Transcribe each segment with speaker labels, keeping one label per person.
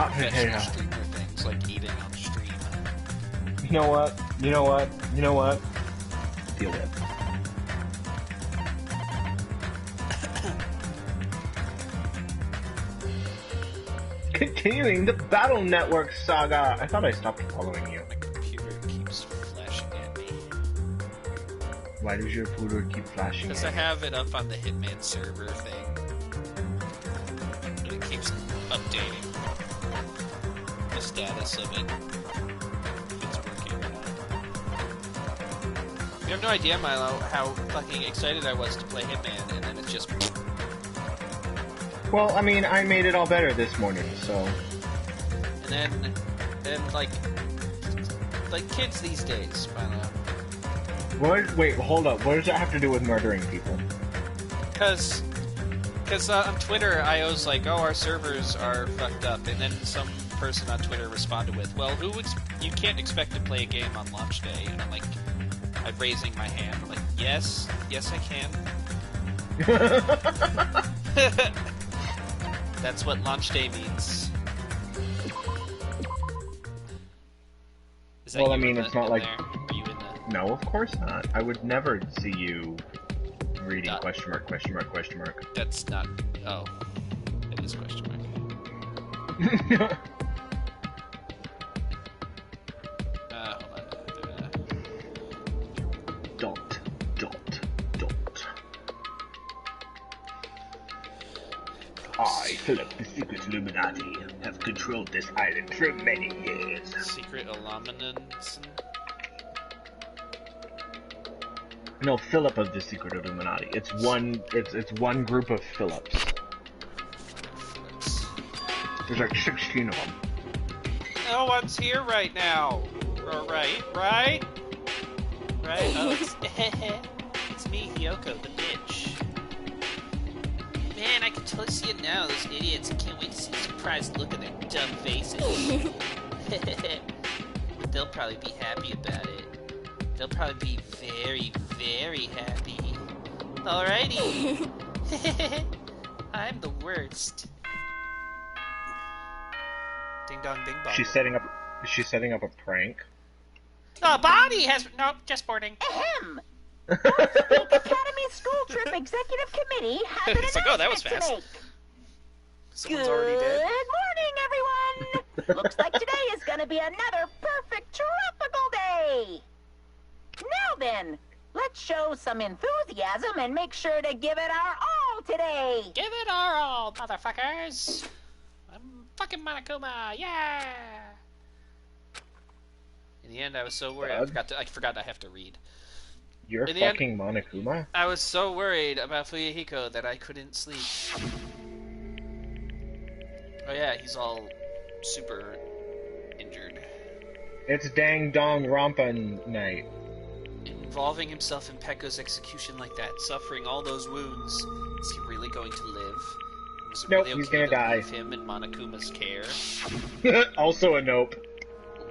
Speaker 1: hot
Speaker 2: professional
Speaker 1: potato.
Speaker 2: streamer things like eating on stream.
Speaker 1: You know what? You know what? You know what? Deal with it. Continuing the Battle Network saga. I thought I stopped following you.
Speaker 2: My computer keeps flashing at me.
Speaker 1: Why does your computer keep flashing?
Speaker 2: Because I have it up on the Hitman server thing. And it keeps updating the status of it. If it's working or not. You have no idea, Milo, how fucking excited I was to play Hitman, and then it's just...
Speaker 1: Well, I mean, I made it all better this morning, so...
Speaker 2: And then like kids these days, Milo.
Speaker 1: What? Wait, hold up. What does that have to do with murdering people?
Speaker 2: Because on Twitter, I was like, oh, our servers are fucked up. And then some person on Twitter responded with, well, you can't expect to play a game on launch day. And I'm raising my hand. I'm like, yes, I can. That's what launch day means. Is that
Speaker 1: Well,
Speaker 2: you
Speaker 1: I mean, it's not like...
Speaker 2: there? Are you in the...
Speaker 1: No, of course not. I would never see you reading question mark, question mark, question mark.
Speaker 2: That's not... Oh. It is question mark. Hold on.
Speaker 1: Dot. I, Philip, the Secret Illuminati, have controlled this island for many years.
Speaker 2: Secret Illuminants.
Speaker 1: No, Philip of the Secret Illuminati. It's one group of Philips. There's like 16 of them.
Speaker 2: No one's here right now. Right? Oh, it's me, Hiyoko, the bitch. Man, I can totally see it now, those idiots. I can't wait to see the surprised look on their dumb faces. They'll probably be happy about it. They'll probably be very, very happy. Alrighty. I'm the worst. Ding dong, bing bong.
Speaker 1: Is she setting up a prank?
Speaker 2: The body has... Nope, just boarding.
Speaker 3: Ahem! Peak Academy School Trip Executive Committee has an
Speaker 2: It's like, oh, that was
Speaker 3: announcement to
Speaker 2: fast.
Speaker 3: make.
Speaker 2: Someone's
Speaker 3: Good
Speaker 2: already dead.
Speaker 3: morning, everyone! Looks like today is gonna be another perfect tropical day! Now then, let's show some enthusiasm and make sure to give it our all today!
Speaker 2: Give it our all, motherfuckers! I'm fucking Monokuma, yeah! In the end, I was so worried. I forgot I have to read.
Speaker 1: You're fucking Monokuma?
Speaker 2: I was so worried about Fuyuhiko that I couldn't sleep. Oh yeah, he's all super injured.
Speaker 1: It's Danganronpa night.
Speaker 2: Involving himself in Pekko's execution like that, suffering all those wounds. Is he really going to live? Was it
Speaker 1: Nope,
Speaker 2: really
Speaker 1: he's
Speaker 2: okay
Speaker 1: gonna
Speaker 2: to
Speaker 1: die.
Speaker 2: leave him in Monokuma's care?
Speaker 1: Also a nope.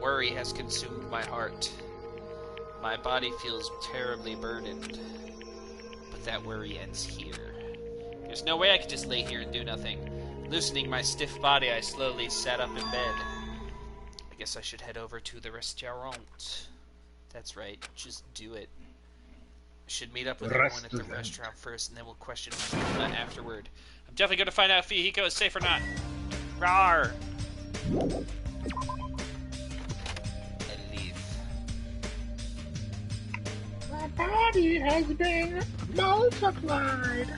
Speaker 2: Worry has consumed my heart. My body feels terribly burdened. But that worry ends here. There's no way I could just lay here and do nothing. Loosening my stiff body, I slowly sat up in bed. I guess I should head over to the restaurant. That's right, just do it. I should meet up with everyone at the restaurant first, and then we'll question Monokuma afterward. I'm definitely going to find out if Fuyuhiko is safe or not. Rawr!
Speaker 1: My body has been multiplied.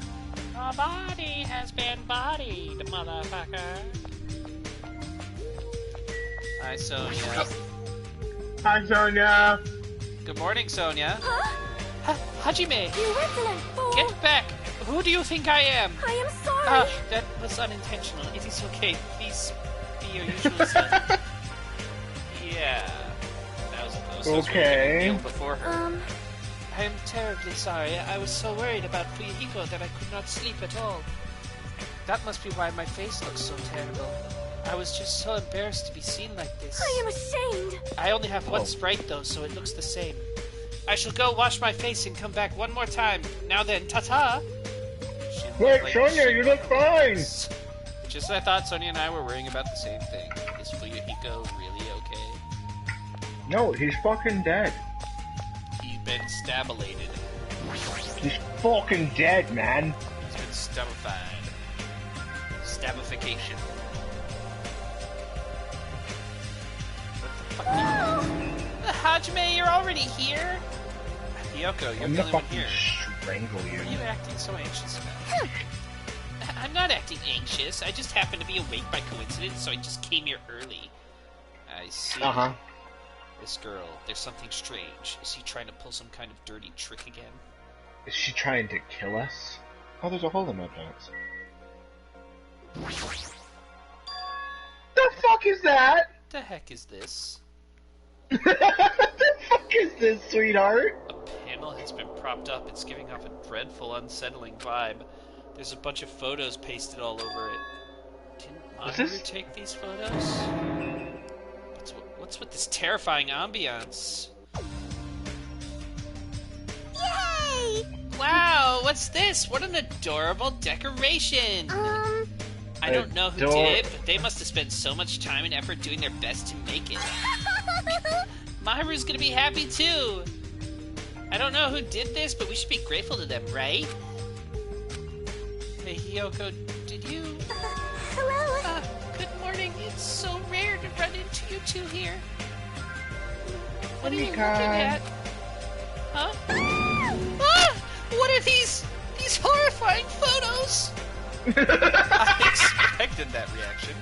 Speaker 2: My body has been bodied, motherfucker. Hi, Sonia.
Speaker 1: Hi, Sonia.
Speaker 2: Good morning, Sonia.
Speaker 4: Huh?
Speaker 2: Hajime!
Speaker 4: You insolent fool!
Speaker 2: Get back! Who do you think I am?
Speaker 4: I am sorry!
Speaker 2: That was unintentional. It is okay. Please be your usual self. Yeah. That was
Speaker 1: Okay.
Speaker 2: before her. I am terribly sorry. I was so worried about Fuyuhiko that I could not sleep at all. That must be why my face looks so terrible. I was just so embarrassed to be seen like this.
Speaker 4: I am ashamed!
Speaker 2: I only have one sprite though, so it looks the same. I shall go wash my face and come back one more time. Now then, ta-ta!
Speaker 1: Wait, Sonia, you look fine!
Speaker 2: Just as I thought, Sonia and I were worrying about the same thing. Is Fuyuhiko really okay?
Speaker 5: No, he's fucking dead.
Speaker 2: He's been stabulated.
Speaker 5: He's fucking dead, man.
Speaker 2: He's been stubified. Stabification. What the fuck? Hajime, you're already here? Yoko, you're
Speaker 5: I'm
Speaker 2: the
Speaker 5: gonna
Speaker 2: only one
Speaker 5: fucking
Speaker 2: here.
Speaker 5: strangle you.
Speaker 2: What are you acting so anxious about? I'm not acting anxious. I just happened to be awake by coincidence, so I just came here early. I see.
Speaker 5: Uh-huh.
Speaker 2: This girl, there's something strange. Is he trying to pull some kind of dirty trick again?
Speaker 5: Is she trying to kill us? Oh, there's a hole in my pants. The fuck is that?
Speaker 2: What the heck is this?
Speaker 5: What the fuck is this, sweetheart?
Speaker 2: A panel has been propped up. It's giving off a dreadful, unsettling vibe. There's a bunch of photos pasted all over it. Didn't Mahiru take these photos? What's with this terrifying ambiance?
Speaker 4: Yay!
Speaker 2: Wow, what's this? What an adorable decoration! I don't know who did it, but they must have spent so much time and effort doing their best to make it. Mahiru's gonna be happy too! I don't know who did this, but we should be grateful to them, right? Hey, Hiyoko, did you...
Speaker 4: Hello?
Speaker 2: Good morning. It's so rare to run into you two here. What are you looking at? Huh? Ah! What are these horrifying photos? I expected that reaction.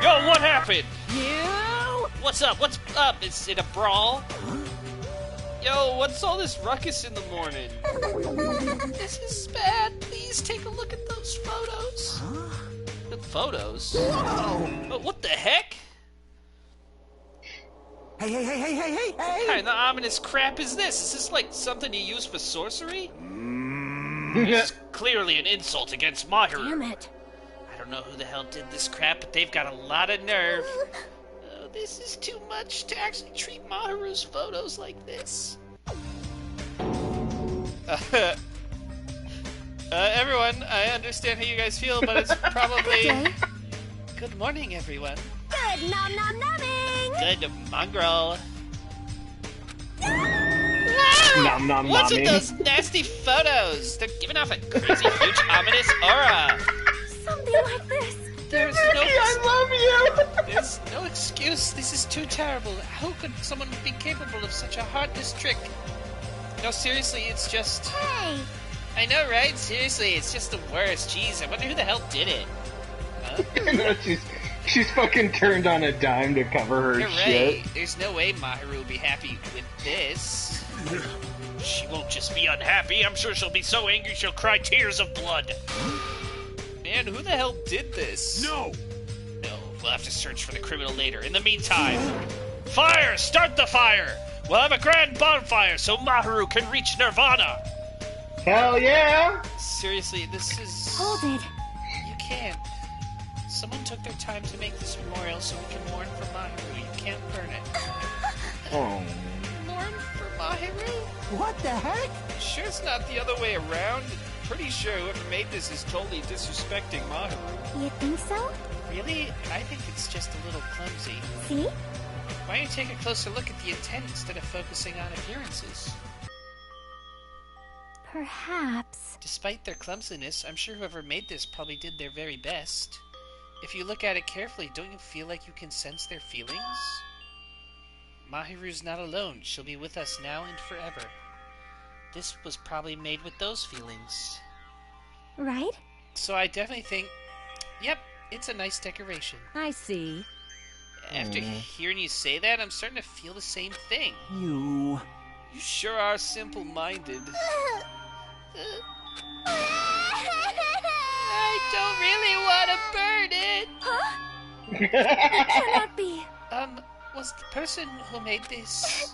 Speaker 2: Yo, what happened?
Speaker 3: You?
Speaker 2: What's up? What's up? Is it a brawl? Yo, what's all this ruckus in the morning? This is bad. Please take a look at those photos. The photos? Whoa! What the heck?
Speaker 6: Hey!
Speaker 2: What kind of ominous crap is this? Is this like something you use for sorcery? This is clearly an insult against Mahiru.
Speaker 4: Damn it.
Speaker 2: I don't know who the hell did this crap, but they've got a lot of nerve. Oh, this is too much to actually treat Mahiru's photos like this. Everyone, I understand how you guys feel, but it's probably... Good morning, everyone.
Speaker 4: Good nom nom nomming!
Speaker 2: Good mongrel.
Speaker 5: Nom nom
Speaker 2: What's with
Speaker 5: nomming.
Speaker 2: those nasty photos? They're giving off a crazy, huge, ominous aura.
Speaker 4: Something like this.
Speaker 2: There's
Speaker 5: I love you!
Speaker 2: There's no excuse. This is too terrible. How could someone be capable of such a heartless trick? No, seriously, it's just...
Speaker 4: Hey!
Speaker 2: I know, right? Seriously, it's just the worst. Jeez, I wonder who the hell did it. Huh?
Speaker 5: No, she's fucking turned on a dime to cover her
Speaker 2: You're
Speaker 5: shit.
Speaker 2: right. There's no way Mahiru will be happy with this. She won't just be unhappy. I'm sure she'll be so angry she'll cry tears of blood. Man, who the hell did this?
Speaker 1: No!
Speaker 2: No, we'll have to search for the criminal later. In the meantime, fire! Start the fire! We'll have a grand bonfire so Mahiru can reach Nirvana!
Speaker 5: Hell yeah!
Speaker 2: Seriously, this is...
Speaker 4: Hold it.
Speaker 2: You can't. Someone took their time to make this memorial so we can mourn for Mahiru. You can't burn it.
Speaker 5: Oh.
Speaker 2: Mourn for Mahiru?
Speaker 6: What the heck?
Speaker 2: Sure it's not the other way around. Pretty sure whoever made this is totally disrespecting Mahiru.
Speaker 4: You think so?
Speaker 2: Really? I think it's just a little clumsy.
Speaker 4: See?
Speaker 2: Why don't you take a closer look at the intent instead of focusing on appearances?
Speaker 4: Perhaps.
Speaker 2: Despite their clumsiness, I'm sure whoever made this probably did their very best. If you look at it carefully, don't you feel like you can sense their feelings? Mahiru's not alone. She'll be with us now and forever. This was probably made with those feelings.
Speaker 4: Right?
Speaker 2: So I definitely think, yep, it's a nice decoration.
Speaker 3: I see.
Speaker 2: After hearing you say that, I'm starting to feel the same thing.
Speaker 6: You...
Speaker 2: You sure are simple-minded. I don't really want to burn it.
Speaker 4: Huh? It cannot be.
Speaker 2: Was the person who made this...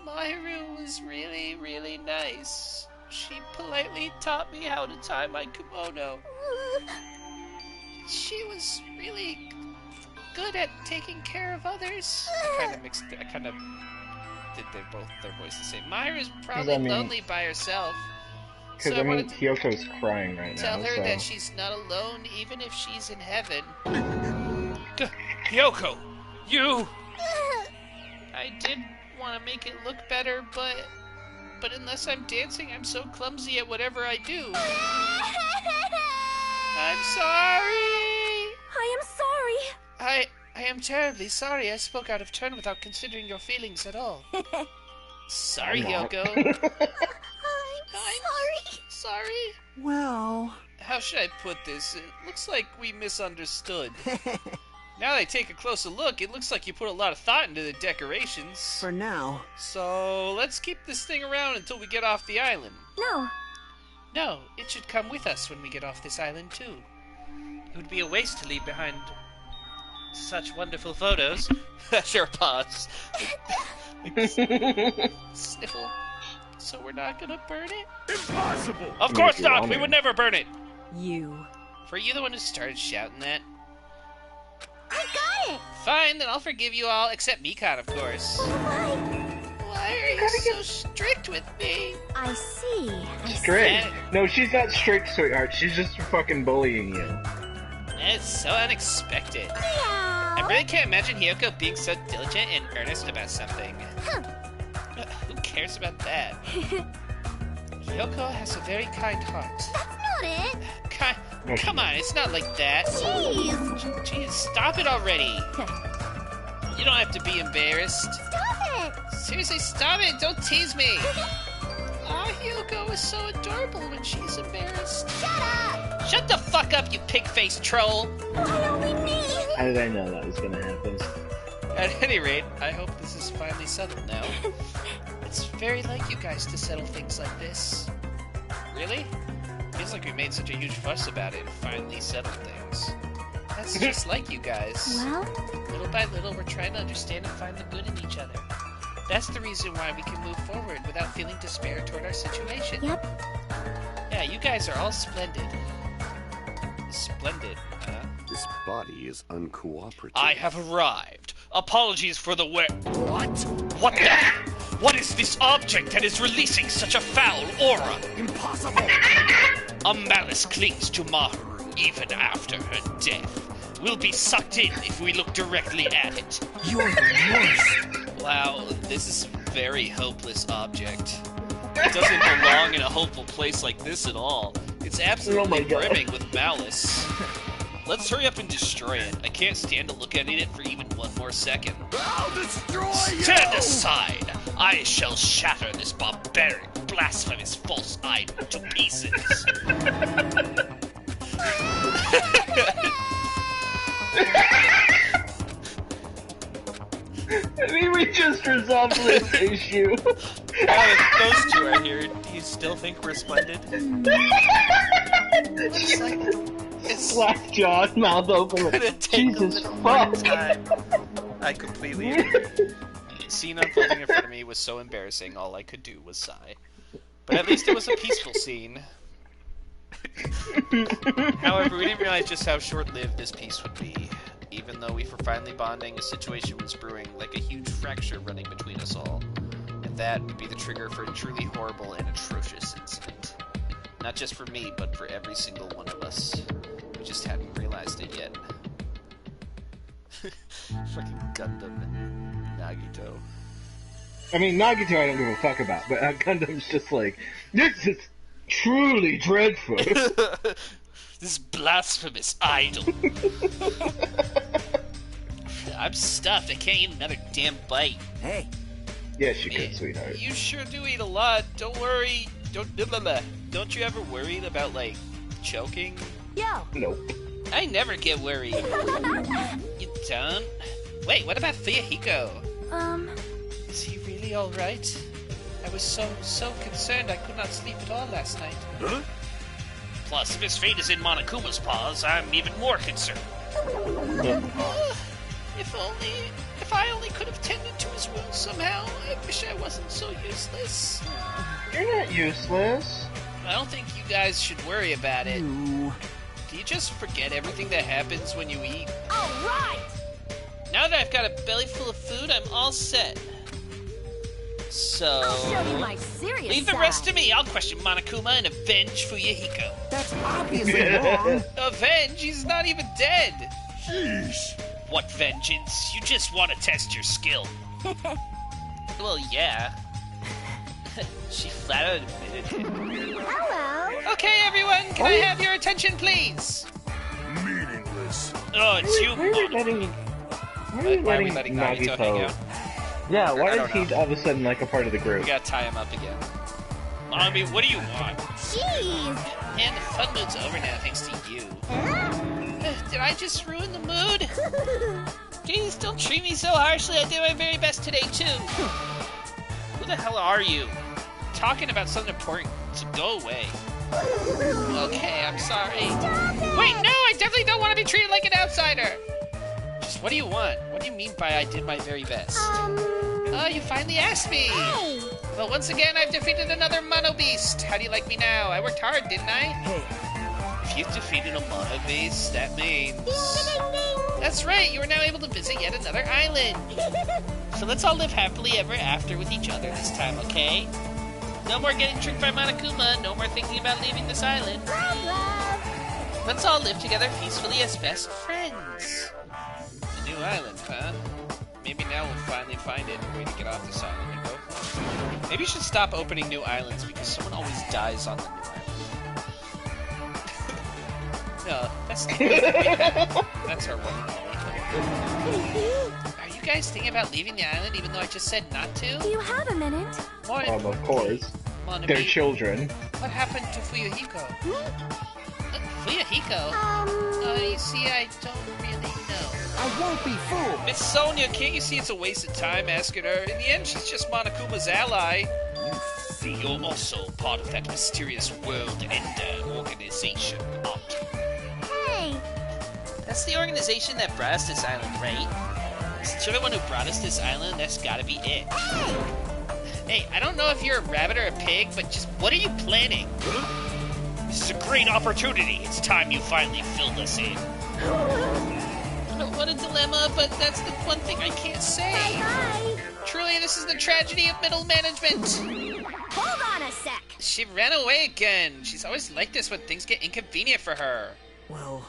Speaker 2: Mahiru was really, really nice. She politely taught me how to tie my kimono. She was really good at taking care of others. I kind of did their voice the same. Mahiru's probably lonely by herself.
Speaker 5: Because,
Speaker 2: So
Speaker 5: I mean,
Speaker 2: wanted to
Speaker 5: Kyoko's crying right
Speaker 2: tell
Speaker 5: now,
Speaker 2: her
Speaker 5: so...
Speaker 2: that she's not alone, even if she's in heaven.
Speaker 7: Kyoko, you...
Speaker 2: I did want to make it look better, but unless I'm dancing, I'm so clumsy at whatever I do. I'm sorry.
Speaker 4: I am sorry.
Speaker 2: I am terribly sorry. I spoke out of turn without considering your feelings at all. Sorry,
Speaker 5: I'm not.
Speaker 2: Hyoko.
Speaker 4: I'm
Speaker 2: Sorry.
Speaker 6: Well...
Speaker 2: How should I put this? It looks like we misunderstood. Now that I take a closer look, it looks like you put a lot of thought into the decorations.
Speaker 6: For now.
Speaker 2: So, let's keep this thing around until we get off the island.
Speaker 4: No.
Speaker 2: No, it should come with us when we get off this island, too. It would be a waste to leave behind such wonderful photos. Sure, pause. Sniffle. So we're not gonna burn it?
Speaker 7: Impossible!
Speaker 2: Of
Speaker 5: If
Speaker 2: course
Speaker 5: you
Speaker 2: not!
Speaker 5: want
Speaker 2: We
Speaker 5: it.
Speaker 2: would never burn it!
Speaker 6: You.
Speaker 2: Were you the one who started shouting that?
Speaker 4: I got it.
Speaker 2: Fine, then I'll forgive you all, except Mikan, of course. Why are you so strict with me?
Speaker 4: I see.
Speaker 5: Strict? No, she's not strict, sweetheart. She's just fucking bullying you.
Speaker 2: It's so unexpected. I
Speaker 4: Meow.
Speaker 2: really can't imagine Hyoko being so diligent and earnest about something.
Speaker 4: Huh.
Speaker 2: Who cares about that? Hyoko has a very kind heart.
Speaker 4: That's not it.
Speaker 2: Come on, it's not like that.
Speaker 4: Jeez.
Speaker 2: Jeez, stop it already. You don't have to be embarrassed.
Speaker 4: Stop it.
Speaker 2: Seriously, stop it. Don't tease me. Aw, Hyoko is so adorable when she's embarrassed.
Speaker 4: Shut up.
Speaker 2: Shut the fuck up, you pig-faced troll.
Speaker 4: Why only me?
Speaker 5: How did I know that was gonna happen?
Speaker 2: At any rate, I hope this is finally settled now. It's very like you guys to settle things like this. Really? Feels like we made such a huge fuss about it and finally settled things. That's just like you guys.
Speaker 4: Well,
Speaker 2: Little by little, we're trying to understand and find the good in each other. That's the reason why we can move forward without feeling despair toward our situation.
Speaker 4: yep.
Speaker 2: Yeah, you guys are all splendid. Splendid, huh?
Speaker 8: This body is uncooperative.
Speaker 7: I have arrived. Apologies for the What? What the? What is this object that is releasing such a foul aura?
Speaker 6: Impossible!
Speaker 7: A malice clings to Maharu even after her death. We'll be sucked in if we look directly at it.
Speaker 6: You're the worst.
Speaker 2: Wow, this is a very hopeless object. It doesn't belong in a hopeful place like this at all. It's absolutely
Speaker 5: Oh my God.
Speaker 2: brimming with malice. Let's hurry up and destroy it. I can't stand to look at it for even one more second.
Speaker 6: I'll destroy you!
Speaker 7: Stand aside! I shall shatter this barbaric, blasphemous false idol to pieces.
Speaker 5: I mean, we just resolved this issue.
Speaker 2: Now that those two are here, do you still think we're splendid? Looks like it's
Speaker 5: Slack jaw, mouth open.
Speaker 2: gonna take a
Speaker 5: Jesus
Speaker 2: little more
Speaker 5: fuck.
Speaker 2: time. I completely agree. The scene unfolding in front of me was so embarrassing, all I could do was sigh. But at least it was a peaceful scene. However, we didn't realize just how short-lived this peace would be. Even though we were finally bonding, a situation was brewing, like a huge fracture running between us all. And that would be the trigger for a truly horrible and atrocious incident. Not just for me, but for every single one of us. We just hadn't realized it yet. Fucking Gundam and Nagito.
Speaker 5: I mean, Nagito I don't give a fuck about, but Gundam's just like, this is truly dreadful.
Speaker 7: This blasphemous idol.
Speaker 2: I'm stuffed. I can't eat another damn bite.
Speaker 6: Hey,
Speaker 5: Yes, you could, sweetheart.
Speaker 2: You sure do eat a lot. Don't worry. Don't you ever worry about, like, choking?
Speaker 4: Yo.
Speaker 5: Nope.
Speaker 2: I never get worried. You don't? Wait, what about Fuyahiko? Is he really alright? I was so concerned I could not sleep at all last night.
Speaker 7: Huh? Plus, if his fate is in Monokuma's paws, I'm even more concerned.
Speaker 2: If I only could have tended to his wounds somehow. I wish I wasn't so useless.
Speaker 5: You're not useless.
Speaker 2: I don't think you guys should worry about it.
Speaker 6: you.
Speaker 2: Do you just forget everything that happens when you eat?
Speaker 4: All right.
Speaker 2: Now that I've got a belly full of food, I'm all set. So...
Speaker 4: I'll show you my serious
Speaker 2: leave the
Speaker 4: side.
Speaker 2: rest to me. I'll question Monokuma and avenge Fuyahiko.
Speaker 6: That's obviously wrong.
Speaker 2: Avenge? He's not even dead.
Speaker 6: Sheesh.
Speaker 7: What vengeance? You just want to test your skill.
Speaker 2: Well, yeah. She flat out admitted it.
Speaker 4: Hello.
Speaker 2: Okay, everyone, can I have your attention, please?
Speaker 6: Meaningless.
Speaker 7: Oh, it's you,
Speaker 5: Why are we
Speaker 2: Why
Speaker 5: letting
Speaker 2: Nagito hang out?
Speaker 5: Yeah, why
Speaker 2: I
Speaker 5: is
Speaker 2: don't
Speaker 5: he
Speaker 2: know.
Speaker 5: all of a sudden like a part of the
Speaker 2: We
Speaker 5: group?
Speaker 2: gotta tie him up again.
Speaker 7: Mommy, what do you want?
Speaker 4: Jeez.
Speaker 2: And the fun mood's over now, thanks to you. Did I just ruin the mood? Jeez, don't treat me so harshly. I did my very best today, too. Who the hell are you? Talking about something important, so go away. Okay, I'm sorry. Wait, no, I definitely don't want to be treated like an outsider. Just what do you want? What do you mean by I did my very best? Oh, you finally asked me.
Speaker 4: Hey.
Speaker 2: Well, once again, I've defeated another Mono Beast. How do you like me now? I worked hard, didn't I?
Speaker 6: Hey,
Speaker 2: If you've defeated a Mono Beast, that means... That's right, you are now able to visit yet another island. So let's all live happily ever after with each other this time, okay? No more getting tricked by Monokuma, no more thinking about leaving this island.
Speaker 4: Love, love.
Speaker 2: Let's all live together peacefully as best friends. A new island, huh? Maybe now we'll finally find it, a way to get off this island and go home. Maybe you should stop opening new islands because someone always dies on the new island. No, that's that's our one and only. Are you guys thinking about leaving the island even though I just said not
Speaker 4: Do
Speaker 2: to?
Speaker 4: you have a minute?
Speaker 2: What?
Speaker 5: Of course.
Speaker 2: Monobi,
Speaker 5: They're children.
Speaker 2: what happened to Fuyahiko? Fuyahiko? You see, I don't really know.
Speaker 6: I won't be fooled.
Speaker 7: Miss Sonia, can't you see it's a waste of time asking her? In the end, she's just Monokuma's ally. You're also part of that mysterious World Ender organization, aren't you?
Speaker 4: Hey.
Speaker 2: That's the organization that brought us this island, right? Since you're the one who brought us this island, that's gotta be it. Hey, I don't know if you're a rabbit or a pig, but just what are you planning?
Speaker 7: This is a great opportunity. It's time you finally filled us in.
Speaker 2: What a dilemma, but that's the one thing I can't say.
Speaker 4: Bye.
Speaker 2: Truly, this is the tragedy of middle management.
Speaker 4: Hold on a sec.
Speaker 2: She ran away again. She's always like this when things get inconvenient for her.
Speaker 6: Well,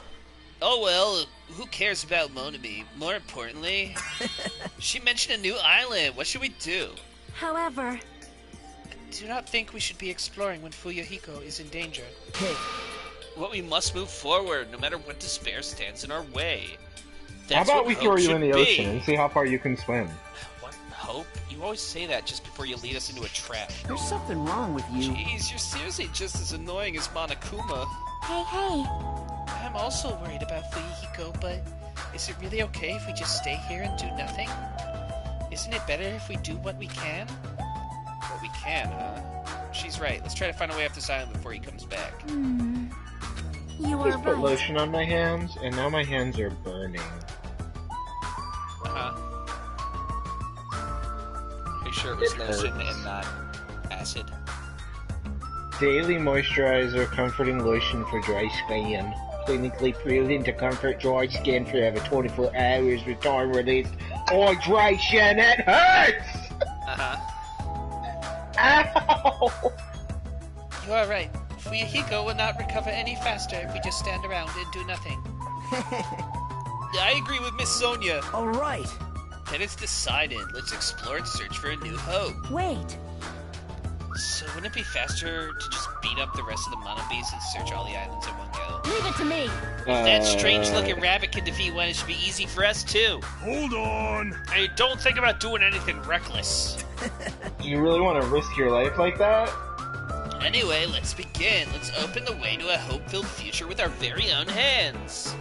Speaker 2: Oh well, who cares about Monami? More importantly, she mentioned a new island. What should we do?
Speaker 4: However,
Speaker 2: I do not think we should be exploring when Fuyahiko is in danger.
Speaker 6: hey,
Speaker 2: Well, we must move forward, no matter what despair stands in our way.
Speaker 5: How
Speaker 2: That's
Speaker 5: about
Speaker 2: what
Speaker 5: we
Speaker 2: hope
Speaker 5: throw you
Speaker 2: should
Speaker 5: in the
Speaker 2: be.
Speaker 5: ocean and see how far you can swim?
Speaker 2: What hope? You always say that just before you lead us into a trap.
Speaker 6: there's something wrong with you.
Speaker 2: Jeez, you're seriously just as annoying as Monokuma.
Speaker 4: hey.
Speaker 2: I'm also worried about Fuyahiko, but is it really okay if we just stay here and do nothing? Isn't it better if we do what we can? What we can, huh? She's right. Let's try to find a way off this island before he comes back.
Speaker 4: You are
Speaker 5: Just put
Speaker 4: right.
Speaker 5: lotion on my hands, and now my hands are burning.
Speaker 2: Uh-huh. Are you sure it was
Speaker 5: It
Speaker 2: lotion
Speaker 5: hurts.
Speaker 2: and not acid?
Speaker 5: Daily moisturizer, comforting lotion for dry skin. Clinically proven to comfort dry skin for over 24 hours with time released hydration. It hurts!
Speaker 2: Uh-huh.
Speaker 5: Ow!
Speaker 2: You are right. Fuyahiko will not recover any faster if we just stand around and do nothing. I agree with Miss Sonia.
Speaker 6: All right.
Speaker 2: Then it's decided. Let's explore and search for a new hope.
Speaker 4: Wait.
Speaker 2: So wouldn't it be faster to just beat up the rest of the Mono Beasts and search all the islands in one go?
Speaker 4: Leave it to me.
Speaker 2: If that strange-looking rabbit can defeat one, it should be easy for us, too.
Speaker 6: Hold on.
Speaker 7: Hey, don't think about doing anything reckless.
Speaker 5: You really want to risk your life like that?
Speaker 2: Anyway, let's begin. Let's open the way to a hope-filled future with our very own hands.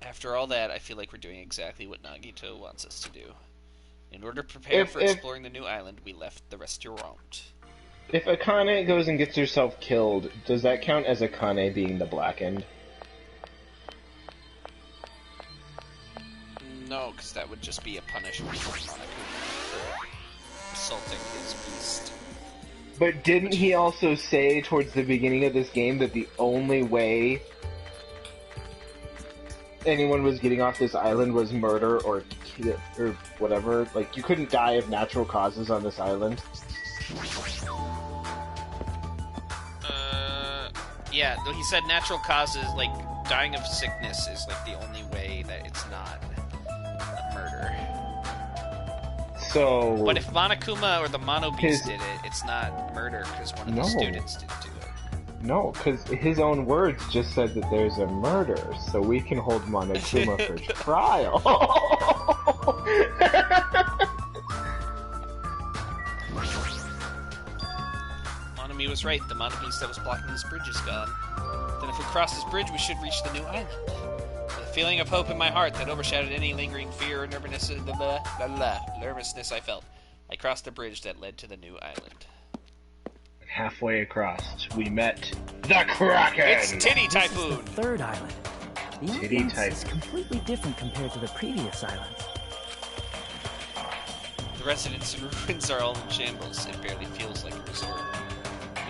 Speaker 2: After all that, I feel like we're doing exactly what Nagito wants us to do. In order to prepare for exploring the new island, we left the restaurant.
Speaker 5: If Akane goes and gets herself killed, does that count as Akane being the blackened?
Speaker 2: No, because that would just be a punishment for Monokuma for assaulting his beast.
Speaker 5: But didn't he also say towards the beginning of this game that the only way anyone was getting off this island was murder or or whatever. Like, you couldn't die of natural causes on this island.
Speaker 2: Yeah, though he said natural causes, like, dying of sickness is, like, the only way that it's not a murder.
Speaker 5: So...
Speaker 2: But if Monokuma or the Mono Beast did it, it's not murder, because one of the students didn't do it.
Speaker 5: No, because his own words just said that there's a murder, so we can hold Monokuma for trial.
Speaker 2: Monomi was right. The Mono Beast that was blocking this bridge is gone. Then if we cross this bridge, we should reach the new island. With a feeling of hope in my heart that overshadowed any lingering fear or nervousness I felt, I crossed the bridge that led to the new island.
Speaker 5: Halfway across, we met the Kraken!
Speaker 2: It's Titty Typhoon!
Speaker 6: The third island. The
Speaker 5: Titty
Speaker 6: ambience
Speaker 5: Typhoon.
Speaker 6: is completely different compared to the previous islands.
Speaker 2: The residents and ruins are all in shambles. It barely feels like a resort.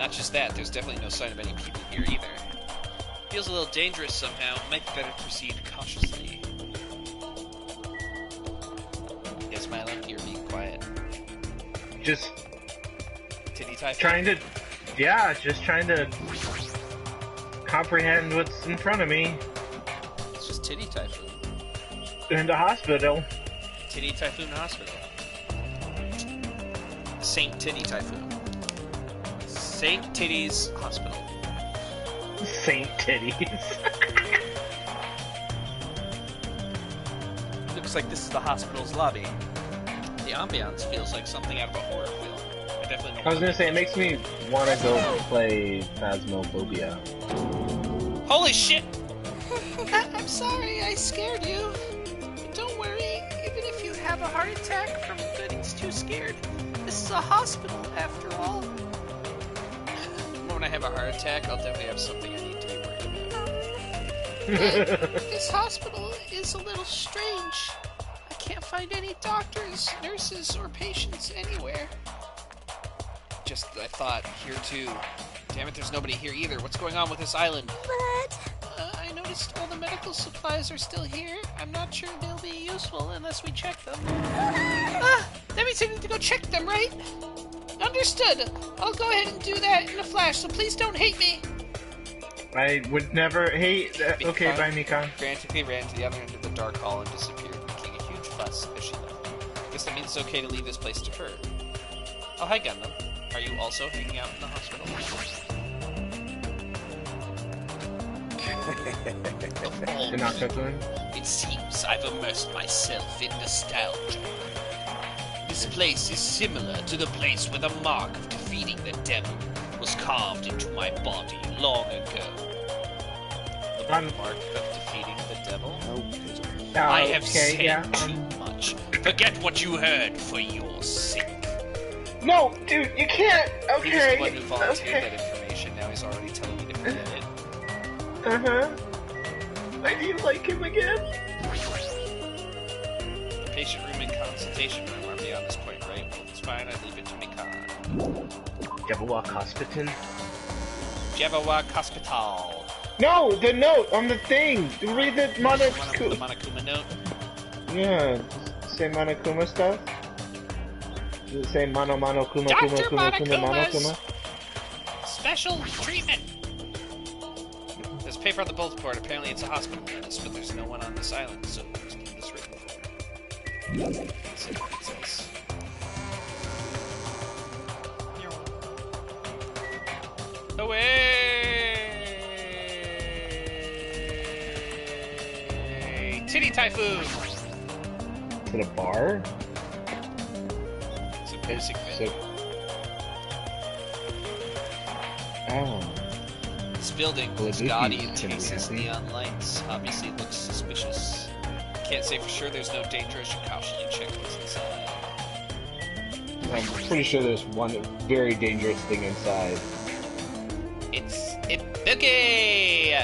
Speaker 2: Not just that, there's definitely no sign of any people here either. Feels a little dangerous somehow. Might be better to proceed cautiously. Yes, Milo, you're being quiet.
Speaker 5: Just
Speaker 2: Titty Typhoon?
Speaker 5: just trying to comprehend what's in front of me.
Speaker 2: It's just Titty Typhoon.
Speaker 5: In the hospital.
Speaker 2: Titty Typhoon Hospital. Saint Titty Typhoon. Saint Titty's Hospital.
Speaker 5: Saint Titties.
Speaker 2: Looks like this is the hospital's lobby. The ambiance feels like something out of a horror film. I definitely don't.
Speaker 5: I was gonna say, it makes me want to go play Phasmophobia.
Speaker 2: Holy shit! I'm sorry, I scared you. Don't worry, even if you have a heart attack from getting too scared, this is a hospital after all. When I have a heart attack, I'll definitely have something I need to be worried about. This hospital is a little strange. I can't find any doctors, nurses, or patients anywhere. I thought, here too. Damn it, there's nobody here either. What's going on with this island?
Speaker 4: But...
Speaker 2: I noticed all the medical supplies are still here. I'm not sure they'll be useful unless we check them. That means I need to go check them, right? Understood. I'll go ahead and do that in a flash, so please don't hate me.
Speaker 5: I would never hate... okay, bye, Mikan.
Speaker 2: Frantically ran to the other end of the dark hall and disappeared, making a huge fuss as she left. Guess that means it's okay to leave this place to her. Oh, hi, Gundam. Are you also hanging out in the hospital?
Speaker 5: The knockout one?
Speaker 2: It seems I've immersed myself in nostalgia. This place is similar to the place where the mark of defeating the devil was carved into my body long ago. The mark of defeating the devil? I have said too much. Forget what you heard for your sake.
Speaker 5: No, dude, you can't! Okay,
Speaker 2: He was the one who volunteered that information, now he's already telling me to forget it.
Speaker 5: Uh-huh. I do like him again.
Speaker 2: The patient room and consultation room are beyond this point, right? Well, it's fine, I leave it to Mikan.
Speaker 5: Jabberwock Hospital?
Speaker 2: Jabberwock Hospital.
Speaker 5: No, the note on the thing! Read the
Speaker 2: The
Speaker 5: Monokuma...
Speaker 2: Monokuma note.
Speaker 5: Yeah, say Monokuma stuff? Does it say Kuma Kuma Kuma Monokuma?
Speaker 2: Special treatment! There's paper on the bulletin board. Apparently it's a hospital notice, but there's no one on this island, so who's getting this written for? Let's see what it says. Away! Titty Typhoon!
Speaker 5: Is it a bar?
Speaker 2: It's a basic menu.
Speaker 5: Oh.
Speaker 2: This building looks gaudy and cases neon lights. Obviously it looks suspicious. Can't say for sure there's no danger. I should cautiously check what's inside.
Speaker 5: I'm pretty sure there's one very dangerous thing inside.
Speaker 2: It's Boogie!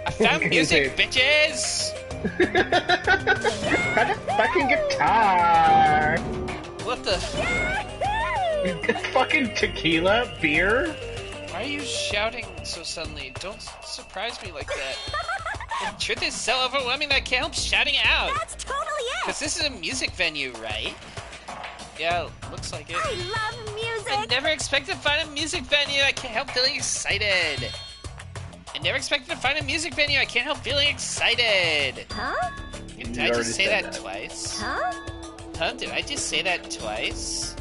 Speaker 2: I found music, bitches!
Speaker 5: Got a fucking guitar!
Speaker 2: What the?
Speaker 5: Fucking tequila? Beer?
Speaker 2: Why are you shouting so suddenly? Don't surprise me like that. The truth is so overwhelming that I can't help shouting it out.
Speaker 4: That's totally it!
Speaker 7: Because this is a music venue, right? Yeah, looks like it.
Speaker 4: I love music!
Speaker 7: I never expected to find a music venue. I can't help feeling excited. I never expected to find a music venue. I can't help feeling excited.
Speaker 4: Huh?
Speaker 7: Did I just say that twice?
Speaker 4: Huh?
Speaker 7: Huh? Did I just say that twice?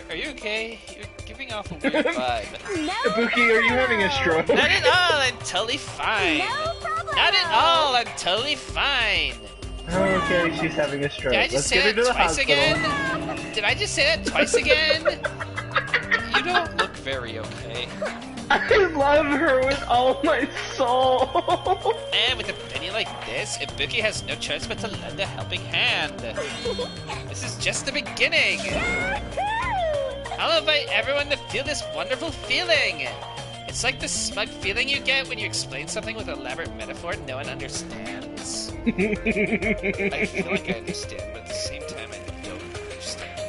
Speaker 7: Are you okay? You're giving off a weird vibe.
Speaker 4: No
Speaker 5: Ibuki, are you having a stroke?
Speaker 7: Not at all. I'm totally fine.
Speaker 4: No problem!
Speaker 7: Not at all. I'm totally fine.
Speaker 5: Oh, okay, she's having a stroke.
Speaker 7: Did I just
Speaker 5: Let's
Speaker 7: say
Speaker 5: get her
Speaker 7: that
Speaker 5: to the
Speaker 7: twice
Speaker 5: hospital.
Speaker 7: again? Did I just say that twice again? You don't look very okay.
Speaker 5: I love her with all my soul.
Speaker 7: And with a venue like this, Ibuki has no choice but to lend a helping hand. This is just the beginning. I'll invite everyone to feel this wonderful feeling. It's like the smug feeling you get when you explain something with an elaborate metaphor no one understands. I feel like I understand, but at the same time I don't understand.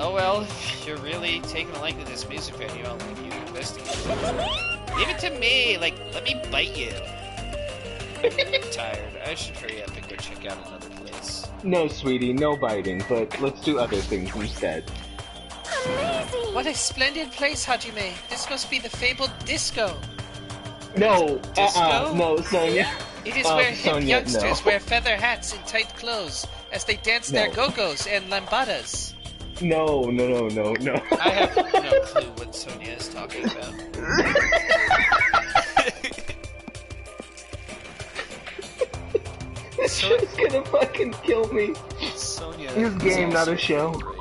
Speaker 7: Oh well, if you're really taking a liking to this music venue, I'll leave you to investigate. Leave it to me, like, let me bite you. I'm tired. I should hurry up and go check out another place.
Speaker 5: No, sweetie, no biting, but let's do other things instead.
Speaker 4: Amazing!
Speaker 7: What a splendid place, Hajime. This must be the fabled disco.
Speaker 5: No,
Speaker 7: Disco?
Speaker 5: no, Sonia.
Speaker 7: It is where hip
Speaker 5: Sonia,
Speaker 7: youngsters
Speaker 5: no.
Speaker 7: wear feather hats and tight clothes as they dance their
Speaker 5: No.
Speaker 7: go-go's and lambadas.
Speaker 5: No.
Speaker 7: I have no clue what Sonia is talking about.
Speaker 5: She's gonna fucking kill me.
Speaker 7: Sonia.
Speaker 5: This
Speaker 7: is
Speaker 5: game, not
Speaker 7: also
Speaker 5: a show.
Speaker 7: great.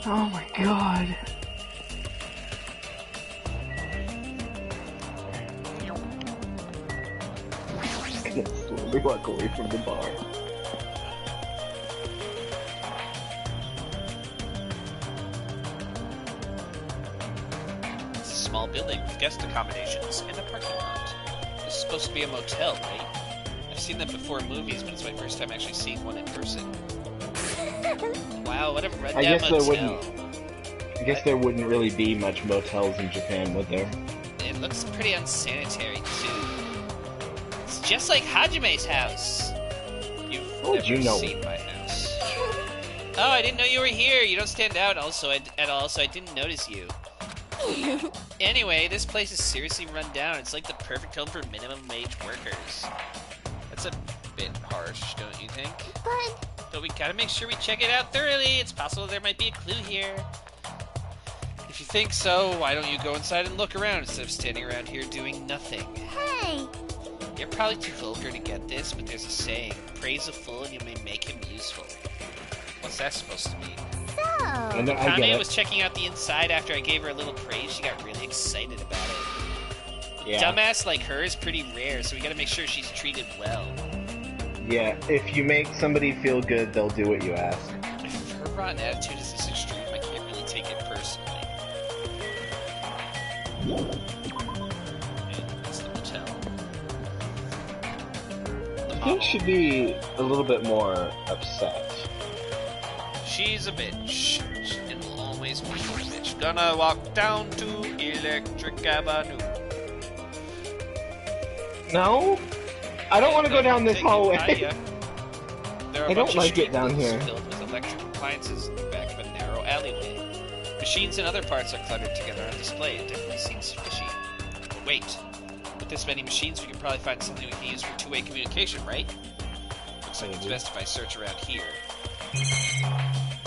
Speaker 5: Oh my god. I'm gonna slowly walk away from the bar.
Speaker 7: It's a small building with guest accommodations and a parking lot. This is supposed to be a motel, right? I've seen them before in movies, but it's my first time actually seeing one in person. Wow, what a rundown
Speaker 5: guess there
Speaker 7: motel.
Speaker 5: I guess there wouldn't really be much motels in Japan, would there?
Speaker 7: It looks pretty unsanitary, too. It's just like Hajime's house. You've
Speaker 5: How would
Speaker 7: never
Speaker 5: you know?
Speaker 7: seen my house. Oh, I didn't know you were here. You don't stand out at all, so I didn't notice you. Anyway, this place is seriously run down. It's like the perfect home for minimum wage workers. That's a bit harsh, don't you think? But we gotta make sure we check it out thoroughly. It's possible there might be a clue here. If you think so, why don't you go inside and look around instead of standing around here doing nothing?
Speaker 4: Hey!
Speaker 7: You're probably too vulgar to get this, but there's a saying, praise a fool and you may make him useful. What's that supposed to mean?
Speaker 4: So...
Speaker 5: I get
Speaker 7: Kane
Speaker 5: it.
Speaker 7: was checking out the inside after I gave her a little praise. She got really excited about it.
Speaker 5: Yeah.
Speaker 7: Dumbass like her is pretty rare, so we gotta make sure she's treated well.
Speaker 5: Yeah, if you make somebody feel good, they'll do what you ask.
Speaker 7: If her rotten attitude is this extreme, I can't really take it personally. That's the motel. The
Speaker 5: I think
Speaker 7: model.
Speaker 5: she'd be a little bit more upset.
Speaker 7: She's a bitch. And will always be a bitch. Gonna walk down to Electric Avenue.
Speaker 5: No? I don't want to go down this
Speaker 7: Take it
Speaker 5: hallway.
Speaker 7: higher. There are
Speaker 5: I
Speaker 7: a
Speaker 5: don't
Speaker 7: bunch of
Speaker 5: like it
Speaker 7: street
Speaker 5: down
Speaker 7: booths
Speaker 5: here.
Speaker 7: filled with electric appliances in the back of a narrow alleyway. Machines and other parts are cluttered together on display. It definitely seems fishy. Wait. With this many machines, we can probably find something we can use for two-way communication, right? Looks like it's best if I search around here.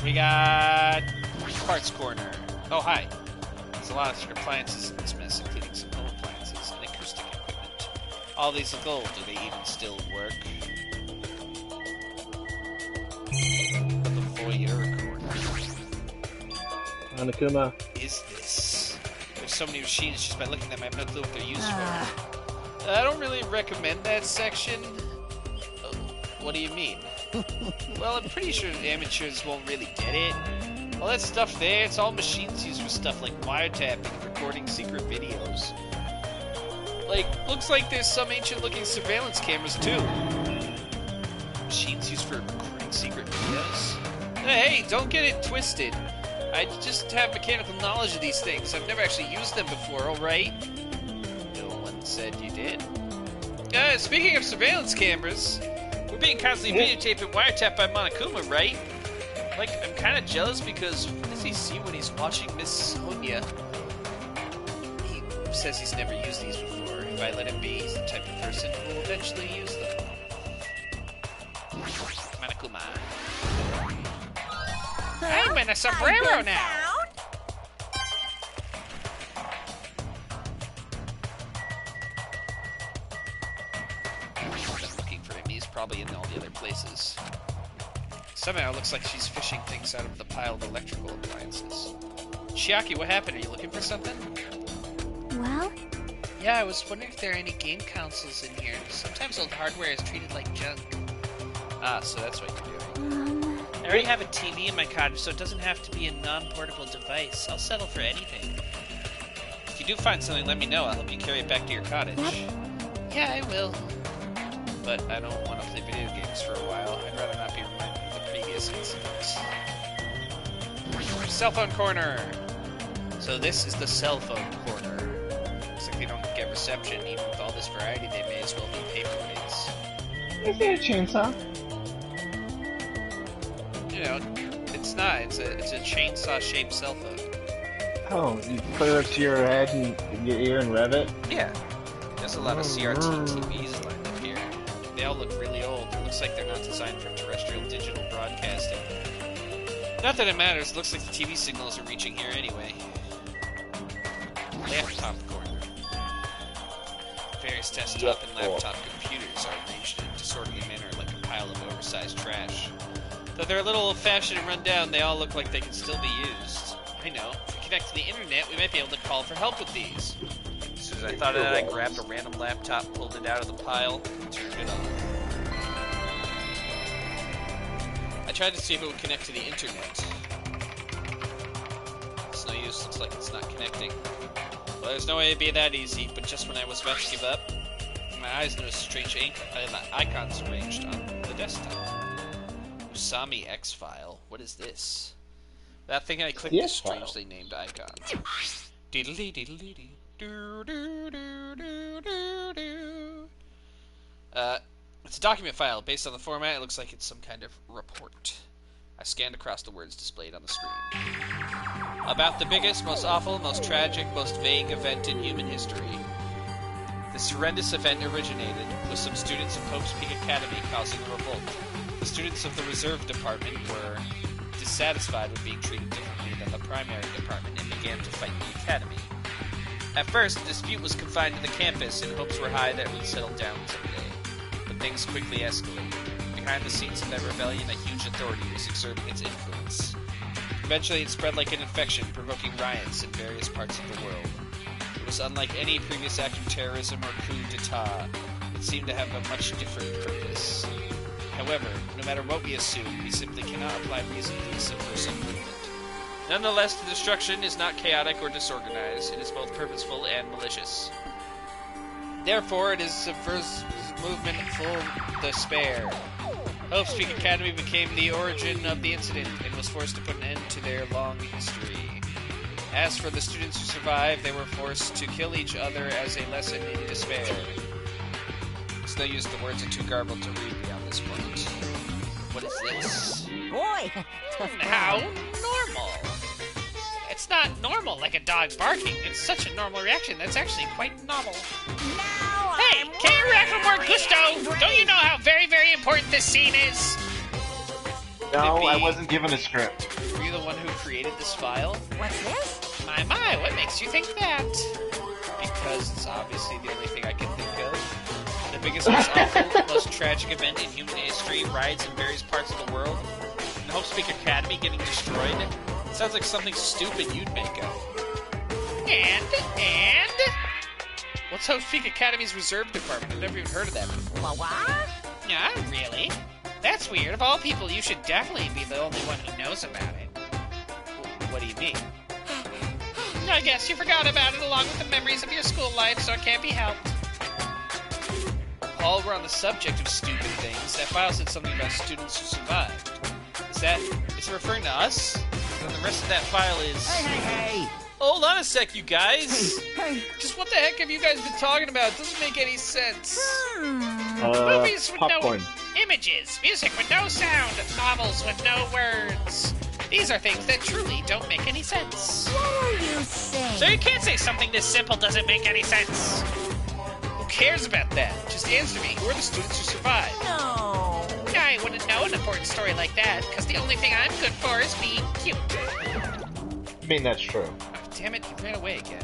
Speaker 7: We got... Parts Corner. Oh, hi. There's a lot of appliances in this mess, including some home appliances and acoustic equipment. All these are gold. Do they even still work? The foyer corner.
Speaker 5: Hanakuma.
Speaker 7: Is this? There's so many machines, just by looking at them, I have no clue what they're used for. I don't really recommend that section. What do you mean? Well, I'm pretty sure amateurs won't really get it. All that stuff there, it's all machines used for stuff like wiretapping and recording secret videos. Like, looks like there's some ancient-looking surveillance cameras, too. Machines used for recording secret videos? Hey, don't get it twisted. I just have mechanical knowledge of these things. I've never actually used them before, alright? No one said you did. Speaking of surveillance cameras,
Speaker 2: We're being constantly videotaped and wiretapped by Monokuma, right? Like, I'm kind of jealous because what does he see when he's watching Miss Sonia? He says he's never used these before. If I let him be, he's the type of person who will eventually use them. Monokuma. I'm in a sombrero now! I'm looking for him. He's probably in all the other places. Somehow it looks like she's fishing things out of the pile of electrical appliances. Chiaki, what happened? Are you looking for something?
Speaker 4: Well?
Speaker 2: Yeah, I was wondering if there are any game consoles in here. Sometimes old hardware is treated like junk. Ah, so that's what you're doing. I already have a TV in my cottage, so it doesn't have to be a non-portable device. I'll settle for anything. If you do find something, let me know. I'll help you carry it back to your cottage. Yeah, I will. But I don't want to play video games for a while. I'd rather not be reminded of the previous incidents. Cell phone corner! So this is the cell phone corner. Looks like they don't get reception. Even with all this variety, they may as well be paperweights.
Speaker 5: Is there a chainsaw?
Speaker 2: You know, it's not. It's a chainsaw-shaped cell phone.
Speaker 5: Oh, you put it up to your head and your ear and rev it?
Speaker 2: Yeah. There's a lot of CRT TVs lined up here. They all look really old. It looks like they're not designed for terrestrial digital broadcasting. Not that it matters. It looks like the TV signals are reaching here anyway. Laptop corner. Various desktop and laptop computers are arranged in a disorderly manner like a pile of oversized trash. Though they're a little old-fashioned and run down, they all look like they can still be used. I know. If we connect to the internet, we might be able to call for help with these. As soon as I thought of that, I grabbed a random laptop, pulled it out of the pile, and turned it on. I tried to see if it would connect to the internet. It's no use, looks like it's not connecting. Well, there's no way it'd be that easy, but just when I was about to give up, my eyes noticed strange icons arranged on the desktop. Usami X-File? What is this? That thing I clicked is strangely named icon. Diddly diddly dee. It's a document file. Based on the format, it looks like it's some kind of report. I scanned across the words displayed on the screen. About the biggest, most awful, most tragic, most vague event in human history. This horrendous event originated with some students of Pope's Peak Academy causing a revolt. The students of the Reserve Department were dissatisfied with being treated differently than the primary department and began to fight the academy. At first, the dispute was confined to the campus, and hopes were high that it would settle down someday. But things quickly escalated. Behind the scenes of that rebellion, a huge authority was exerting its influence. Eventually, it spread like an infection, provoking riots in various parts of the world. It was unlike any previous act of terrorism or coup d'etat. It seemed to have a much different purpose. However, no matter what we assume, we simply cannot apply reason to the subversive movement. Nonetheless, the destruction is not chaotic or disorganized. It is both purposeful and malicious. Therefore, it is a subversive movement full of despair. Hope's Peak Academy became the origin of the incident and was forced to put an end to their long history. As for the students who survived, they were forced to kill each other as a lesson in despair. It's no use, the words are too garbled to read beyond this point. What is this?
Speaker 3: Boy,
Speaker 2: How normal! It's not normal like a dog barking. It's such a normal reaction that's actually quite novel.
Speaker 3: now
Speaker 2: Hey,
Speaker 3: I'm
Speaker 2: can you react with more
Speaker 3: really
Speaker 2: gusto?
Speaker 3: angry.
Speaker 2: Don't you know how very, very important this scene is?
Speaker 5: No,
Speaker 2: Maybe-
Speaker 5: I wasn't given a script.
Speaker 2: Were you the one who created this file?
Speaker 3: What's this?
Speaker 2: My, what makes you think that? Because it's obviously the only thing I can think of. The biggest, most awful, most tragic event in human history, riots in various parts of the world, and Hope's Peak Academy getting destroyed. It sounds like something stupid you'd make up. And? What's Hope's Peak Academy's Reserve Department? I've never even heard of that before.
Speaker 3: What?
Speaker 2: Yeah, really? That's weird. Of all people, you should definitely be the only one who knows about it. What do you mean? I guess you forgot about it along with the memories of your school life, so it can't be helped. While we're on the subject of stupid things, that file said something about students who survived. Is it referring to us? And then the rest of that file is...
Speaker 6: Hey!
Speaker 2: Hold on a sec, you guys!
Speaker 6: Hey!
Speaker 2: Just what the heck have you guys been talking about? It doesn't make any sense. Movies with
Speaker 5: Popcorn.
Speaker 2: no image
Speaker 7: images, music with no sound, novels with no words. These are things that truly don't make any sense.
Speaker 3: What are you saying?
Speaker 7: So you can't say something this simple doesn't make any sense. Who cares about that? Just answer me. Who are the students who survived?
Speaker 3: No.
Speaker 7: I wouldn't know an important story like that, because the only thing I'm good for is being cute.
Speaker 5: I mean, that's true.
Speaker 7: Oh, damn it, he ran away again.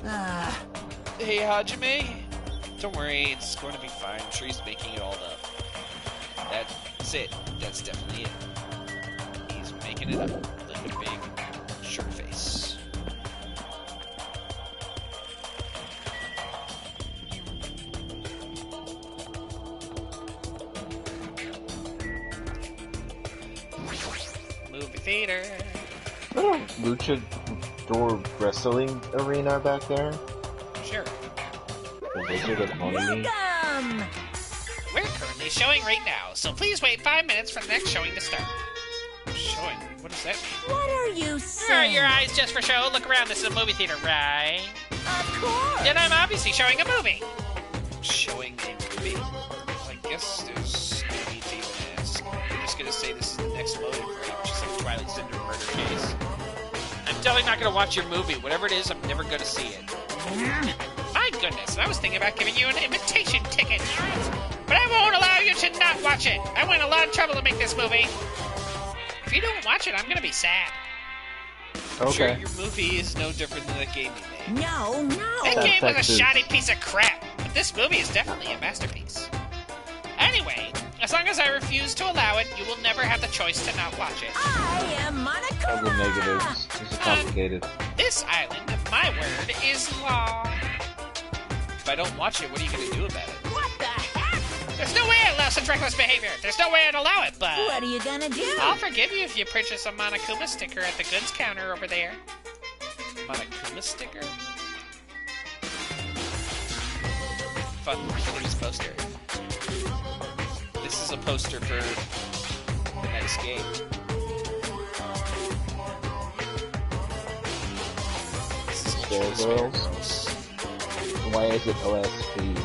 Speaker 7: Hey, Hajime. Don't worry, it's going to be fine. I'm sure he's making it all up. That's it. That's definitely it. He's making it up. Little big shirt face. Movie theater.
Speaker 5: Luchador wrestling arena back there.
Speaker 7: Sure.
Speaker 5: The Wizard of Oni.
Speaker 3: Welcome.
Speaker 7: We're currently showing right now, so please wait 5 minutes for the next showing to start. Showing? What does that mean?
Speaker 3: What are you
Speaker 7: Are
Speaker 3: saying?
Speaker 7: your eyes just for show? Look around, this is a movie theater, right?
Speaker 3: Of course.
Speaker 7: Then I'm obviously showing a movie. Showing a movie? Well, I guess there's no need to even ask. I'm just gonna say this is the next movie, right? Just like Twilight Zone murder case. I'm definitely not gonna watch your movie. Whatever it is, I'm never gonna see it. My goodness, I was thinking about giving you an invitation ticket. But I won't allow you to not watch it. I went a lot of trouble to make this movie. If you don't watch it, I'm gonna be sad. I'm sure your movie is no different than the game you made.
Speaker 3: No.
Speaker 7: That game was a shoddy piece of crap, but this movie is definitely a masterpiece. Anyway, as long as I refuse to allow it, you will never have the choice to not watch it.
Speaker 3: I am Monokuma.
Speaker 5: Double negatives. This is complicated.
Speaker 7: This island, my word, is law. If I don't watch it, what are you gonna do about it?
Speaker 3: What the heck?
Speaker 7: There's no way I'd allow such reckless behavior. There's no way I'd allow it, but...
Speaker 3: What are you gonna do?
Speaker 7: I'll forgive you if you purchase a Monokuma sticker at the goods counter over there. Monokuma sticker? Fun news poster. This is a poster for the next game. This is
Speaker 5: Ultra
Speaker 7: Girls.
Speaker 5: Why is it OSP?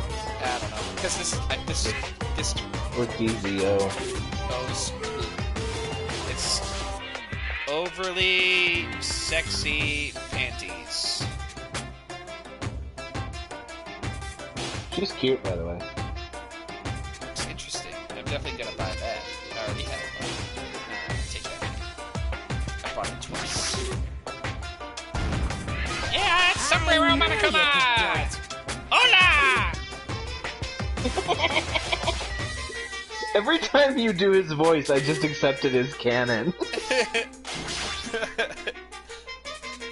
Speaker 7: I don't know. Because this
Speaker 5: Or DZO?
Speaker 7: goes... It's overly sexy panties.
Speaker 5: She's cute, by the way.
Speaker 7: It's interesting. I'm definitely gonna buy that. I already have one. Take that back. I bought it twice. Yeah, it's Sombrero Monokuma! Hola!
Speaker 5: Every time you do his voice, I just accept it as canon.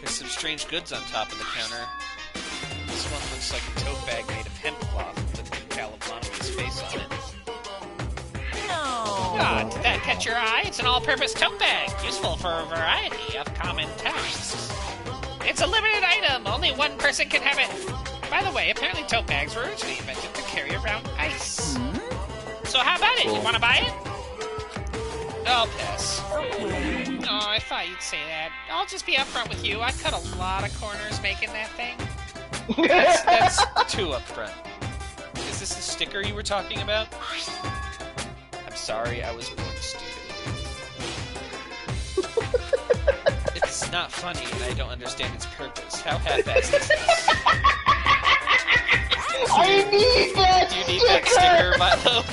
Speaker 7: There's some strange goods on top of the counter. This one looks like a tote bag made of hemp cloth with the decal of Monomi's face on it.
Speaker 3: No.
Speaker 7: Ah, did that catch your eye? It's an all-purpose tote bag, useful for a variety of common tasks. It's a limited item. Only one person can have it. By the way, apparently tote bags were originally invented to carry around ice. So how about it? You want to buy it? I'll pass. Oh, I thought you'd say that. I'll just be upfront with you. I cut a lot of corners making that thing. That's too upfront. Is this the sticker you were talking about? I'm sorry, I was born stupid. It's not funny, and I don't understand its purpose. How half-assed is this?
Speaker 5: I need that
Speaker 7: Do you need that sticker, Milo?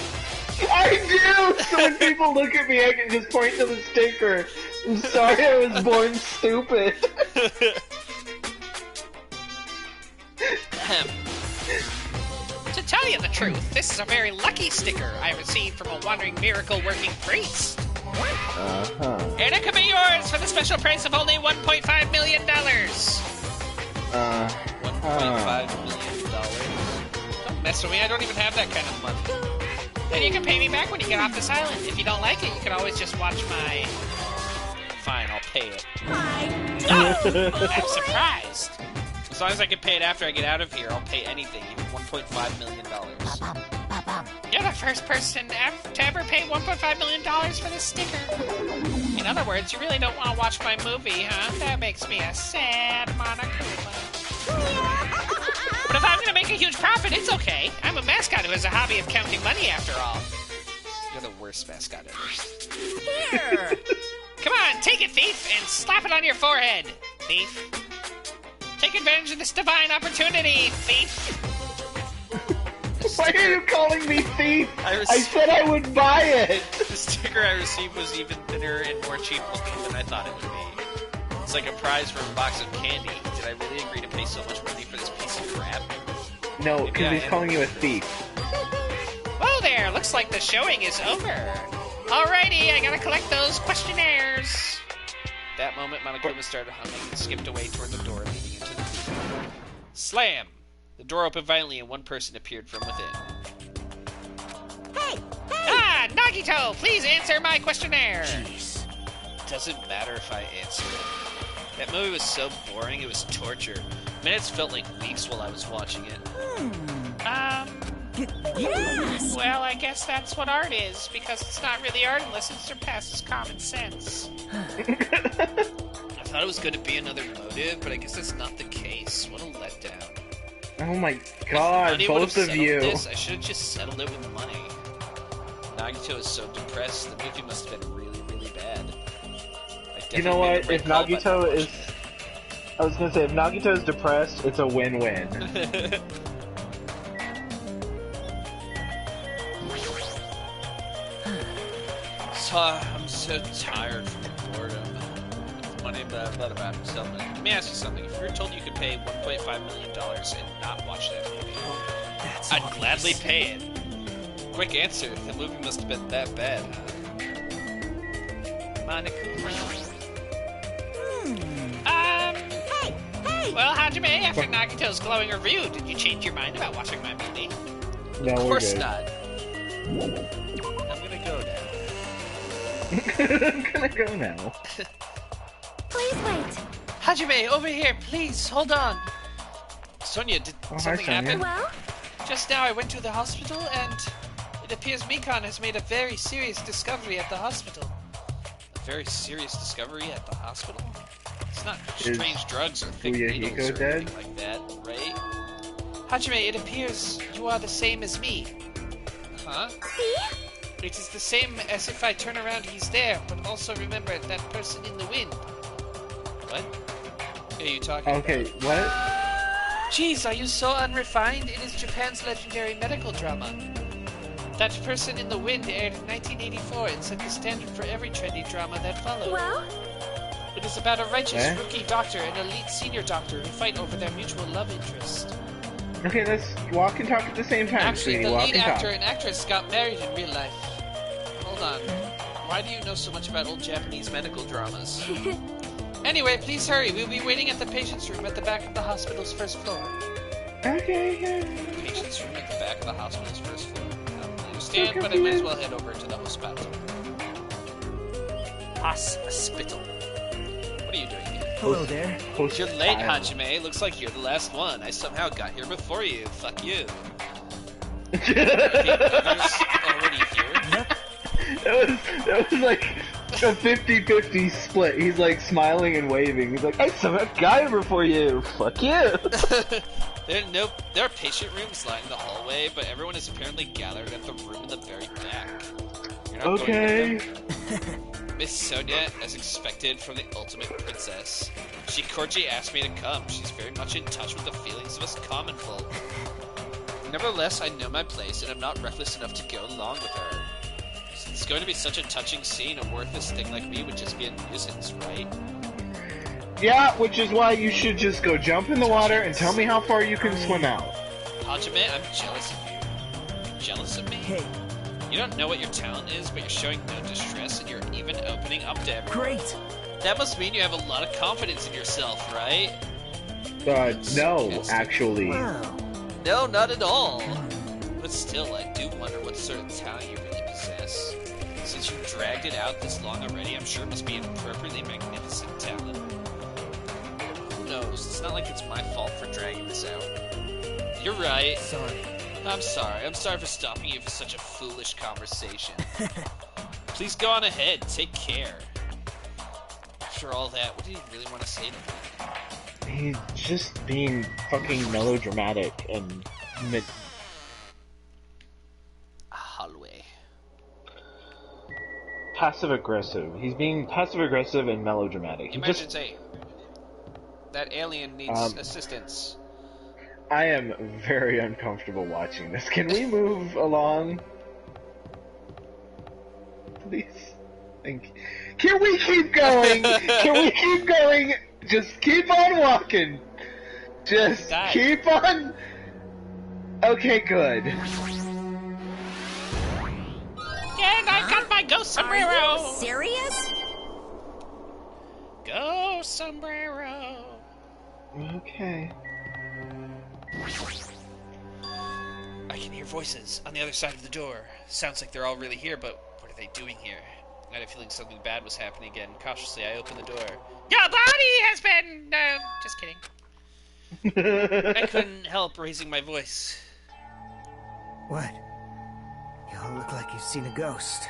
Speaker 5: I do! So when people look at me, I can just point to the sticker. I'm sorry I was born stupid.
Speaker 7: To tell you the truth, this is a very lucky sticker I received from a wandering miracle-working priest. And it could be yours for the special price of only $1.5 million. $1.5 million? Don't mess with me, I don't even have that kind of money. And you can pay me back when you get off this island. If you don't like it, you can always just watch my... Fine, I'll pay it. I'm surprised. As long as I can pay it after I get out of here, I'll pay anything, even $1.5 million. You're the first person to ever pay $1.5 million for this sticker. In other words, you really don't want to watch my movie, huh? That makes me a sad Monokuma. But if I'm going to make a huge profit, it's okay. I'm a mascot who has a hobby of counting money, after all. You're We're the worst mascot ever.
Speaker 2: Here!
Speaker 7: Come on, take it, thief, and slap it on your forehead, thief. Take advantage of this divine opportunity, thief.
Speaker 5: Why are you calling me thief?
Speaker 2: I
Speaker 5: I said I would buy it!
Speaker 2: The sticker I received was even thinner and more cheap looking than I thought it would be. It's like a prize for a box of candy. Did I really agree to pay so much money for this piece of crap?
Speaker 5: No, because he's calling you a thief.
Speaker 7: Whoa there, looks like the showing is over. Alrighty, I gotta collect those questionnaires.
Speaker 2: At that moment, Monokuma started humming and skipped away toward the door leading into the room. Slam! The door opened violently and one person appeared from within.
Speaker 3: Hey!
Speaker 7: Ah, Nagito, please answer my questionnaire.
Speaker 6: Jeez.
Speaker 2: Doesn't matter if I answer it. That movie was so boring, it was torture. Minutes felt like weeks while I was watching it.
Speaker 6: Yes!
Speaker 7: Well, I guess that's what art is, because it's not really art unless it surpasses common sense.
Speaker 2: I thought it was going to be another motive, but I guess that's not the case. What a letdown.
Speaker 5: Oh my god,
Speaker 2: Money
Speaker 5: both
Speaker 2: would've
Speaker 5: of you.
Speaker 2: settled this. I should have just settled it with money. Nagito is so depressed, the movie must have been really, really bad.
Speaker 5: You know what? If Nagito is... I was gonna say, if Nagito is depressed, it's a win-win.
Speaker 2: I'm so tired from boredom. Money, blah, blah, blah, blah. Let me ask you something. If you were told you could pay $1.5 million and not watch that movie,
Speaker 6: That's
Speaker 2: I'd
Speaker 6: obvious.
Speaker 2: gladly pay it. Quick answer. The movie must have been that bad, huh? Monokuma.
Speaker 7: Well, Hajime, after Nagito's glowing review, did you change your mind about watching my movie?
Speaker 5: No,
Speaker 2: Of
Speaker 5: we're
Speaker 2: course
Speaker 5: good.
Speaker 2: not. I'm gonna go now.
Speaker 5: I'm gonna go now.
Speaker 4: Please wait.
Speaker 2: Hajime, over here, please, hold on. Sonia, did
Speaker 5: Oh, hi,
Speaker 2: something
Speaker 5: Sonia.
Speaker 2: happen?
Speaker 4: Well,
Speaker 2: Just now I went to the hospital and it appears Mikan has made a very serious discovery at the hospital. A very serious discovery at the hospital? It's not
Speaker 5: Is
Speaker 2: strange drugs or thick
Speaker 5: Fuyahiko
Speaker 2: needles or
Speaker 5: dead?
Speaker 2: anything like that, right? Hajime, it appears you are the same as me. Huh?
Speaker 4: see?
Speaker 2: It is the same as if I turn around he's there, but also remember that person in the wind. What? What are you talking
Speaker 5: Okay,
Speaker 2: about?
Speaker 5: what?
Speaker 2: Jeez, are you so unrefined? It is Japan's legendary medical drama. That Person in the Wind aired in 1984 and set the standard for every trendy drama that followed.
Speaker 4: Well,
Speaker 2: It is about a righteous
Speaker 5: Eh?
Speaker 2: rookie doctor and elite senior doctor who fight over their mutual love interest.
Speaker 5: Okay, let's walk and talk at the same time,
Speaker 2: Actually,
Speaker 5: sweetie.
Speaker 2: the
Speaker 5: Walk
Speaker 2: lead
Speaker 5: and
Speaker 2: actor
Speaker 5: talk.
Speaker 2: and actress got married in real life. Hold on. Why do you know so much about old Japanese medical dramas? Anyway, please hurry. We'll be waiting at the patient's room at the back of the hospital's first floor.
Speaker 5: Okay, yeah.
Speaker 2: Patient's room at the back of the hospital's first floor. I don't understand,
Speaker 5: Okay,
Speaker 2: but I might as
Speaker 5: yeah.
Speaker 2: well head over to the hospital. Hospital. What are you doing here?
Speaker 6: Hello there.
Speaker 2: You're late,
Speaker 5: Hospital.
Speaker 2: Hajime. Looks like you're the last one. I somehow got here before you. Fuck you. You're already here?
Speaker 5: That was like a 50-50 split. He's like smiling and waving. He's like, I somehow got here before you. Fuck you.
Speaker 2: There are patient rooms lining the hallway, but everyone is apparently gathered at the room in the very back. You're not
Speaker 5: Okay.
Speaker 2: going with them? Miss Sonia, as expected from the ultimate princess. She cordially asked me to come. She's very much in touch with the feelings of us common folk. Nevertheless, I know my place, and I'm not reckless enough to go along with her. It's going to be such a touching scene, a worthless thing like me would just be a nuisance, right?
Speaker 5: Yeah, which is why you should just go jump in the water and tell me how far you can swim out.
Speaker 2: Hajime, I'm jealous of you. Jealous of me?
Speaker 6: Hey,
Speaker 2: You don't know what your talent is, but you're showing no distress, and you're even opening up to everyone.
Speaker 6: great.
Speaker 2: That must mean you have a lot of confidence in yourself, right?
Speaker 5: No, actually.
Speaker 6: Wow.
Speaker 2: No, not at all. But still, I do wonder what sort of talent you really possess. Since you dragged it out this long already, I'm sure it must be an appropriately magnificent talent. Who knows? It's not like it's my fault for dragging this out. You're right.
Speaker 6: Sorry.
Speaker 2: I'm sorry. I'm sorry for stopping you for such a foolish conversation. Please go on ahead. Take care. After all that, what did he really want to say to me?
Speaker 5: He's just being fucking melodramatic and
Speaker 2: A hallway.
Speaker 5: passive-aggressive. He's being passive-aggressive and melodramatic.
Speaker 2: Emergency. That alien needs assistance.
Speaker 5: I am very uncomfortable watching this. Can we move along? Please. Can we keep going? Can we keep going? Just keep on walking. Just keep on. Okay, good.
Speaker 7: And I got my ghost sombrero.
Speaker 4: Are you serious?
Speaker 7: Ghost sombrero.
Speaker 5: Okay.
Speaker 7: I can hear voices on the other side of the door. Sounds like they're all really here, but what are they doing here? I had a feeling something bad was happening again. Cautiously, I open the door. Your body has been... just kidding. I couldn't help raising my voice.
Speaker 6: What? You all look like you've seen a ghost.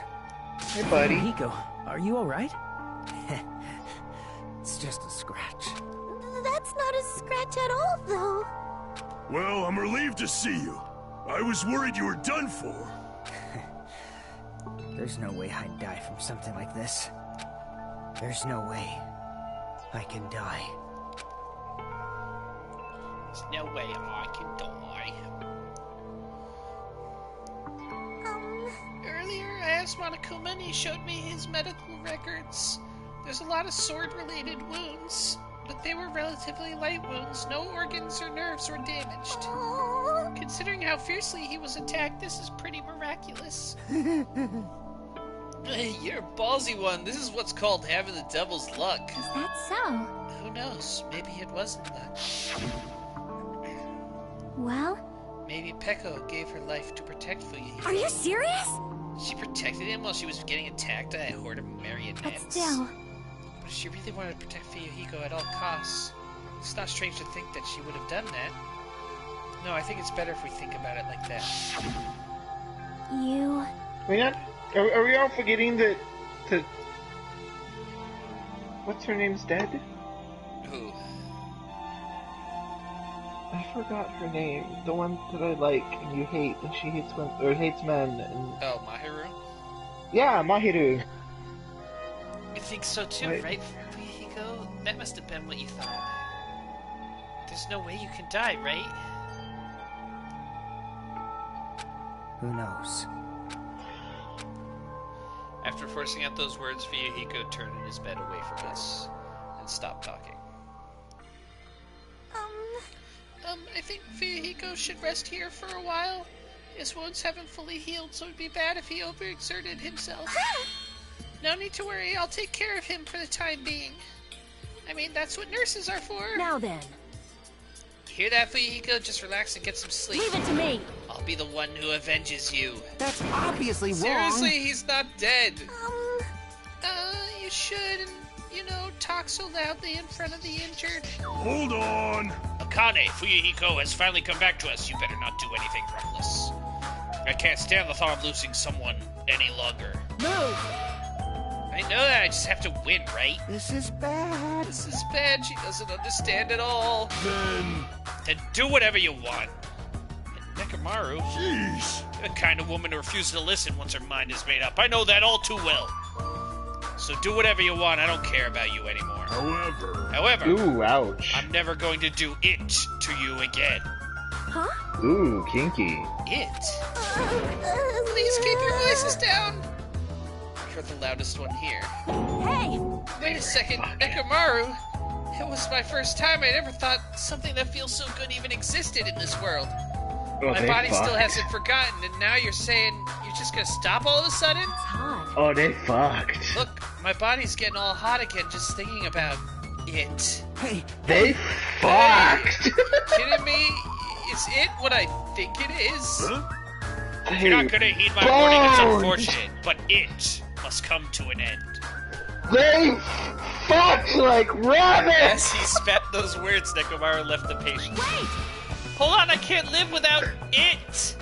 Speaker 5: Hey, buddy.
Speaker 6: Hiko, are you alright? It's just a scratch.
Speaker 4: That's not a scratch at all, though.
Speaker 9: Well, I'm relieved to see you. I was worried you were done for.
Speaker 6: There's no way I'd die from something like this. There's no way I can die.
Speaker 7: There's no way I can die. Earlier, I asked Monokuma and he showed me his medical records. There's a lot of sword-related wounds, but they were relatively light wounds. No organs or nerves were damaged. Considering how fiercely he was attacked, this is pretty miraculous. You're a ballsy one. This is what's called having the devil's luck.
Speaker 4: Is that so?
Speaker 7: Who knows? Maybe it wasn't luck.
Speaker 4: Well?
Speaker 7: Maybe Peko gave her life to protect Fuyuhiko.
Speaker 4: Are you serious?
Speaker 7: She protected him while she was getting attacked by a horde of marionettes.
Speaker 4: But still...
Speaker 7: But if she really wanted to protect Fuyuhiko at all costs, it's not strange to think that she would have done that. No, I think it's better if we think about it like that.
Speaker 4: You...
Speaker 5: Are we all forgetting that... What's her name's dead?
Speaker 7: Who?
Speaker 5: I forgot her name. The one that I like and you hate, and she hates men. And...
Speaker 7: Oh, Mahiru?
Speaker 5: Yeah, Mahiru.
Speaker 2: You think so too, right, Fuyuhiko? That must have been what you thought. There's no way you can die, right?
Speaker 6: Who knows?
Speaker 2: After forcing out those words, Fuyuhiko turned in his bed away from us and stopped talking.
Speaker 7: I think Fuyuhiko should rest here for a while. His wounds haven't fully healed, so it'd be bad if he overexerted himself. No need to worry, I'll take care of him for the time being. I mean, that's what nurses are for.
Speaker 4: Now then.
Speaker 7: Hear that, Fuyuhiko? Just relax and get some sleep.
Speaker 4: Leave it to me.
Speaker 7: I'll be the one who avenges you.
Speaker 6: That's obviously wrong.
Speaker 7: Seriously, he's not dead. You should, talk so loudly in front of the injured.
Speaker 9: Hold on!
Speaker 7: Akane, Fuyuhiko has finally come back to us. You better not do anything reckless. I can't stand the thought of losing someone any longer.
Speaker 4: Move!
Speaker 7: I know that, I just have to win, right?
Speaker 6: This is bad.
Speaker 7: This is bad, she doesn't understand at all. Then do whatever you want. And Nekomaru,
Speaker 9: Jeez!
Speaker 7: you're the kind of woman who refuses to listen once her mind is made up. I know that all too well. So do whatever you want, I don't care about you anymore. However,
Speaker 5: Ooh, ouch.
Speaker 7: I'm never going to do it to you again.
Speaker 4: Huh?
Speaker 5: Ooh, kinky.
Speaker 7: It? Please keep your voices down. You're the loudest one here.
Speaker 4: Hey!
Speaker 7: Wait a second, Nekomaru. It was my first time. I never thought something that feels so good even existed in this world.
Speaker 5: Oh,
Speaker 7: My body still hasn't forgotten, and now you're saying you're just gonna stop all of a sudden?
Speaker 4: It's hot.
Speaker 5: Oh, they fucked.
Speaker 7: Look, my body's getting all hot again just thinking about it.
Speaker 6: Hey,
Speaker 5: They fucked.
Speaker 7: Kidding me? Is it what I think it is?
Speaker 5: They
Speaker 7: You're not gonna heed my warning, it's
Speaker 5: boned.
Speaker 7: unfortunate, but it must come to an end.
Speaker 5: They fucked like rabbits.
Speaker 2: As he spat those words, Nekomaru left the patient.
Speaker 4: Wait!
Speaker 2: Hold on, I can't live without it!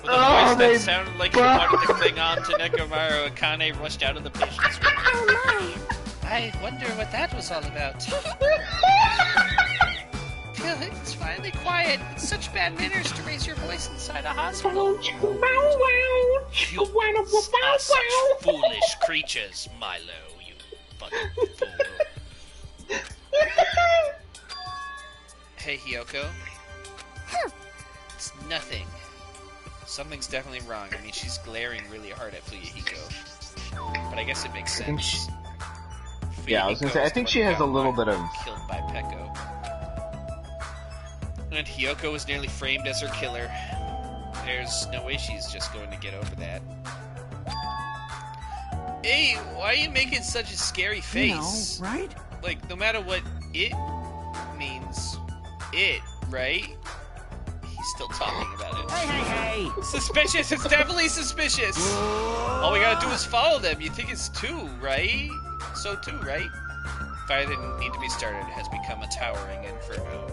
Speaker 2: With a
Speaker 5: Oh,
Speaker 2: voice
Speaker 5: they
Speaker 2: that sounded like he wanted to cling on to Nekomaru, Akane rushed out of the patient's room.
Speaker 4: Oh my!
Speaker 7: I wonder what that was all about. It's finally quiet. It's such bad manners to raise your voice inside a hospital. You are such foolish creatures, Milo, you fucking fool. Hey, Hiyoko. It's nothing. Something's definitely wrong. I mean, she's glaring really hard at Fuyahiko. But I guess it makes sense.
Speaker 5: Yeah, I was gonna say, I think she has a little bit of...
Speaker 7: Killed by Peko. And Hiyoko was nearly framed as her killer. There's no way she's just going to get over that. Hey, why are you making such a scary face?
Speaker 6: You know, right?
Speaker 7: Like, no matter what it means, it, right? He's still talking about it.
Speaker 6: Hey!
Speaker 7: Suspicious! It's definitely suspicious! All we gotta do is follow them. You think it's two, right? So two, right? Fire didn't need to be started. It has become a towering inferno.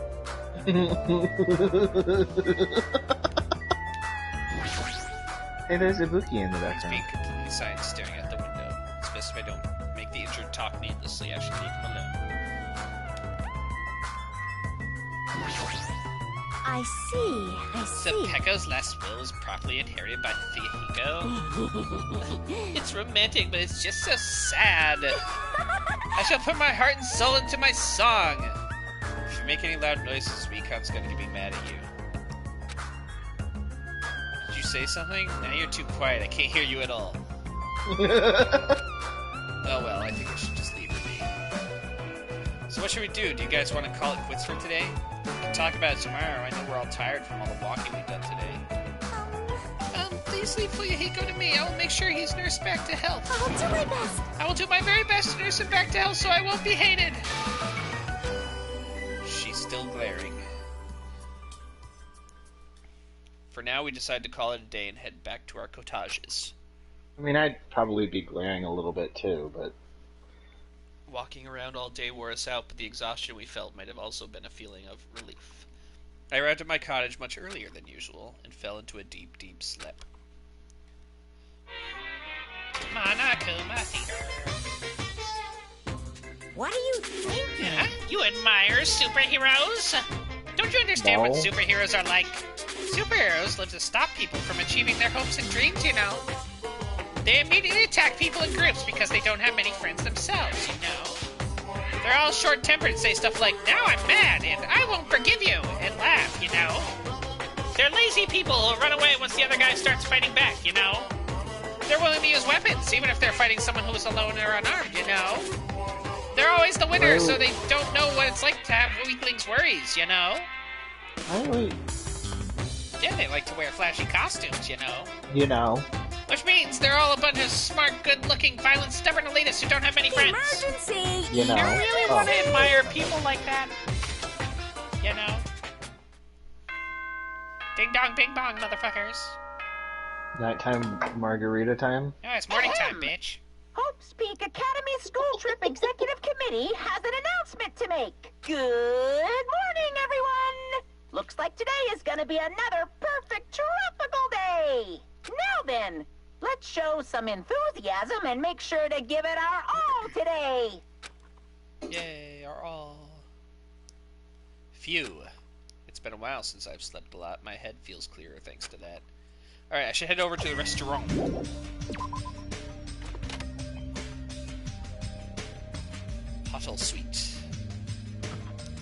Speaker 5: Hey, there's Ibuki in the
Speaker 7: He's
Speaker 5: background.
Speaker 7: being completely silent, staring out the window. It's best if I don't make the injured talk needlessly. I should leave him alone.
Speaker 4: I see.
Speaker 7: So Pekko's last will was properly inherited by Fuyahiko. It's romantic, but it's just so sad. I shall put my heart and soul into my song. If you make any loud noises, Mikan's gonna be mad at you. Did you say something? Now you're too quiet. I can't hear you at all. Oh well, I think I should just leave her be. So what should we do? Do you guys want to call it quits for today? We can talk about it tomorrow. I know we're all tired from all the walking we've done today. Please leave Fuyahiko to me. I will make sure he's nursed back to health.
Speaker 4: I'll do my best.
Speaker 7: I will do my very best to nurse him back to health so I won't be hated. She's still glaring. For now, we decide to call it a day and head back to our cottages.
Speaker 5: I mean, I'd probably be glaring a little bit too, but...
Speaker 2: Walking around all day wore us out, but the exhaustion we felt might have also been a feeling of relief.
Speaker 7: I arrived at my cottage much earlier than usual and fell into a deep, deep sleep.
Speaker 4: What are you thinking?
Speaker 7: Huh? You admire superheroes? Don't you understand what
Speaker 5: No.
Speaker 7: superheroes are like? Superheroes live to stop people from achieving their hopes and dreams, you know. They immediately attack people in groups because they don't have many friends themselves, you know. They're all short-tempered and say stuff like, "Now I'm mad, and I won't forgive you," and laugh, you know. They're lazy people who'll run away once the other guy starts fighting back, you know. They're willing to use weapons, even if they're fighting someone who is alone or unarmed, you know. They're always the winner, so they don't know what it's like to have weaklings' worries, you know. Yeah, they like to wear flashy costumes, you know.
Speaker 5: You know.
Speaker 7: Which means they're all a bunch of smart, good-looking, violent, stubborn elitists who don't have many friends.
Speaker 4: Emergency!
Speaker 5: You know.
Speaker 7: You really want to admire people like that? You know? Ding dong, bing bong, motherfuckers.
Speaker 5: Nighttime margarita time?
Speaker 7: No, it's morning time, bitch.
Speaker 3: Hope's Peak Academy School Trip Executive Committee has an announcement to make. Good morning, everyone! Looks like today is gonna be another perfect tropical day! Now then, let's show some enthusiasm and make sure to give it our all today!
Speaker 7: Yay, our all. Phew. It's been a while since I've slept a lot. My head feels clearer thanks to that. Alright, I should head over to the restaurant. Hotel Suite.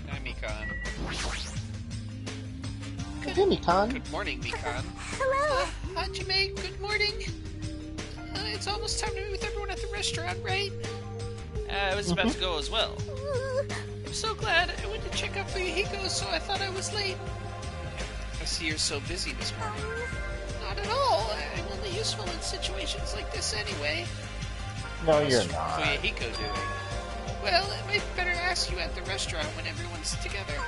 Speaker 7: Hi, Mikan.
Speaker 5: Hey, Mikan.
Speaker 7: Good morning, Mikan.
Speaker 4: Hello.
Speaker 7: Hajime, good morning. It's almost time to meet with everyone at the restaurant, right?
Speaker 2: I was about to go as well.
Speaker 7: I'm so glad. I went to check out Fuyahiko, so I thought I was late. I see you're so busy this morning. Not at all. I'm only useful in situations like this anyway.
Speaker 5: No, you're
Speaker 7: What's
Speaker 5: not.
Speaker 7: Fuyahiko doing? Well, I might better ask you at the restaurant when everyone's together.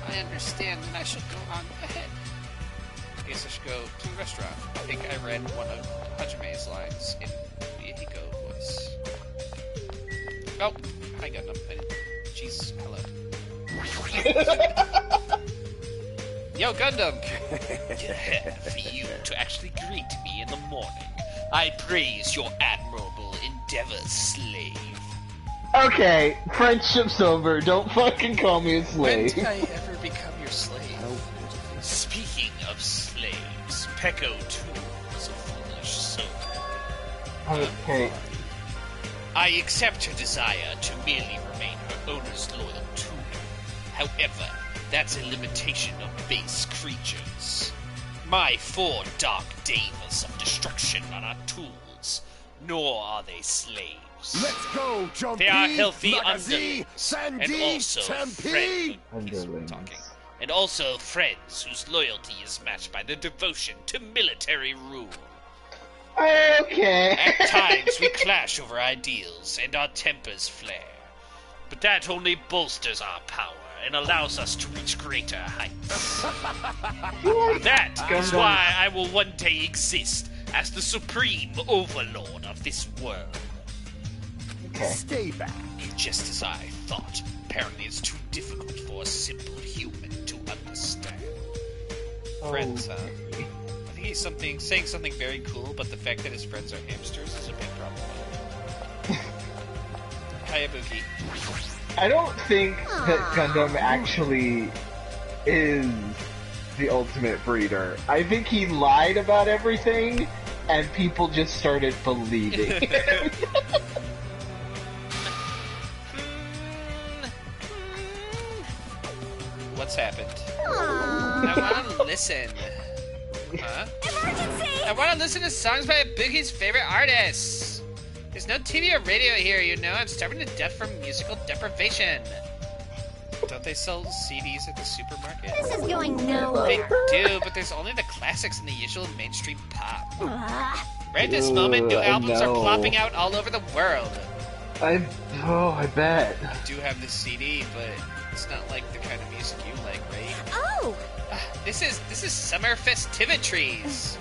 Speaker 7: I understand, and I should go on ahead. I guess I should go to the restaurant. I think I read one of Hajime's lines in Fuyahiko voice. Oh, hi Gundam. Jeez, hello. Yo, Gundam! For you to actually greet me in the morning, I praise your admirable endeavors, slave.
Speaker 5: Okay, friendship's over. Don't fucking call me a
Speaker 7: When
Speaker 5: slave.
Speaker 7: did I ever become your slave? Speaking of slaves, Peko too was a foolish soul.
Speaker 5: Okay.
Speaker 7: I accept her desire to merely remain her owner's loyal tool. However, that's a limitation of base creatures. My 4 dark devas of destruction are not tools, nor are they slaves.
Speaker 8: Let's go, Jumpy!
Speaker 7: They are healthy
Speaker 8: Nagazi,
Speaker 7: underlings,
Speaker 8: Sandy,
Speaker 7: and also
Speaker 8: Tempe!
Speaker 5: Underlings.
Speaker 7: and also friends whose loyalty is matched by their devotion to military rule.
Speaker 5: Okay.
Speaker 7: At times we clash over ideals and our tempers flare, but that only bolsters our power and allows us to reach greater heights. That is why I will one day exist as the supreme overlord of this world.
Speaker 5: Okay.
Speaker 8: Stay back.
Speaker 7: Just as I thought, apparently it's too difficult for a simple human to understand. Friends, huh? I think he's saying something very cool, but the fact that his friends are hamsters is a big problem. Hayabuki.
Speaker 5: I don't think that Gundam actually is the ultimate breeder. I think he lied about everything, and people just started believing.
Speaker 7: What's happened? I want to listen. Huh?
Speaker 4: Emergency!
Speaker 7: I want to listen to songs by Boogie's favorite artists. There's no TV or radio here, you know. I'm starving to death from musical deprivation. Don't they sell CDs at the supermarket?
Speaker 4: This is going
Speaker 7: They
Speaker 4: nowhere.
Speaker 7: do, but there's only the classics and the usual mainstream pop. Right at this moment, new
Speaker 5: I
Speaker 7: albums are
Speaker 5: know.
Speaker 7: plopping out all over the world.
Speaker 5: I bet.
Speaker 7: I do have the CD, but it's not like the kind of music you like, right?
Speaker 4: Oh!
Speaker 7: This is summer festivities.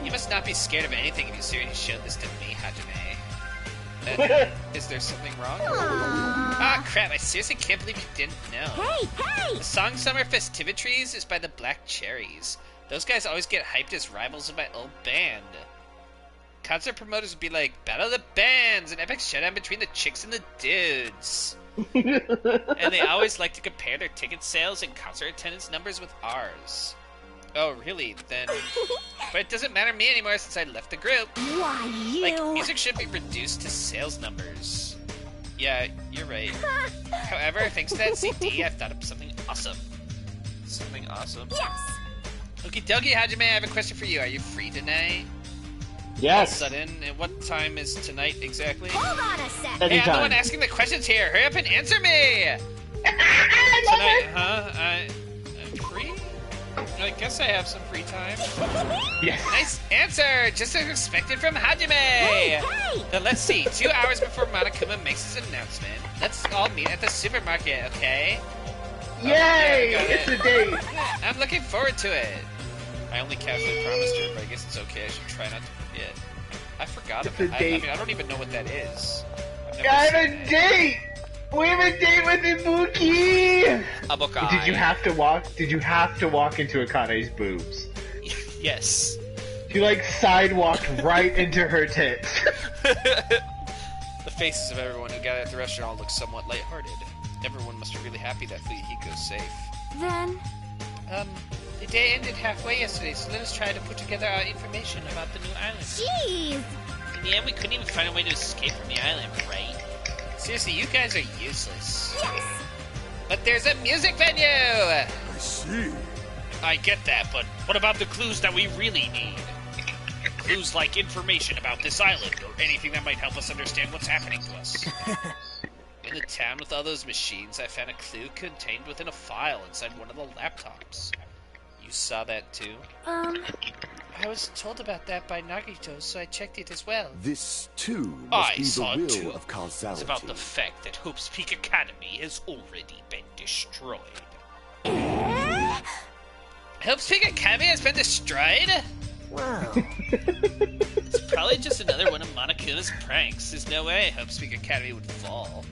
Speaker 7: You must not be scared of anything if you seriously showed this to me, Hajime. Is there something wrong? Ah, crap, I seriously can't believe you didn't know.
Speaker 4: Hey, hey!
Speaker 7: The song Summer Festivities is by the Black Cherries. Those guys always get hyped as rivals of my old band. Concert promoters would be like, Battle of the Bands, an epic showdown between the chicks and the dudes. And they always like to compare their ticket sales and concert attendance numbers with ours. Oh, really? Then... But it doesn't matter to me anymore since I left the group.
Speaker 4: Why, you...
Speaker 7: Like, music should be reduced to sales numbers. Yeah, you're right. However, thanks to that CD, I've thought of something awesome. Something awesome?
Speaker 4: Yes!
Speaker 7: Okie dokie, Hajime, I have a question for you. Are you free tonight?
Speaker 5: Yes.
Speaker 7: Sudden. And what time is tonight exactly?
Speaker 4: Hold on a sec!
Speaker 7: Hey, I'm the
Speaker 5: Anytime.
Speaker 7: one asking the questions here. Hurry up and answer me! Tonight, huh? I'm free? I guess I have some free time.
Speaker 5: Yes.
Speaker 7: Nice answer! Just as expected from Hajime!
Speaker 4: Hey!
Speaker 7: Then let's see. 2 hours before Monokuma makes his announcement, let's all meet at the supermarket, okay?
Speaker 5: Yay!
Speaker 7: got
Speaker 5: It's
Speaker 7: it.
Speaker 5: a date.
Speaker 7: I'm looking forward to it. I only casually promised her, but I guess it's okay. I should try not to forget. I forgot
Speaker 5: It's
Speaker 7: about
Speaker 5: a
Speaker 7: it. I
Speaker 5: date.
Speaker 7: mean, I don't even know what that is. I've never
Speaker 5: I have
Speaker 7: seen
Speaker 5: a
Speaker 7: it.
Speaker 5: date. We have a date with Ibuki.
Speaker 7: Abokai.
Speaker 5: Did you have to walk? Did you have to walk into Akane's boobs?
Speaker 7: Yes.
Speaker 5: You like sidewalked right into her tits.
Speaker 7: The faces of everyone who gathered at the restaurant all look somewhat lighthearted. Everyone must be really happy that Fuyuhiko's safe.
Speaker 4: Then...
Speaker 7: The day ended halfway yesterday, so let us try to put together our information about the new island.
Speaker 4: Jeez!
Speaker 7: In the end, we couldn't even find a way to escape from the island, right? Seriously, you guys are useless.
Speaker 4: Yes!
Speaker 7: But there's a music venue!
Speaker 9: I see.
Speaker 7: I get that, but what about the clues that we really need? Clues like information about this island, or anything that might help us understand what's happening to us. In the town with all those machines, I found a clue contained within a file inside one of the laptops. You saw that too? I was told about that by Nagito, so I checked it as well.
Speaker 8: This, too,
Speaker 7: I
Speaker 8: must be
Speaker 7: saw
Speaker 8: the
Speaker 7: it
Speaker 8: will
Speaker 7: too.
Speaker 8: of causality.
Speaker 7: It's about the fact that Hope's Peak Academy has already been destroyed. Hope's Peak Academy has been destroyed?
Speaker 6: Wow.
Speaker 7: It's probably just another one of Monokuna's pranks. There's no way Hope's Peak Academy would fall.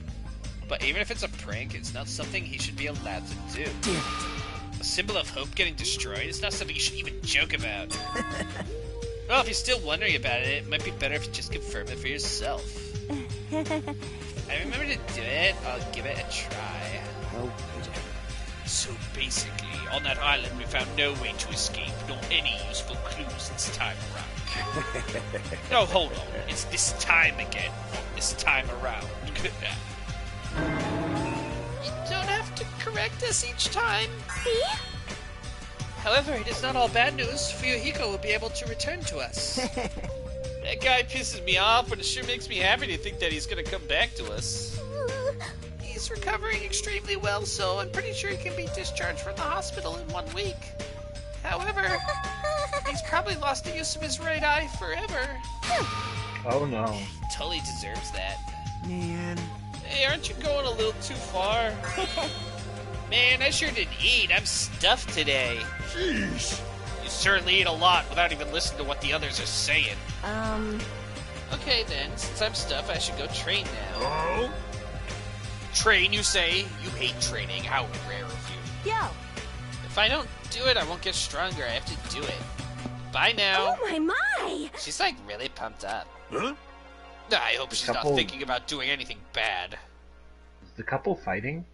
Speaker 7: But even if it's a prank, it's not something he should be allowed to do. A symbol of hope getting destroyed is not something you should even joke about. Well, if you're still wondering about it, it might be better if you just confirm it for yourself. I remember to do it. I'll give it a try.
Speaker 8: How pitiful.
Speaker 7: So basically, on that island we found no way to escape nor any useful clues this time around. No, hold on. It's this time again. This time around. You don't have to correct us each time.
Speaker 4: See?
Speaker 7: However, it is not all bad news. Fuyuhiko will be able to return to us.
Speaker 2: That guy pisses me off, but it sure makes me happy to think that he's gonna come back to us.
Speaker 7: He's recovering extremely well, so I'm pretty sure he can be discharged from the hospital in 1 week. However, he's probably lost the use of his right eye forever.
Speaker 5: Oh no.
Speaker 2: Totally deserves that.
Speaker 6: Man.
Speaker 2: Hey, aren't you going a little too far? Man, I sure didn't eat. I'm stuffed today.
Speaker 9: Jeez.
Speaker 2: You certainly eat a lot without even listening to what the others are saying. Okay then, since I'm stuffed, I should go train now.
Speaker 9: Oh?
Speaker 2: Train, you say? You hate training. How rare of you.
Speaker 4: Yo.
Speaker 2: If I don't do it, I won't get stronger. I have to do it. Bye now.
Speaker 4: Oh my.
Speaker 2: She's like really pumped up.
Speaker 9: Huh?
Speaker 2: I hope she's not thinking about doing anything bad.
Speaker 5: Is the couple fighting?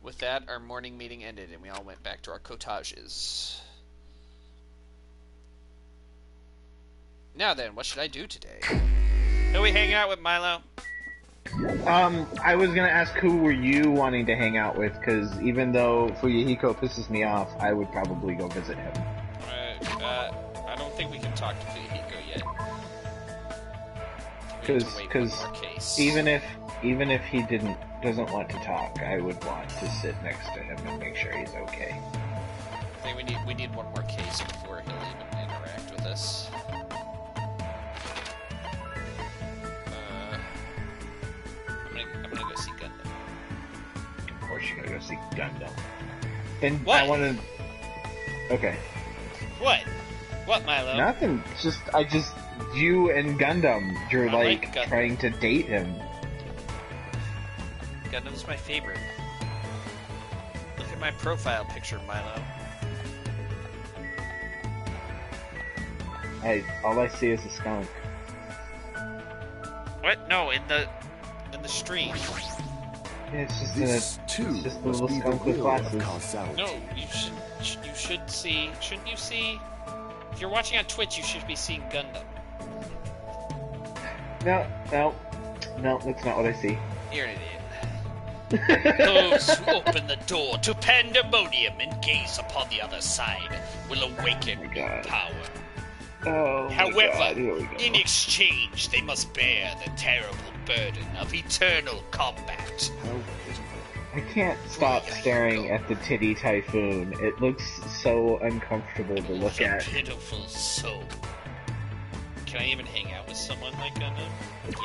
Speaker 2: With that, our morning meeting ended, and we all went back to our cottages. Now then, what should I do today? Who we hang out with, Milo?
Speaker 5: I was gonna ask who were you wanting to hang out with, because even though Fuyuhiko pisses me off, I would probably go visit him.
Speaker 2: I don't think we can talk to Fuyuhiko yet.
Speaker 5: Because even if he doesn't want to talk, I would want to sit next to him and make sure he's okay.
Speaker 2: I think we need one more case before he'll even interact with us. I'm gonna go see Gundam.
Speaker 5: Of course you're gonna go see Gundam. Then
Speaker 2: What?
Speaker 5: I want to... Okay.
Speaker 2: What? What, Milo?
Speaker 5: Nothing. You and Gundam, you're
Speaker 2: I
Speaker 5: like
Speaker 2: like Gundam.
Speaker 5: trying to date him.
Speaker 2: Gundam's my favorite. Look at my profile picture, Milo.
Speaker 5: All I see is a skunk.
Speaker 2: What? No, in the stream.
Speaker 5: Yeah, it's just
Speaker 8: This too
Speaker 5: it's just a
Speaker 8: must
Speaker 5: little
Speaker 8: be the
Speaker 5: skunk with
Speaker 8: will of
Speaker 5: glasses.
Speaker 8: causality.
Speaker 2: No, you should see. Shouldn't you see? If you're watching on Twitch, you should be seeing Gundam.
Speaker 5: No, that's not what I see.
Speaker 2: Here it is. Those who open the door to pandemonium and gaze upon the other side will awaken
Speaker 5: Oh my
Speaker 2: new
Speaker 5: God.
Speaker 2: power.
Speaker 5: Oh,
Speaker 2: However,
Speaker 5: my God, here we go.
Speaker 2: in exchange, they must bear the terrible burden of eternal combat.
Speaker 8: How pitiful.
Speaker 5: I can't stop staring at the titty typhoon. It looks so uncomfortable to look
Speaker 2: The
Speaker 5: at.
Speaker 2: pitiful soul. Can I even hang out with someone like Gundam?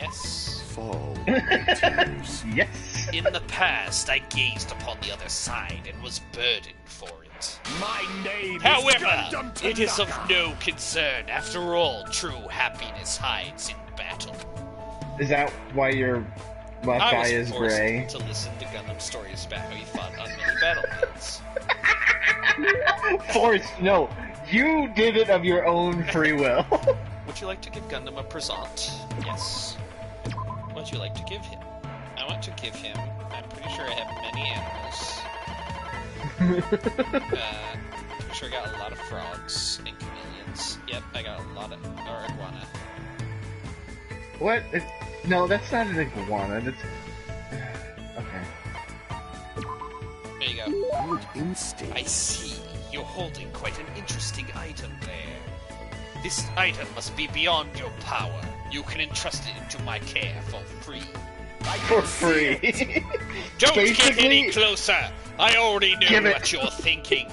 Speaker 2: Yes.
Speaker 8: Fall into tears.
Speaker 5: Yes!
Speaker 2: In the past, I gazed upon the other side and was burdened for it.
Speaker 9: My name
Speaker 2: However,
Speaker 9: is Gundam
Speaker 2: it is of
Speaker 9: Tanaka.
Speaker 2: no concern. After all, true happiness hides in battle.
Speaker 5: Is that why your left
Speaker 2: I
Speaker 5: eye
Speaker 2: was
Speaker 5: is
Speaker 2: forced
Speaker 5: gray?
Speaker 2: to listen to Gundam stories about how he fought on many battlefields.
Speaker 5: Forced? No, you did it of your own free will.
Speaker 2: Would you like to give Gundam a present? Yes. What would you like to give him? I want to give him... I'm pretty sure I have many animals. Pretty sure I got a lot of frogs and chameleons. Yep, I got a lot of... or iguana.
Speaker 5: What? No, that's not an iguana. That's... Okay.
Speaker 2: There you go.
Speaker 8: Good instinct.
Speaker 2: I see. You're holding quite an interesting item there. This item must be beyond your power. You can entrust it into my care for free.
Speaker 5: For free.
Speaker 2: Don't get
Speaker 5: Basically-
Speaker 2: any closer! I already know
Speaker 5: Give it.
Speaker 2: what you're thinking.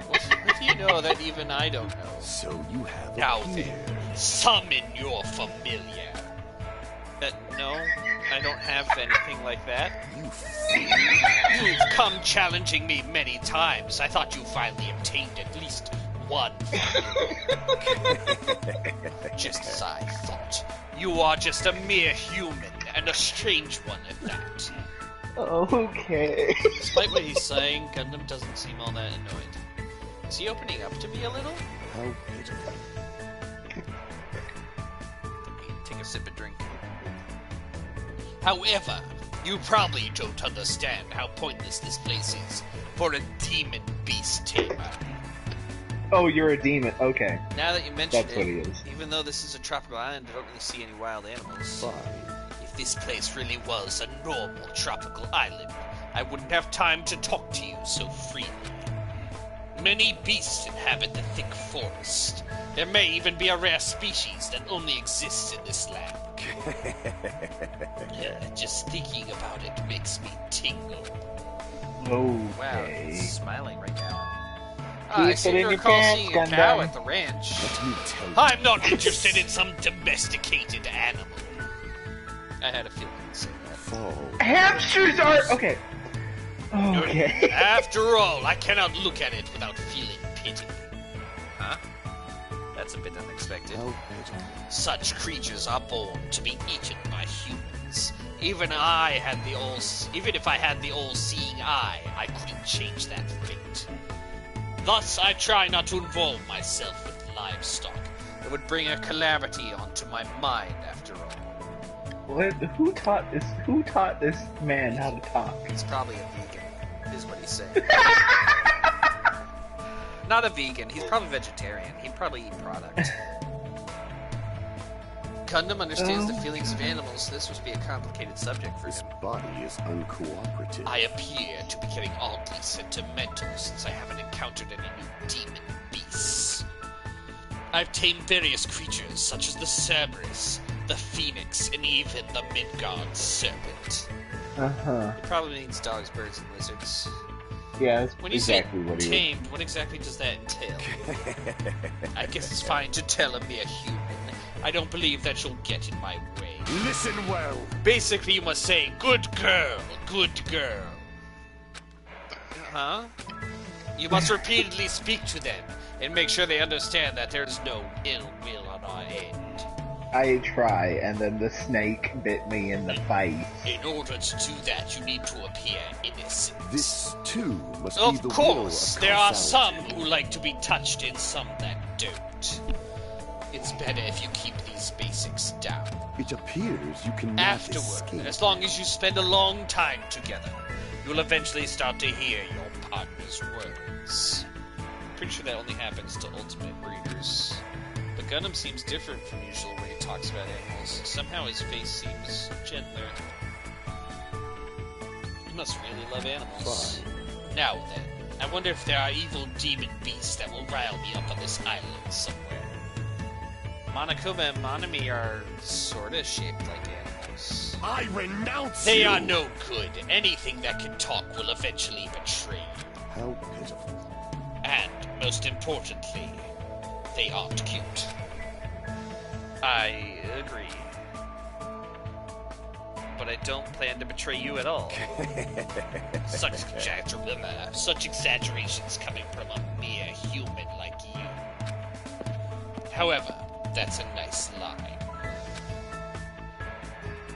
Speaker 2: What do you know that even I don't know?
Speaker 8: So you have
Speaker 2: Now
Speaker 8: appeared.
Speaker 2: then, summon your familiar. No, I don't have anything like that.
Speaker 8: You
Speaker 2: You've come challenging me many times. I thought you finally obtained at least one. Just as I thought. You are just a mere human, and a strange one at that.
Speaker 5: Okay.
Speaker 2: Despite what he's saying, Gundam doesn't seem all that annoyed. Is he opening up to me a little?
Speaker 8: How pitiful.
Speaker 2: Let me take a sip of drink. However, you probably don't understand how pointless this place is for a demon beast tamer.
Speaker 5: Oh, you're a demon. Okay.
Speaker 2: Now that you mention
Speaker 5: That's what he
Speaker 2: it,
Speaker 5: is.
Speaker 2: even though this is a tropical island, I don't really see any wild animals.
Speaker 8: Fine.
Speaker 7: If this place really was a normal tropical island, I wouldn't have time to talk to you so freely. Many beasts inhabit the thick forest. There may even be a rare species that only exists in this land. Just thinking about it makes me tingle.
Speaker 2: Wow,
Speaker 5: Okay.
Speaker 2: he's smiling right now.
Speaker 5: Keep
Speaker 2: I
Speaker 5: it
Speaker 2: seem
Speaker 5: in
Speaker 2: to
Speaker 5: your
Speaker 2: recall
Speaker 5: pants,
Speaker 2: seeing a cow
Speaker 5: Gundam.
Speaker 2: at the ranch.
Speaker 8: Let me tell you.
Speaker 7: I'm not interested in some domesticated animal.
Speaker 2: I had a feeling you'd say that.
Speaker 8: Fall.
Speaker 5: Hamsters are okay. Okay.
Speaker 7: After all, I cannot look at it without feeling pity.
Speaker 2: Huh? That's a bit unexpected.
Speaker 8: How pitiful.
Speaker 7: Such creatures are born to be eaten by humans. Even if I had the all-seeing eye, I couldn't change that fate. Thus, I try not to involve myself with livestock. It would bring a calamity onto my mind, after all.
Speaker 5: What? Who taught this man how to talk?
Speaker 2: He's probably a vegan, is what he's saying. Not a vegan, he's probably vegetarian. He'd probably eat product. Gundam understands the feelings of animals, so this must be a complicated subject for
Speaker 8: This
Speaker 2: him.
Speaker 8: body is uncooperative.
Speaker 7: I appear to be getting oddly sentimental since I haven't encountered any new demon beasts. I've tamed various creatures such as the Cerberus, the Phoenix, and even the Midgard Serpent.
Speaker 5: Uh-huh.
Speaker 2: It probably means dogs, birds, and lizards.
Speaker 5: Yeah, that's
Speaker 2: When you
Speaker 5: exactly
Speaker 2: say
Speaker 5: what he is.
Speaker 2: tamed, what exactly does that entail?
Speaker 7: I guess it's fine to tell a mere human. I don't believe that you'll get in my way.
Speaker 9: Listen well.
Speaker 7: Basically, you must say, good girl, good girl.
Speaker 2: Huh?
Speaker 7: You must repeatedly speak to them and make sure they understand that there's no ill will on our end.
Speaker 5: I try, and then the snake bit me in the face.
Speaker 7: In order to do that, you need to appear innocent.
Speaker 8: This, too, must be
Speaker 7: Of
Speaker 8: the
Speaker 7: course,
Speaker 8: will of
Speaker 7: there are some
Speaker 8: causality.
Speaker 7: who like to be touched and some that don't. It's better if you keep these basics down.
Speaker 8: It appears you cannot
Speaker 7: Afterward,
Speaker 8: escape.
Speaker 7: as long as you spend a long time together, you'll eventually start to hear your partner's words.
Speaker 2: Pretty sure that only happens to ultimate breeders. But Gundam seems different from usual when he talks about animals. Somehow his face seems gentler. He must really love animals.
Speaker 7: Now then, I wonder if there are evil demon beasts that will rile me up on this island somewhere.
Speaker 2: Monokuma and Monami are sorta shaped like animals.
Speaker 9: I renounce
Speaker 7: They
Speaker 9: you.
Speaker 7: are no good. Anything that can talk will eventually betray you.
Speaker 8: How pitiful.
Speaker 7: And, most importantly, they aren't cute.
Speaker 2: I agree. But I don't plan to betray you at all.
Speaker 7: Such exaggerations coming from a mere human like you. However, that's a nice lie.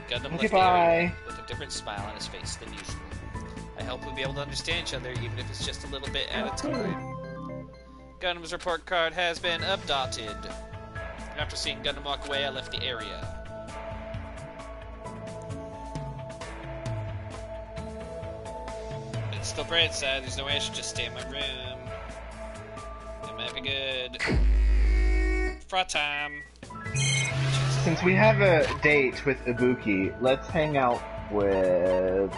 Speaker 2: Gundam
Speaker 5: Okay,
Speaker 2: left the area
Speaker 5: bye.
Speaker 2: with a different smile on his face than usual. I hope we'll be able to understand each other, even if it's just a little bit at a time. Gundam's report card has been updated. After seeing Gundam walk away, I left the area. It's still bright outside. There's no way I should just stay in my room. It might be good. Fra time.
Speaker 5: Since we have a date with Ibuki, let's hang out with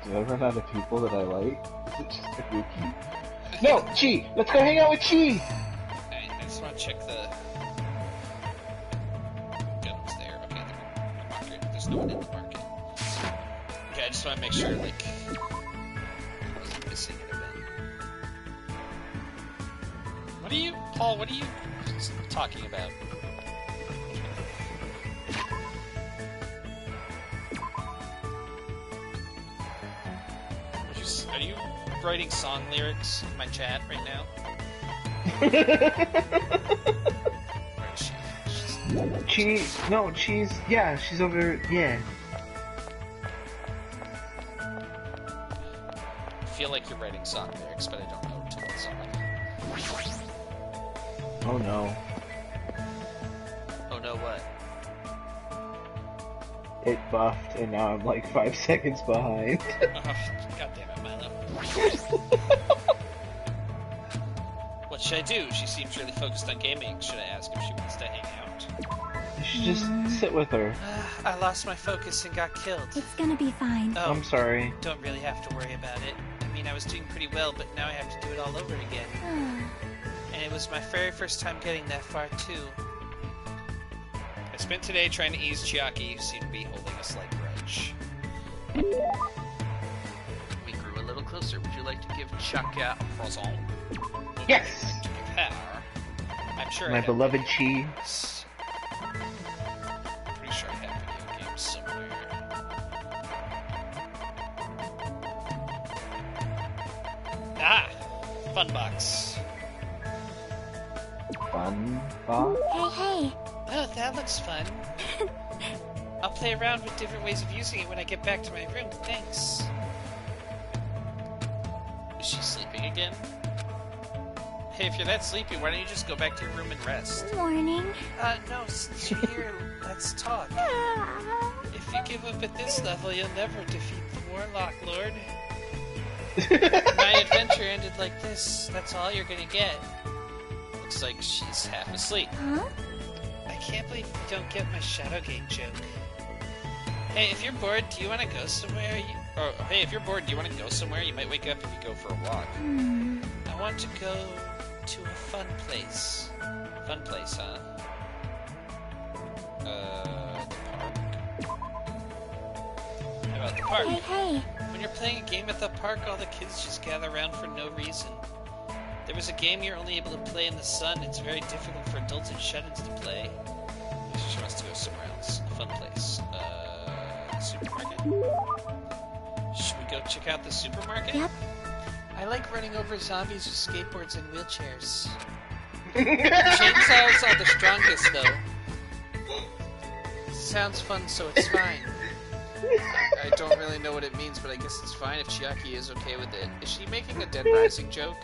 Speaker 5: did I run out of people that I like? Is it just Ibuki? No, Chi! Let's go hang out with Chi!
Speaker 2: I just want to check the... Gundam's there. Okay, the market. There's no one in the market. Okay, I just want to make sure, like, I wasn't missing an event. What are you... Paul, what are you talking about? Are you writing song lyrics in my chat right now? Where is she?
Speaker 5: She's over, yeah.
Speaker 2: I feel like you're writing song lyrics, but I don't know to what song.
Speaker 5: Oh no.
Speaker 2: Oh no, what?
Speaker 5: it buffed, and now I'm like 5 seconds behind.
Speaker 2: Oh, God damn it, Milo. What should I do? She seems really focused on gaming. Should I ask if she wants to hang out?
Speaker 5: You should just sit with her.
Speaker 2: I lost my focus and got killed.
Speaker 4: It's gonna be fine.
Speaker 2: Oh,
Speaker 5: I'm sorry.
Speaker 2: don't really have to worry about it. I mean, I was doing pretty well, but now I have to do it all over again. And it was my very first time getting that far, too. I spent today trying to ease Chiaki, who seemed to be holding a slight grudge. We grew a little closer. Would you like to give Chiaki a croissant?
Speaker 5: Yes!
Speaker 2: Would you like to give her? I'm sure
Speaker 5: My beloved Chi.
Speaker 2: Pretty sure I have video games somewhere. Ah! Fun box.
Speaker 5: Fun box?
Speaker 4: Hey.
Speaker 2: Oh, that looks fun. I'll play around with different ways of using it when I get back to my room. Thanks. Is she sleeping again? Hey, if you're that sleepy, why don't you just go back to your room and rest?
Speaker 4: Morning.
Speaker 2: No, since you're here, let's talk. If you give up at this level, you'll never defeat the Warlock Lord. My adventure ended like this. That's all you're gonna get. Looks like she's half asleep.
Speaker 4: Huh?
Speaker 2: I can't believe you don't get my Shadowgate joke. Hey, if you're bored, do you want to go somewhere? Hey, if you're bored, do you want to go somewhere? You might wake up if you go for a walk. I want to go to a fun place. Fun place, huh? The park. How about the park?
Speaker 4: Hey.
Speaker 2: When you're playing a game at the park, all the kids just gather around for no reason. There was a game you're only able to play in the sun. It's very difficult for adults and shut-ins to play. She wants to go somewhere else. A fun place. Supermarket? Should we go check out the supermarket?
Speaker 4: Yep.
Speaker 2: I like running over zombies with skateboards and wheelchairs. Chainsaws are the strongest, though. Sounds fun, so it's fine. I don't really know what it means, but I guess it's fine if Chiaki is okay with it. Is she making a Dead Rising joke?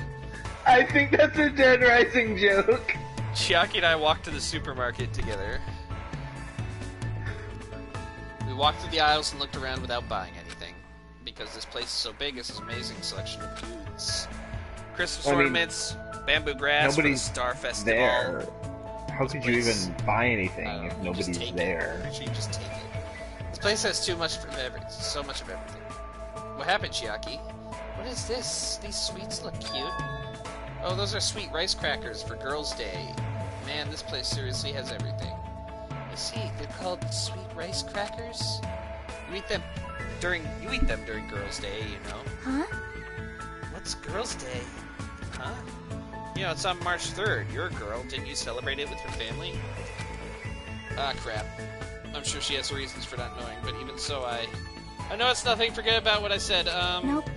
Speaker 5: I think that's a Dead Rising joke.
Speaker 2: Chiaki and I walked to the supermarket together. We walked through the aisles and looked around without buying anything. Because this place is so big, it's an amazing selection of foods. Christmas ornaments, bamboo grass for the Star Festival.
Speaker 5: There. How could you even buy anything if nobody's there?
Speaker 2: You just take it. This place has too much for so much of everything. What happened, Chiaki? What is this? These sweets look cute. Oh, those are sweet rice crackers for Girls' Day. Man, this place seriously has everything. I see, they're called sweet rice crackers? You eat them during Girls' Day, you know.
Speaker 4: Huh?
Speaker 2: What's Girls' Day? Huh? You know, it's on March 3rd. You're a girl. Didn't you celebrate it with your family? Ah, crap. I'm sure she has reasons for not knowing, but even so, I know it's nothing. Forget about what I said.
Speaker 4: Nope.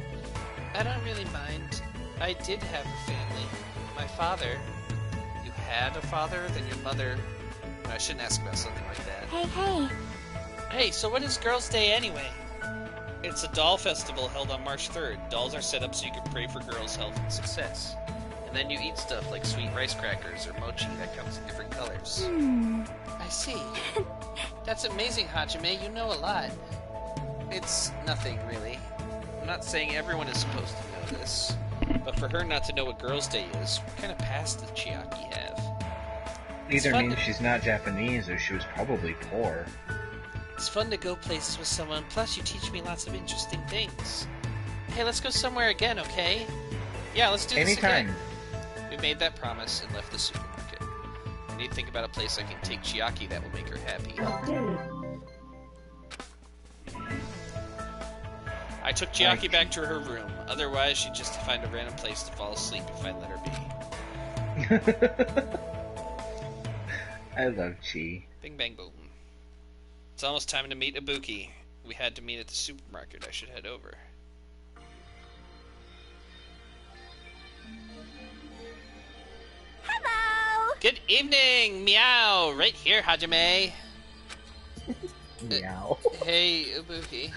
Speaker 2: I don't really mind. I did have a family. My father. You had a father? Then your mother... No, I shouldn't ask about something like that.
Speaker 4: Hey.
Speaker 2: Hey, so what is Girls' Day anyway? It's a doll festival held on March 3rd. Dolls are set up so you can pray for girls' health and success. And then you eat stuff like sweet rice crackers or mochi that comes in different colors. I see. That's amazing, Hajime. You know a lot. It's nothing, really. I'm not saying everyone is supposed to know this. But for her not to know what Girls' Day is, what kind of past does Chiaki have?
Speaker 5: Either means she's not Japanese or she was probably poor.
Speaker 2: It's fun to go places with someone, plus you teach me lots of interesting things. Hey, let's go somewhere again, okay? Yeah, let's do this again. We made that promise and left the supermarket. I need to think about a place I can take Chiaki that will make her happy. I took Chiaki back to her room. Otherwise, she'd just find a random place to fall asleep if I let her be.
Speaker 5: I love Chi.
Speaker 2: Bing bang boom. It's almost time to meet Ibuki. We had to meet at the supermarket. I should head over.
Speaker 4: Hello!
Speaker 2: Good evening! Meow! Right here, Hajime!
Speaker 5: Meow.
Speaker 2: Hey, Ibuki.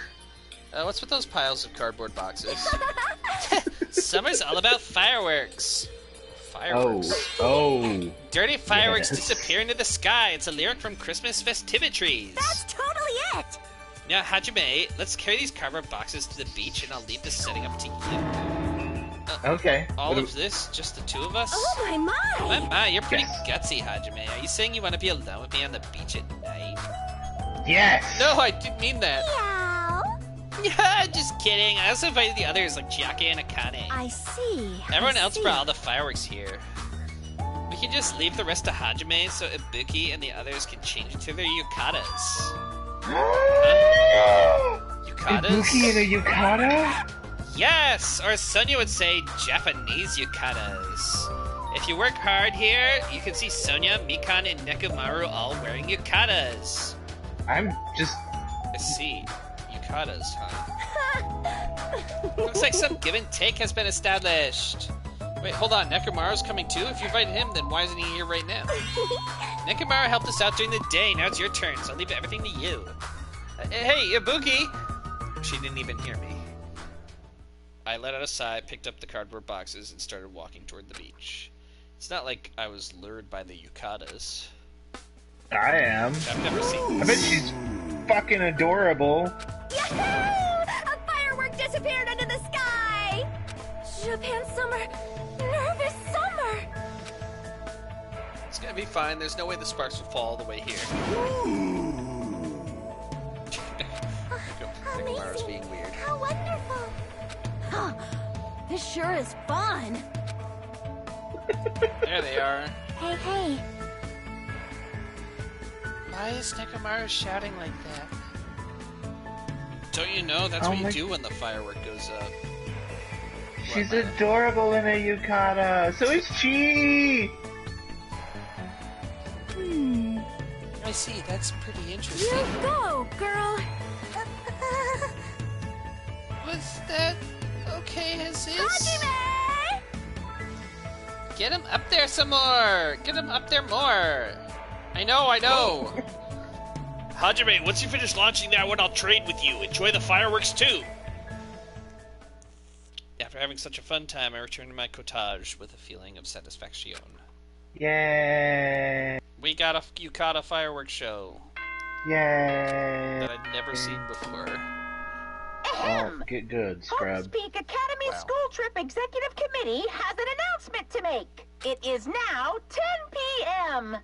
Speaker 2: What's with those piles of cardboard boxes? Summer's all about fireworks. Fireworks.
Speaker 5: Oh.
Speaker 2: Dirty fireworks
Speaker 5: Yes.
Speaker 2: disappear into the sky. It's a lyric from Christmas Festivitries.
Speaker 4: That's totally it!
Speaker 2: Now, Hajime, let's carry these cardboard boxes to the beach, and I'll leave the setting up to you.
Speaker 5: Okay.
Speaker 2: All of this? Just the two of us?
Speaker 4: Oh my!
Speaker 2: My, you're pretty
Speaker 5: Yes.
Speaker 2: gutsy, Hajime. Are you saying you want to be alone with me on the beach at night?
Speaker 5: Yes!
Speaker 2: No, I didn't mean that.
Speaker 4: Meow.
Speaker 2: Yeah, just kidding. I also invited the others, like Chiake and Akane.
Speaker 4: I see.
Speaker 2: Everyone
Speaker 4: I
Speaker 2: else
Speaker 4: see.
Speaker 2: brought all the fireworks here. We can just leave the rest to Hajime so Ibuki and the others can change into their yukatas. Yukatas?
Speaker 5: Ibuki and a yukata?
Speaker 2: Yes! Or as Sonia would say, Japanese yukatas. If you work hard here, you can see Sonia, Mikan, and Nekomaru all wearing yukatas.
Speaker 5: I'm just...
Speaker 2: I see. Yukatas, huh? Looks like some give and take has been established. Wait, hold on. Nekomaru's coming too? If you invited him, then why isn't he here right now? Nekomaru helped us out during the day. Now it's your turn, so I'll leave everything to you. Hey, Ibuki! She didn't even hear me. I let out a sigh, picked up the cardboard boxes, and started walking toward the beach. It's not like I was lured by the yukatas.
Speaker 5: I am.
Speaker 2: I've never seen
Speaker 5: I bet she's fucking adorable.
Speaker 4: Yahoo! A firework disappeared into the sky! Japan summer, nervous summer!
Speaker 2: It's gonna be fine. There's no way the sparks will fall all the way here. Nekomaru's being weird.
Speaker 4: How wonderful! Huh, this sure is fun!
Speaker 2: There they are.
Speaker 4: Hey, hey,
Speaker 2: Why is Nekomaru shouting like that? Don't you know that's
Speaker 5: Oh
Speaker 2: what you
Speaker 5: my-
Speaker 2: do when the firework goes up?
Speaker 5: She's
Speaker 2: What?
Speaker 5: adorable in a yukata. So is she!
Speaker 2: I see, that's pretty
Speaker 4: you
Speaker 2: interesting.
Speaker 4: go, girl!
Speaker 2: Was that okay as is?
Speaker 4: Hajime!
Speaker 2: Get him up there some more! Get him up there more! I know!
Speaker 7: Hajime, once you finish launching that one, I'll trade with you. Enjoy the fireworks too.
Speaker 2: After having such a fun time, I returned to my cottage with a feeling of satisfaction.
Speaker 5: Yay!
Speaker 2: We got a yukata fireworks show
Speaker 5: Yay!
Speaker 2: that I'd never seen before.
Speaker 5: Oh,
Speaker 3: Ahem.
Speaker 5: get good,
Speaker 3: Hope's
Speaker 5: scrub.
Speaker 3: Peak Academy
Speaker 2: Wow.
Speaker 3: School Trip Executive Committee has an announcement to make. It is now 10 p.m.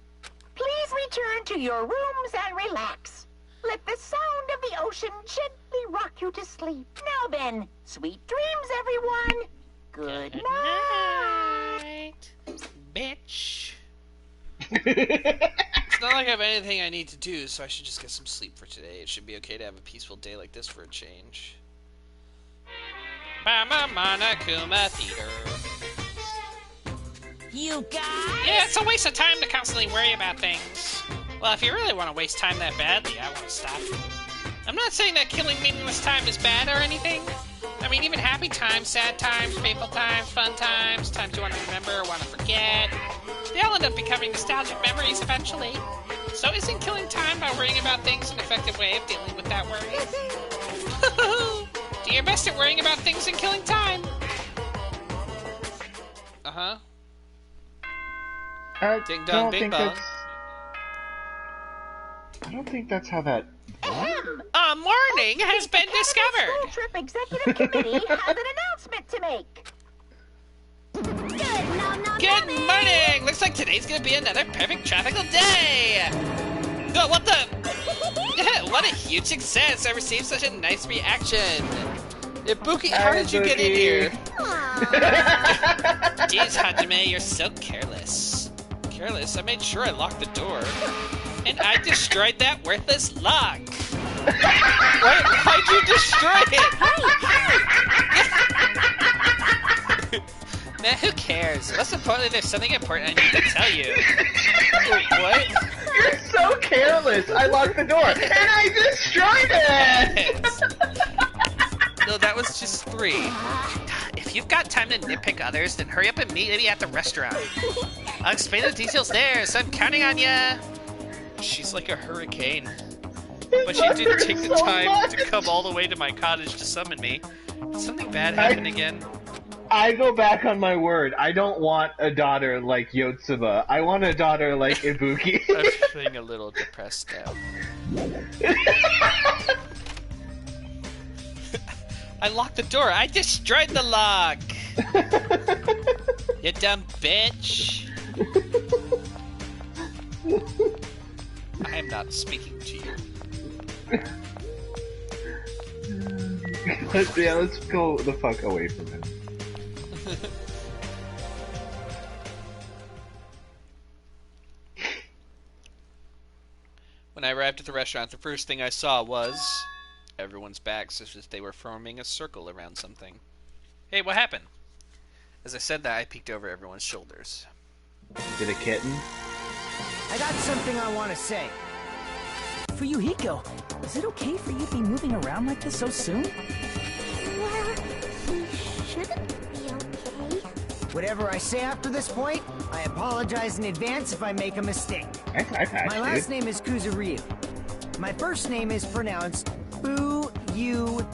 Speaker 3: Please return to your rooms and relax. Let the sound of the ocean gently rock you to sleep. Now then, sweet dreams, everyone. Good night.
Speaker 2: Bitch. It's not like I have anything I need to do, so I should just get some sleep for today. It should be okay to have a peaceful day like this for a change. Bama Monokuma Theater.
Speaker 4: You guys!
Speaker 2: Yeah, it's a waste of time to constantly worry about things. Well, if you really want to waste time that badly, I want to stop you. I'm not saying that killing meaningless time is bad or anything. I mean, even happy times, sad times, painful times, fun times, times you want to remember or want to forget, they all end up becoming nostalgic memories eventually. So isn't killing time by worrying about things an effective way of dealing with that worry? Do your best at worrying about things and killing time. Uh-huh. Ding dong,
Speaker 5: don't
Speaker 2: bing
Speaker 5: think
Speaker 2: bong.
Speaker 5: that's... I don't think that's how that...
Speaker 3: Ahem.
Speaker 2: A morning has been
Speaker 3: Academy
Speaker 2: discovered.
Speaker 3: School Trip Executive Committee has an announcement to make.
Speaker 4: Good, nom, nom,
Speaker 2: Good
Speaker 4: nommy.
Speaker 2: morning! Looks like today's gonna be another perfect tropical day! Oh, what the? What a huge success! I received such a nice reaction! Ibuki, how did you get in here? Jeez, Hajime, you're so careless. Careless? I made sure I locked the door. And I destroyed that worthless lock! Why'd you destroy it? Man, who cares? Most importantly, there's something important I need to tell you. What?
Speaker 5: You're so careless! I locked the door, and I destroyed it!
Speaker 2: No, that was just 3. If you've got time to nitpick others, then hurry up and meet me at the restaurant. I'll explain the details there, so I'm counting on ya. She's like a hurricane. But she did take the time to come all the way to my cottage to summon me. Did something bad happen again?
Speaker 5: I go back on my word. I don't want a daughter like Yotsuba. I want a daughter like Ibuki.
Speaker 2: I'm feeling a little depressed now. I locked the door. I destroyed the lock. You dumb bitch. I am not speaking to you.
Speaker 5: Yeah, let's go the fuck away from him.
Speaker 2: When I arrived at the restaurant, the first thing I saw was everyone's backs as if they were forming a circle around something. Hey, what happened? As I said that, I peeked over everyone's shoulders.
Speaker 5: Get a kitten?
Speaker 6: I got something I want to say.
Speaker 10: For you, Hiko, is it okay for you to be moving around like this so soon?
Speaker 4: Well, he shouldn't be okay.
Speaker 6: Whatever I say after this point, I apologize in advance if I make a mistake.
Speaker 5: I passed,
Speaker 6: My last name is Kuzuryu. My first name is pronounced Fu-Yu-Hi-Ho.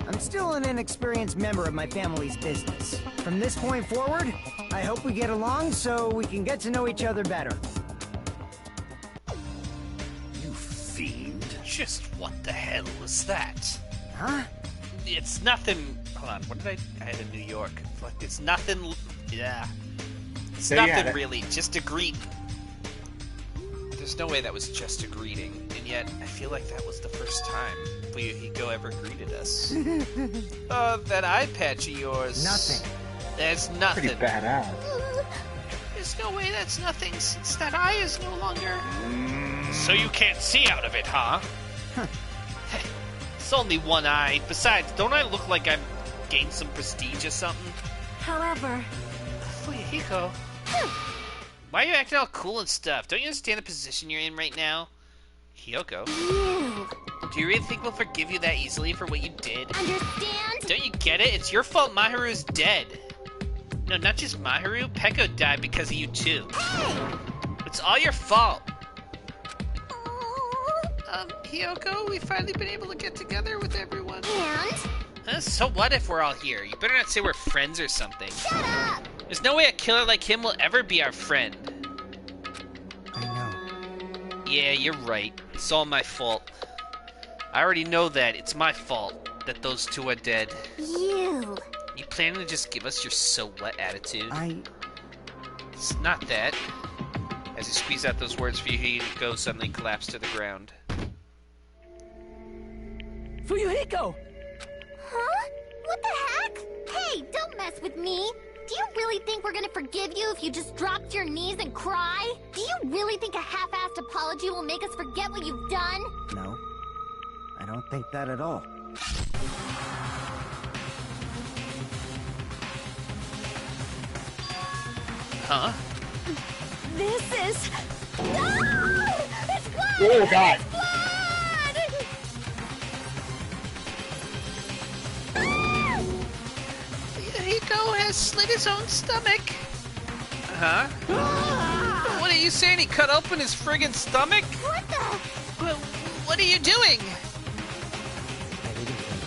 Speaker 6: I'm still an inexperienced member of my family's business. From this point forward, I hope we get along so we can get to know each other better.
Speaker 7: You fiend. Just what the hell was that?
Speaker 6: Huh?
Speaker 2: It's nothing. Hold on, what did I had in New York? Fuck, it's nothing. Yeah. It's
Speaker 5: There you had
Speaker 2: nothing
Speaker 5: it.
Speaker 2: really, just a greeting. There's no way that was just a greeting, and yet I feel like that was the first time Fuyuhiko ever greeted us. That eye patch of yours.
Speaker 6: Nothing.
Speaker 2: There's nothing.
Speaker 5: Pretty badass.
Speaker 2: There's no way that's nothing since that eye is no longer.
Speaker 7: So you can't see out of it, huh?
Speaker 2: It's only one eye. Besides, don't I look like I've gained some prestige or something?
Speaker 4: However,
Speaker 2: Fuyuhiko. Why are you acting all cool and stuff? Don't you understand the position you're in right now? Hiyoko.
Speaker 4: you
Speaker 2: Do you really think we'll forgive you that easily for what you did?
Speaker 4: understand?
Speaker 2: Don't you get it? It's your fault Mahiru's dead. No, not just Mahiru. Peko died because of you too. It's all your fault. Hiyoko, we've finally been able to get together with everyone.
Speaker 4: And?
Speaker 2: So what if we're all here? You better not say we're friends or something.
Speaker 4: Shut up!
Speaker 2: There's no way a killer like him will ever be our friend.
Speaker 6: I know.
Speaker 2: Yeah, you're right. It's all my fault. I already know that. It's my fault that those two are dead.
Speaker 4: You.
Speaker 2: You planning to just give us your so what attitude?
Speaker 6: I...
Speaker 2: It's not that. As he squeezed out those words for you, Hiko suddenly collapsed to the ground.
Speaker 10: Fuyuhiko!
Speaker 4: Huh? What the heck? Hey, don't mess with me. Do you really think we're gonna forgive you if you just drop to your knees and cry? Do you really think a half-assed apology will make us forget what you've done?
Speaker 6: No. I don't think that at all.
Speaker 2: Huh?
Speaker 4: This is... No! It's blood!
Speaker 5: Oh, God.
Speaker 4: It's blood!
Speaker 2: Hiko has slit his own stomach. Huh? What are you saying? He cut open his friggin' stomach?
Speaker 4: What the...
Speaker 2: What are you doing?
Speaker 6: I didn't think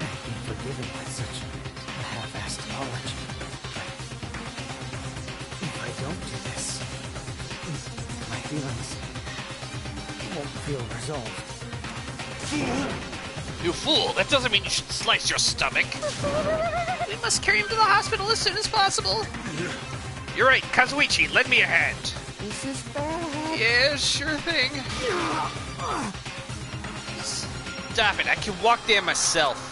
Speaker 6: I'd be forgiven by such a half-assed apology. If I don't do this, my feelings won't feel resolved.
Speaker 7: You fool! That doesn't mean you should slice your stomach.
Speaker 2: We must carry him to the hospital as soon as possible.
Speaker 7: You're right, Kazuichi, lend me a hand.
Speaker 4: This is bad.
Speaker 2: Yeah, sure thing. Stop it, I can walk there myself.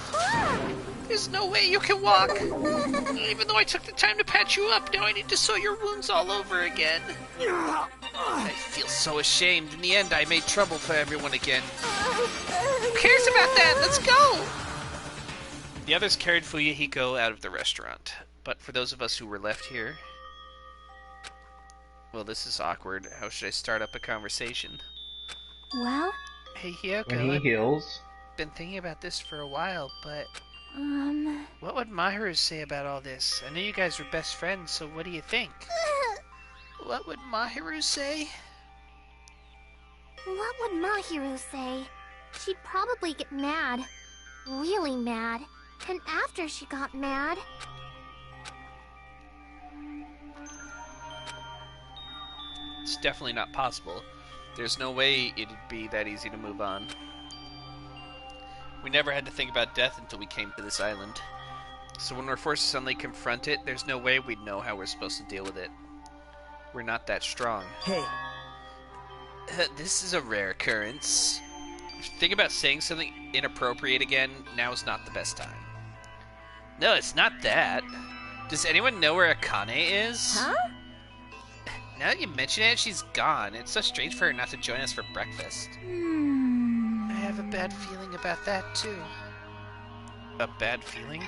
Speaker 2: There's no way you can walk. Even though I took the time to patch you up, now I need to sew your wounds all over again. I feel so ashamed. In the end, I made trouble for everyone again. Who cares about that? Let's go! The others carried Fuyuhiko out of the restaurant. But for those of us who were left here... Well, this is awkward. How should I start up a conversation?
Speaker 4: Well,
Speaker 2: Hey, Hiyoko,
Speaker 5: When he
Speaker 2: I've
Speaker 5: heals.
Speaker 2: been thinking about this for a while, but...
Speaker 4: um...
Speaker 2: What would Mahiru say about all this? I know you guys were best friends, so what do you think? What would Mahiru say?
Speaker 4: What would Mahiru say? She'd probably get mad. Really mad. And after she got mad...
Speaker 2: It's definitely not possible. There's no way it'd be that easy to move on. We never had to think about death until we came to this island. So when we're forced to suddenly confront it, there's no way we'd know how we're supposed to deal with it. We're not that strong.
Speaker 10: Hey.
Speaker 2: This is a rare occurrence. If you think about saying something inappropriate again, now's not the best time. No, it's not that. Does anyone know where Akane is?
Speaker 4: Huh?
Speaker 2: Now that you mention it, she's gone. It's so strange for her not to join us for breakfast. I have a bad feeling about that, too. A bad feeling?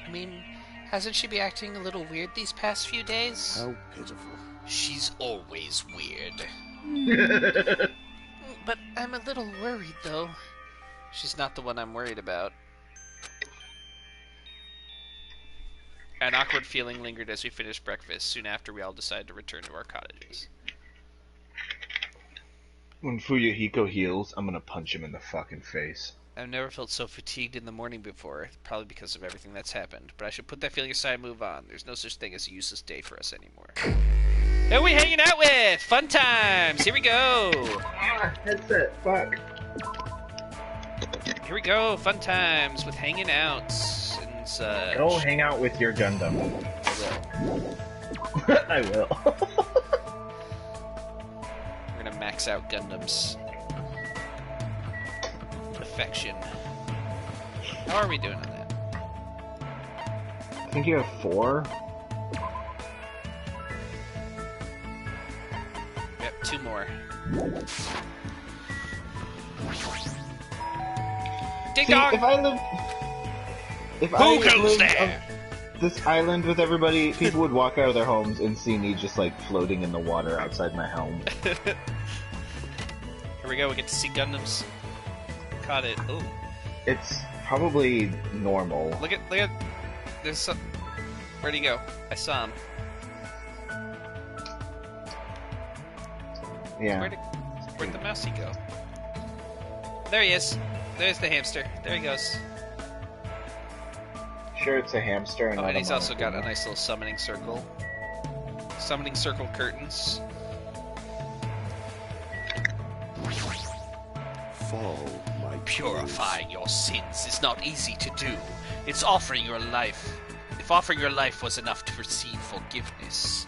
Speaker 2: I mean, hasn't she been acting a little weird these past few days?
Speaker 8: How pitiful.
Speaker 2: She's always weird. But I'm a little worried, though. She's not the one I'm worried about. An awkward feeling lingered as we finished breakfast. Soon after, we all decided to return to our cottages.
Speaker 5: When Fuyuhiko heals, I'm gonna punch him in the fucking face.
Speaker 2: I've never felt so fatigued in the morning before, probably because of everything that's happened. But I should put that feeling aside and move on. There's no such thing as a useless day for us anymore. Who are we hanging out with? Fun times! Here we go!
Speaker 5: Headset, fuck.
Speaker 2: Here we go, fun times with hanging out and such.
Speaker 5: Go hang out with your Gundam. I will.
Speaker 2: We're gonna max out Gundam's affection. How are we doing on that?
Speaker 5: I think you have 4.
Speaker 2: Yep, 2 more. Ding
Speaker 5: See,
Speaker 2: dong!
Speaker 5: If
Speaker 2: Who
Speaker 5: I
Speaker 2: goes
Speaker 5: lived
Speaker 2: there?
Speaker 5: on this island with everybody, people would walk out of their homes and see me just like floating in the water outside my home.
Speaker 2: Here we go, we get to see Gundams. Caught it. Ooh.
Speaker 5: It's probably normal.
Speaker 2: Look at, there's some, where'd he go? I saw him.
Speaker 5: Yeah.
Speaker 2: Where'd the mousey go? There he is. There's the hamster. There he goes.
Speaker 5: Sure, it's a hamster. And
Speaker 2: Oh,
Speaker 5: not
Speaker 2: and
Speaker 5: a
Speaker 2: he's also got a
Speaker 5: monochrome.
Speaker 2: nice little summoning circle. Summoning circle curtains.
Speaker 8: Fall, my
Speaker 7: Purifying your sins is not easy to do. It's offering your life. If offering your life was enough to receive forgiveness,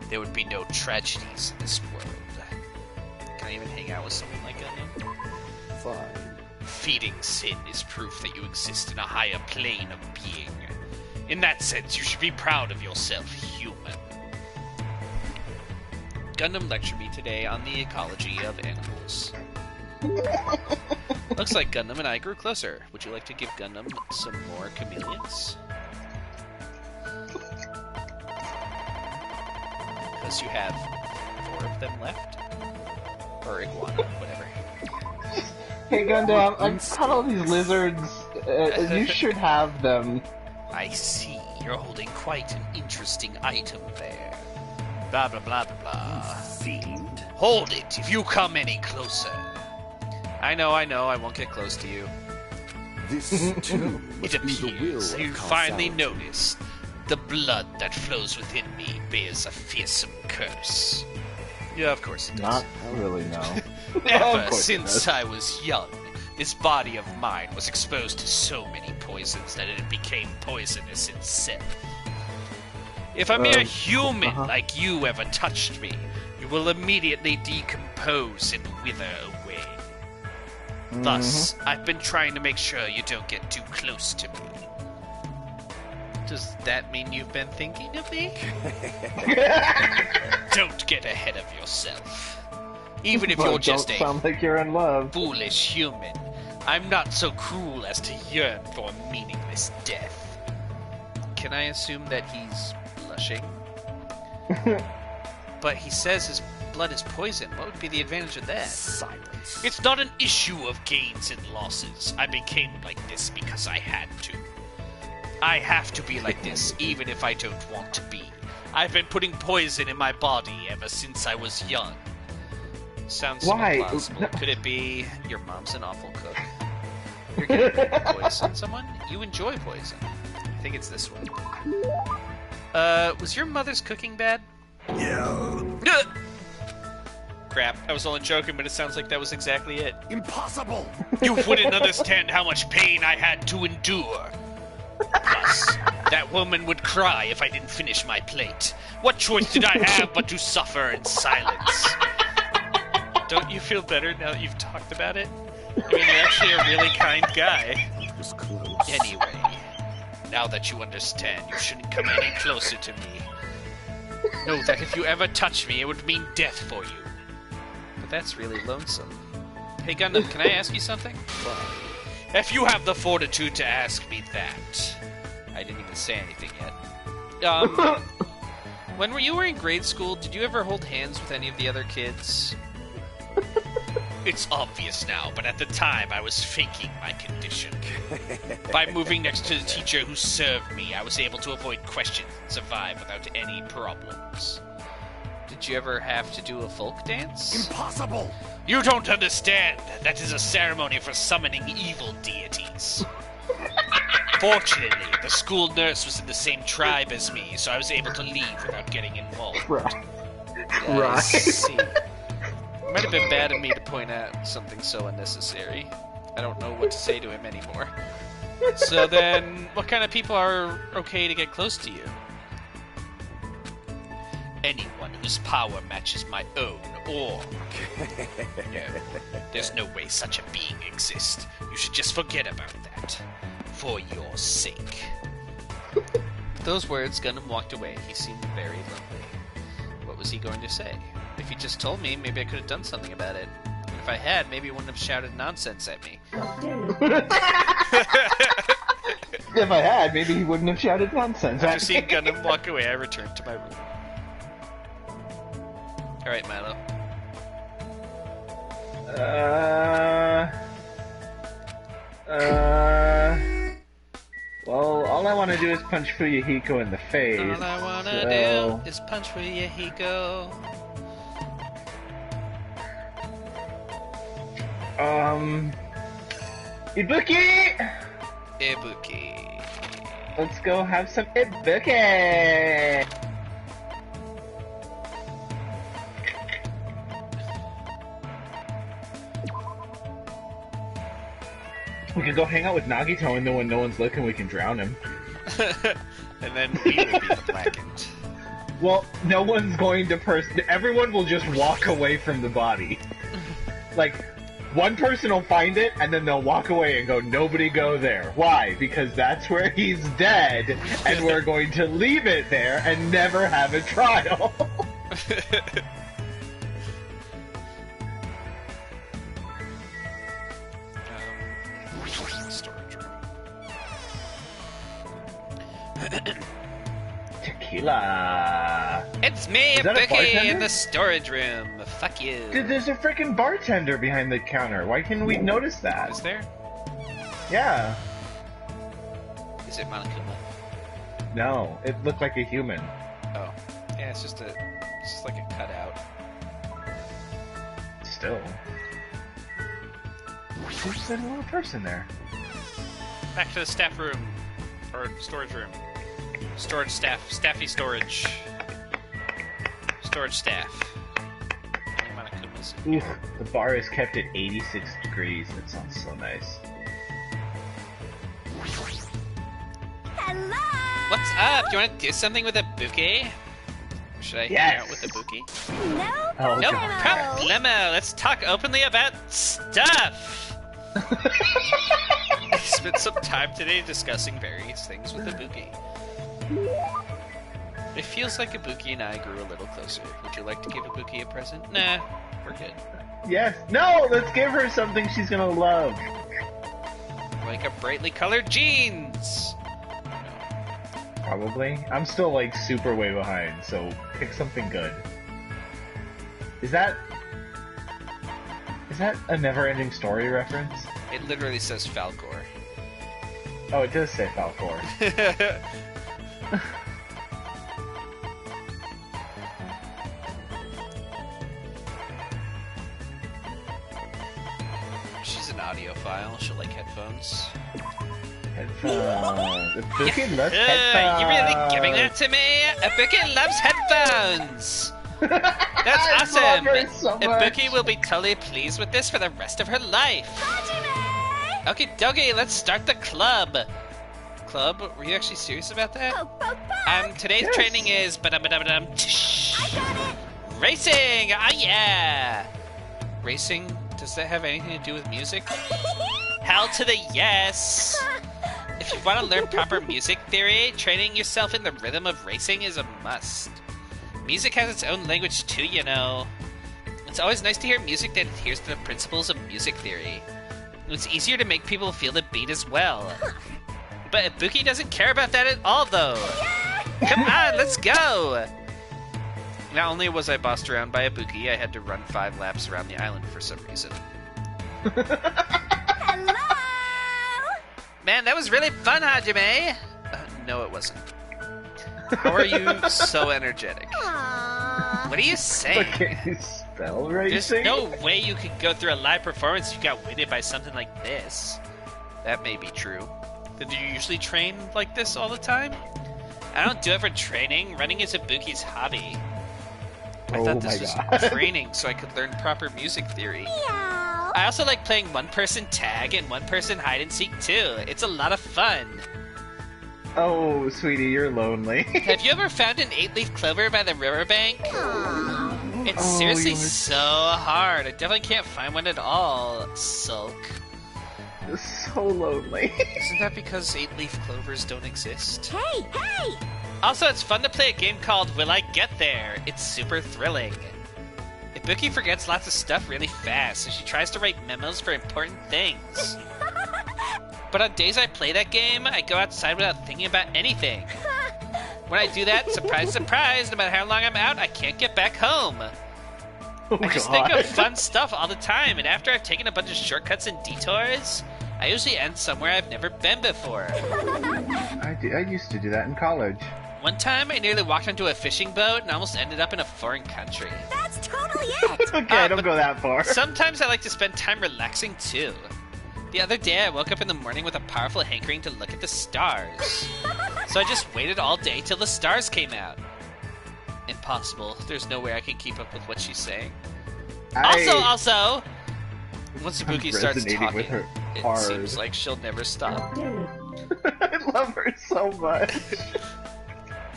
Speaker 7: there would be no tragedies in this world.
Speaker 2: Can I even hang out with someone like Gundam?
Speaker 8: Fine.
Speaker 7: Feeding sin is proof that you exist in a higher plane of being. In that sense, you should be proud of yourself, human.
Speaker 2: Gundam lectured me today on the ecology of animals. Looks like Gundam and I grew closer. Would you like to give Gundam some more chameleons? Because you have 4 of them left? Or iguana, whatever.
Speaker 5: Hey Gundam, I've caught all these lizards. You should have them.
Speaker 7: I see. You're holding quite an interesting item there. Blah, blah, blah, blah, blah.
Speaker 8: Fiend.
Speaker 7: Hold it if you come any closer.
Speaker 2: I know, I won't get close to you.
Speaker 8: This too
Speaker 7: It
Speaker 8: must be the will
Speaker 7: appears
Speaker 8: of
Speaker 7: you finally
Speaker 8: causality.
Speaker 7: noticed the blood that flows within me bears a fearsome curse.
Speaker 2: Yeah, of course it does.
Speaker 5: Not really, no.
Speaker 7: Ever
Speaker 5: Of course it
Speaker 7: since
Speaker 5: does.
Speaker 7: I was young, this body of mine was exposed to so many poisons that it became poisonous itself. If a mere human like you ever touched me, you will immediately decompose and wither away. Thus, I've been trying to make sure you don't get too close to me.
Speaker 2: Does that mean you've been thinking of me?
Speaker 7: Don't get ahead of yourself. Even if
Speaker 5: But
Speaker 7: you're just
Speaker 5: don't
Speaker 7: a
Speaker 5: sound like you're in love.
Speaker 7: foolish human, I'm not so cruel as to yearn for a meaningless death.
Speaker 2: Can I assume that he's blushing? But he says his blood is poison. What would be the advantage of that?
Speaker 8: Silence.
Speaker 7: It's not an issue of gains and losses. I became like this because I had to. I have to be like this, even if I don't want to be. I've been putting poison in my body ever since I was young.
Speaker 2: Sounds
Speaker 5: Why?
Speaker 2: somewhat plausible. Could it be your mom's an awful cook? You're gonna poison someone? You enjoy poison. I think it's this one. Was your mother's cooking bad?
Speaker 9: Yeah.
Speaker 2: Crap, I was only joking, but it sounds like that was exactly it.
Speaker 9: Impossible!
Speaker 7: You wouldn't understand how much pain I had to endure. Plus, that woman would cry if I didn't finish my plate. What choice did I have but to suffer in silence?
Speaker 2: Don't you feel better now that you've talked about it? I mean, you're actually a really kind guy.
Speaker 8: It was close.
Speaker 7: Anyway, now that you understand, you shouldn't come any closer to me. Know that if you ever touch me, it would mean death for you.
Speaker 2: But that's really lonesome. Hey, Gundam, can I ask you something?
Speaker 7: If you have the fortitude to ask me that.
Speaker 2: I didn't even say anything yet. When you were in grade school, did you ever hold hands with any of the other kids?
Speaker 7: It's obvious now, but at the time I was faking my condition. By moving next to the teacher who served me, I was able to avoid questions and survive without any problems.
Speaker 2: Did you ever have to do a folk dance?
Speaker 9: Impossible!
Speaker 7: You don't understand. That is a ceremony for summoning evil deities. Fortunately, the school nurse was in the same tribe as me, so I was able to leave without getting involved.
Speaker 5: Right.
Speaker 2: I see. It might have been bad of me to point out something so unnecessary. I don't know what to say to him anymore. So then, what kind of people are okay to get close to you?
Speaker 7: Anyone whose power matches my own, or... No, there's no way such a being exists. You should just forget about that. For your sake.
Speaker 2: With those words, Gundam walked away. He seemed very lonely. What was he going to say? If he just told me, maybe I could have done something about it. And if I had, maybe he wouldn't have shouted nonsense at me.
Speaker 5: If I had, maybe he wouldn't have shouted nonsense.
Speaker 2: After seeing Gundam walk away, I returned to my room. Alright, Milo.
Speaker 5: Well, all I want to do is punch Fuyuhiko in the face.
Speaker 2: All I wanna do is punch Fuyuhiko.
Speaker 5: Ibuki!
Speaker 2: Ibuki.
Speaker 5: Let's go have some Ibuki! We could go hang out with Nagito, and then when no one's looking, we can drown him.
Speaker 2: And then we will be blackened.
Speaker 5: Well, no one's going to everyone will just walk away from the body. Like, one person will find it, and then they'll walk away and go, nobody go there. Why? Because that's where he's dead, and we're going to leave it there and never have a trial.
Speaker 2: Storage room.
Speaker 5: Tequila.
Speaker 2: It's me,
Speaker 5: Is that a
Speaker 2: Ibuki,
Speaker 5: bartender?
Speaker 2: in the storage room. Fuck you.
Speaker 5: Dude, there's a freaking bartender behind the counter. Why can't we notice that?
Speaker 2: Is there?
Speaker 5: Yeah.
Speaker 2: Is it Monokuma?
Speaker 5: No, it looked like a human.
Speaker 2: Oh. Yeah, it's just like a cutout.
Speaker 5: Still. There's a little person there.
Speaker 2: Back to the staff room. Or storage room. Storage staff. Staffy storage. Storage staff. Monokumas.
Speaker 5: Oof, the bar is kept at 86 degrees. That sounds so nice.
Speaker 4: Hello!
Speaker 2: What's up? Do you want to do something with Ibuki? Should I hang out with Ibuki?
Speaker 4: No
Speaker 5: Oh,
Speaker 2: No
Speaker 5: God.
Speaker 2: problemo. Let's talk openly about stuff. I spent some time today discussing various things with Ibuki. It feels like Ibuki and I grew a little closer. Would you like to give Ibuki a present? Nah, we're good.
Speaker 5: Yes. No, let's give her something she's gonna love.
Speaker 2: Like a brightly colored jeans.
Speaker 5: Probably. I'm still like super way behind, so pick something good. Is that a never-ending story reference?
Speaker 2: It literally says Falcor.
Speaker 5: Oh, it does say Falcor.
Speaker 2: She's an audiophile. She'll like headphones.
Speaker 5: Headphones. Ibuki loves headphones.
Speaker 2: You really giving that to me? Ibuki loves headphones. That's awesome!
Speaker 5: Love her so much.
Speaker 2: Ibuki will be totally pleased with this for the rest of her life.
Speaker 4: Hajime!
Speaker 2: Okay, dokie, let's start the club. Club? Were you actually serious about that?
Speaker 4: Poke, poke, poke!
Speaker 2: Today's
Speaker 5: Yes.
Speaker 2: training is
Speaker 4: I got it!
Speaker 2: racing! Ah, yeah! Racing? Does that have anything to do with music? Hell to the yes! If you want to learn proper music theory, training yourself in the rhythm of racing is a must. Music has its own language too, you know. It's always nice to hear music that adheres to the principles of music theory. It's easier to make people feel the beat as well. But Ibuki doesn't care about that at all, though. Come on, let's go! Not only was I bossed around by Ibuki, I had to run 5 laps around the island for some reason.
Speaker 4: Hello!
Speaker 2: Man, that was really fun, Hajime! No, it wasn't. How are you so energetic?
Speaker 4: Aww.
Speaker 2: What are you saying?
Speaker 5: Can you spell
Speaker 2: There's
Speaker 5: racing?
Speaker 2: no way you could go through a live performance if you got weighted by something like this. That may be true. But do you usually train like this all the time? I don't do it for training. Running is Ibuki's hobby. I
Speaker 5: Oh
Speaker 2: thought this
Speaker 5: my
Speaker 2: was
Speaker 5: God.
Speaker 2: training so I could learn proper music theory.
Speaker 4: Meow.
Speaker 2: I also like playing one-person tag and one-person hide-and-seek too. It's a lot of fun.
Speaker 5: Oh, sweetie, you're lonely.
Speaker 2: Have you ever found an 8-leaf clover by the riverbank? It's
Speaker 5: Oh,
Speaker 2: seriously
Speaker 5: you are-
Speaker 2: so hard. I definitely can't find one at all. Sulk.
Speaker 5: You're so lonely.
Speaker 2: Isn't that because 8-leaf clovers don't exist?
Speaker 4: Hey, hey!
Speaker 2: Also, it's fun to play a game called Will I Get There? It's super thrilling. Ibuki forgets lots of stuff really fast, so she tries to write memos for important things. But on days I play that game, I go outside without thinking about anything. When I do that, surprise, surprise, no matter how long I'm out, I can't get back home.
Speaker 5: Oh,
Speaker 2: I just
Speaker 5: God.
Speaker 2: think of fun stuff all the time, and after I've taken a bunch of shortcuts and detours, I usually end somewhere I've never been before.
Speaker 5: I used to do that in college.
Speaker 2: One time, I nearly walked onto a fishing boat and almost ended up in a foreign country.
Speaker 4: That's totally it!
Speaker 5: Okay, don't
Speaker 2: but
Speaker 5: go that far.
Speaker 2: Sometimes I like to spend time relaxing too. The other day, I woke up in the morning with a powerful hankering to look at the stars. So I just waited all day till the stars came out. Impossible. There's no way I can keep up with what she's saying. Also, once
Speaker 5: I'm
Speaker 2: Ibuki starts
Speaker 5: resonating
Speaker 2: talking,
Speaker 5: with her
Speaker 2: it
Speaker 5: hard.
Speaker 2: seems like she'll never stop.
Speaker 5: I love her so much.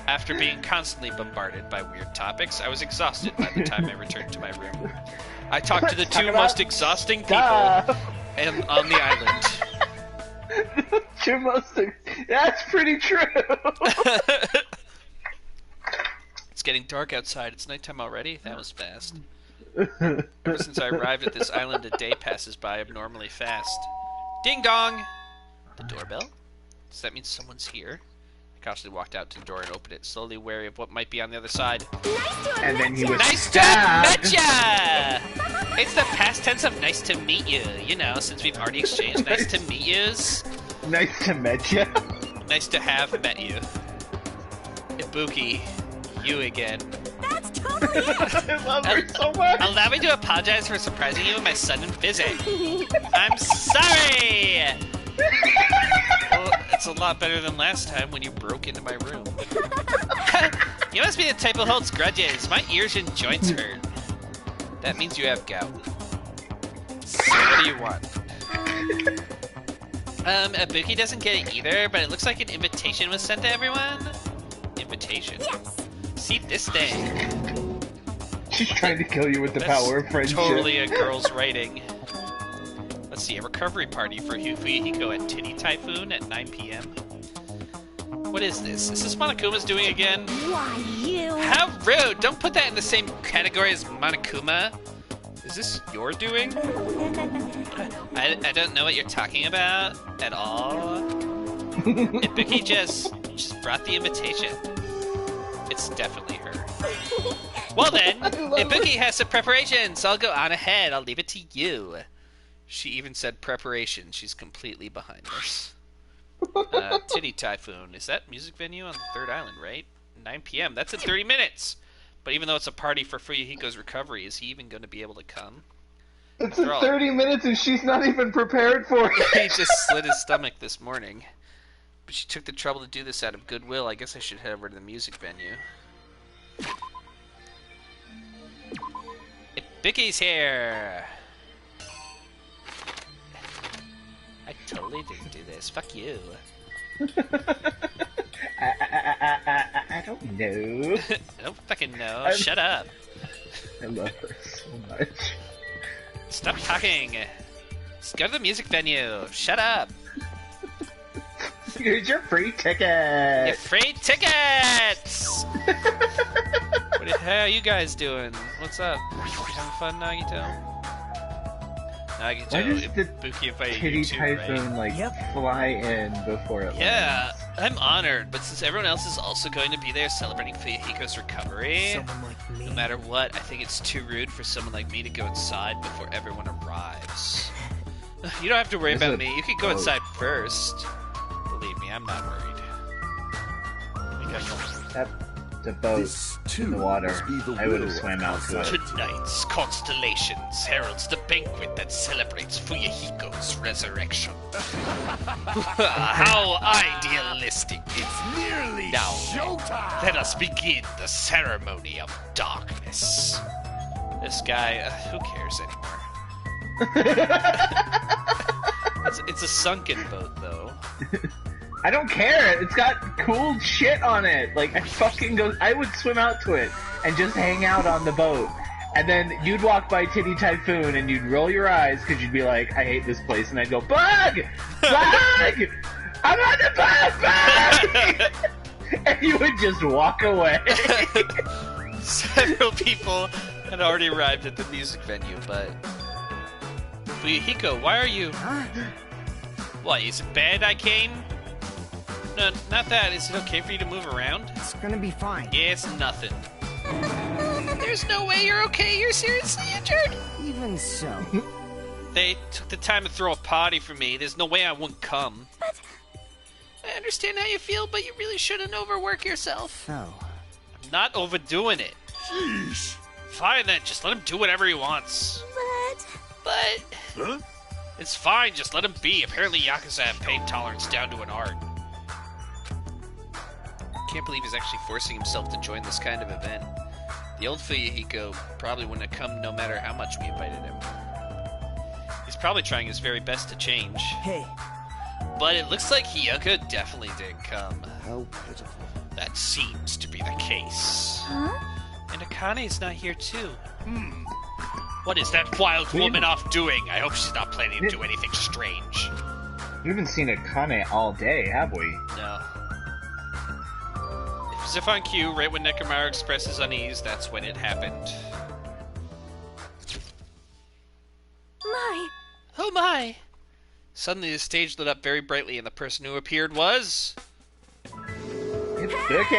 Speaker 2: After being constantly bombarded by weird topics, I was exhausted by the time I returned to my room. I talked to the
Speaker 5: Let's talk
Speaker 2: two
Speaker 5: about
Speaker 2: most exhausting people
Speaker 5: Duh.
Speaker 2: on the island.
Speaker 5: That's pretty true.
Speaker 2: It's getting dark outside. It's nighttime already? That was fast. Ever since I arrived at this island, a day passes by abnormally fast. Ding dong! The doorbell? Does that mean someone's here? I cautiously walked out to the door and opened it, slowly wary of what might be on the other side.
Speaker 4: Nice to
Speaker 5: And then he was
Speaker 2: Nice to have
Speaker 5: stabbed.
Speaker 2: met ya! It's the past tense of nice to meet you, you know, since we've already exchanged nice to meet yous.
Speaker 5: Nice to meet you.
Speaker 2: Nice to have met you. Ibuki, you again.
Speaker 4: That's totally it!
Speaker 5: I love her so much.
Speaker 2: Allow me to apologize for surprising you with my sudden visit. I'm sorry! Well, it's a lot better than last time when you broke into my room. You must be the type who holds grudges. My ears and joints hurt. That means you have gout. So what do you want? Ibuki doesn't get it either, but it looks like an invitation was sent to everyone. Invitation?
Speaker 4: Yes!
Speaker 2: See this thing.
Speaker 5: She's trying to kill you with the
Speaker 2: That's
Speaker 5: power of friendship.
Speaker 2: totally a girl's writing. Let's see, a recovery party for Fuyuhiko at Titty Typhoon at 9 p.m. What is this? Is this Monokuma's doing again?
Speaker 4: Why, you...
Speaker 2: How rude! Don't put that in the same category as Monokuma. Is this your doing? I don't know what you're talking about at all. Ibuki just brought the invitation. It's definitely her. Well then, Ibuki has some preparations, so I'll go on ahead. I'll leave it to you. She even said preparation. She's completely behind this. Titty Typhoon. Is that music venue on the third island, right? 9 p.m. That's in 30 minutes. But even though it's a party for Fuyuhiko's recovery, is he even going to be able to come?
Speaker 5: It's
Speaker 2: After
Speaker 5: in
Speaker 2: all-
Speaker 5: 30 minutes and she's not even prepared for
Speaker 2: He
Speaker 5: it.
Speaker 2: just slit his stomach this morning. But she took the trouble to do this out of goodwill. I guess I should head over to the music venue. Bicky's here! I totally didn't do this. Fuck you.
Speaker 5: I don't know.
Speaker 2: I don't fucking know. Shut up.
Speaker 5: I love her so much.
Speaker 2: Stop talking. Let's go to the music venue. Shut up.
Speaker 5: Here's your free ticket.
Speaker 2: Your free tickets! How are you guys doing? What's up? You having fun, Nagito? Nagito,
Speaker 5: Why does the
Speaker 2: Ibuki invited
Speaker 5: Kitty
Speaker 2: you too,
Speaker 5: Typhoon
Speaker 2: right?
Speaker 5: fly in before it
Speaker 2: Yeah, I'm honored, but since everyone else is also going to be there celebrating Fuyuhiko's recovery,
Speaker 6: Someone like me.
Speaker 2: no matter what, I think it's too rude for someone like me to go inside before everyone arrives. You don't have to worry
Speaker 5: There's
Speaker 2: about
Speaker 5: a
Speaker 2: me. You can go
Speaker 5: boat.
Speaker 2: inside first. Believe me, I'm not worried.
Speaker 5: That's the boat
Speaker 8: This too
Speaker 5: in the water.
Speaker 8: must be the
Speaker 5: I would
Speaker 8: will
Speaker 5: have
Speaker 8: of
Speaker 5: swam out to it.
Speaker 7: Tonight's constellations heralds the banquet that celebrates Fuyuhiko's resurrection. How idealistic.
Speaker 9: It's nearly
Speaker 7: Now,
Speaker 9: showtime!
Speaker 7: let us begin the ceremony of darkness.
Speaker 2: This guy, who cares anymore? It's a sunken boat, though.
Speaker 5: I don't care. It's got cool shit on it. Like, I would swim out to it and just hang out on the boat. And then you'd walk by Titty Typhoon and you'd roll your eyes because you'd be like, I hate this place. And I'd go, Bug! Bug! I'm on the boat, Bug! And you would just walk away.
Speaker 2: Several people had already arrived at the music venue, but... Fuyuhiko, why are you... What, is it bad I came? No, not that. Is it okay for you to move around?
Speaker 6: It's gonna be fine.
Speaker 2: Yeah, it's nothing. There's no way you're okay. You're seriously injured?
Speaker 6: Even so.
Speaker 2: They took the time to throw a party for me. There's no way I wouldn't come.
Speaker 4: But
Speaker 2: I understand how you feel, but you really shouldn't overwork yourself.
Speaker 6: Oh.
Speaker 2: I'm not overdoing it.
Speaker 9: Sheesh.
Speaker 2: Fine then, just let him do whatever he wants. But...
Speaker 9: Huh?
Speaker 2: It's fine, just let him be. Apparently Yakuza have pain tolerance down to an art. Can't believe he's actually forcing himself to join this kind of event. The old Fuyuhiko probably wouldn't have come no matter how much we invited him. He's probably trying his very best to change.
Speaker 6: Hey.
Speaker 2: But it looks like Hiyuka definitely didn't come.
Speaker 8: How pitiful.
Speaker 7: That seems to be the case.
Speaker 2: And Akane's not here too.
Speaker 7: What is that wild woman off doing? I hope she's not planning to do anything strange.
Speaker 5: We haven't seen Akane all day, have we?
Speaker 2: No. As if on cue, right when Nekomaru expresses unease, that's when it happened.
Speaker 4: my,
Speaker 2: Oh my! Suddenly the stage lit up very brightly and the person who appeared was...
Speaker 5: It's Bookie!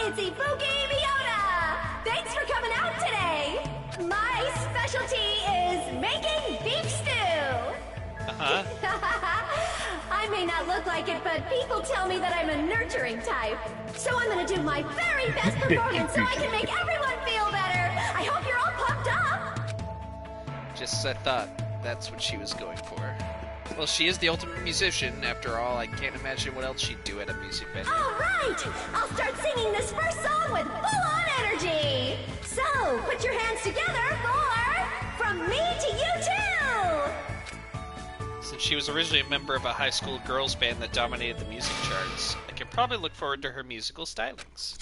Speaker 4: it's Ibuki Miota! Thanks for coming out today! My specialty is making beef stew!
Speaker 2: Uh-huh.
Speaker 4: I may not look like it, but people tell me that I'm a nurturing type. So I'm gonna do my very best performance so I can make everyone feel better! I hope you're all pumped up!
Speaker 2: Just as I thought, that's what she was going for. Well, she is the ultimate musician. After all, I can't imagine what else she'd do at a music venue.
Speaker 4: Alright! I'll start singing this first song with full-on energy! So, put your hands together for From Me to You Too!
Speaker 2: Since she was originally a member of a high school girls band that dominated the music charts, I can probably look forward to her musical stylings.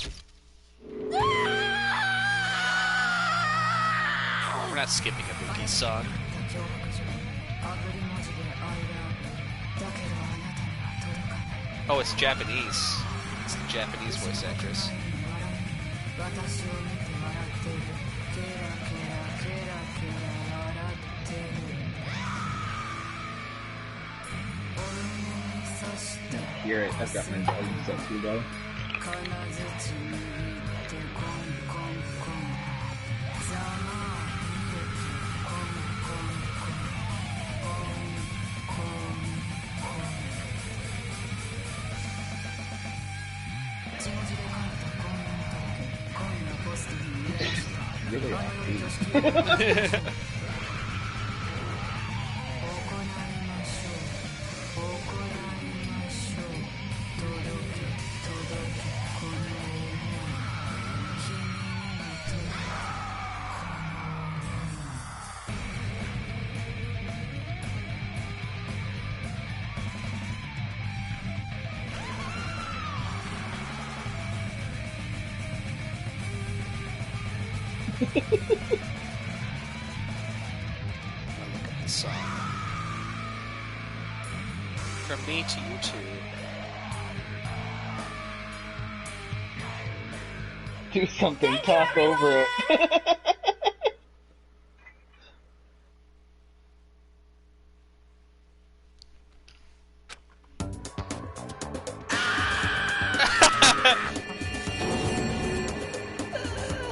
Speaker 2: We're not skipping a Buki song. Oh, it's Japanese. It's the Japanese voice actress.
Speaker 5: Hear it. I've got my volume set too low. Really offbeat.
Speaker 2: Look at the song. From me to you two.
Speaker 5: Do something, talk over it.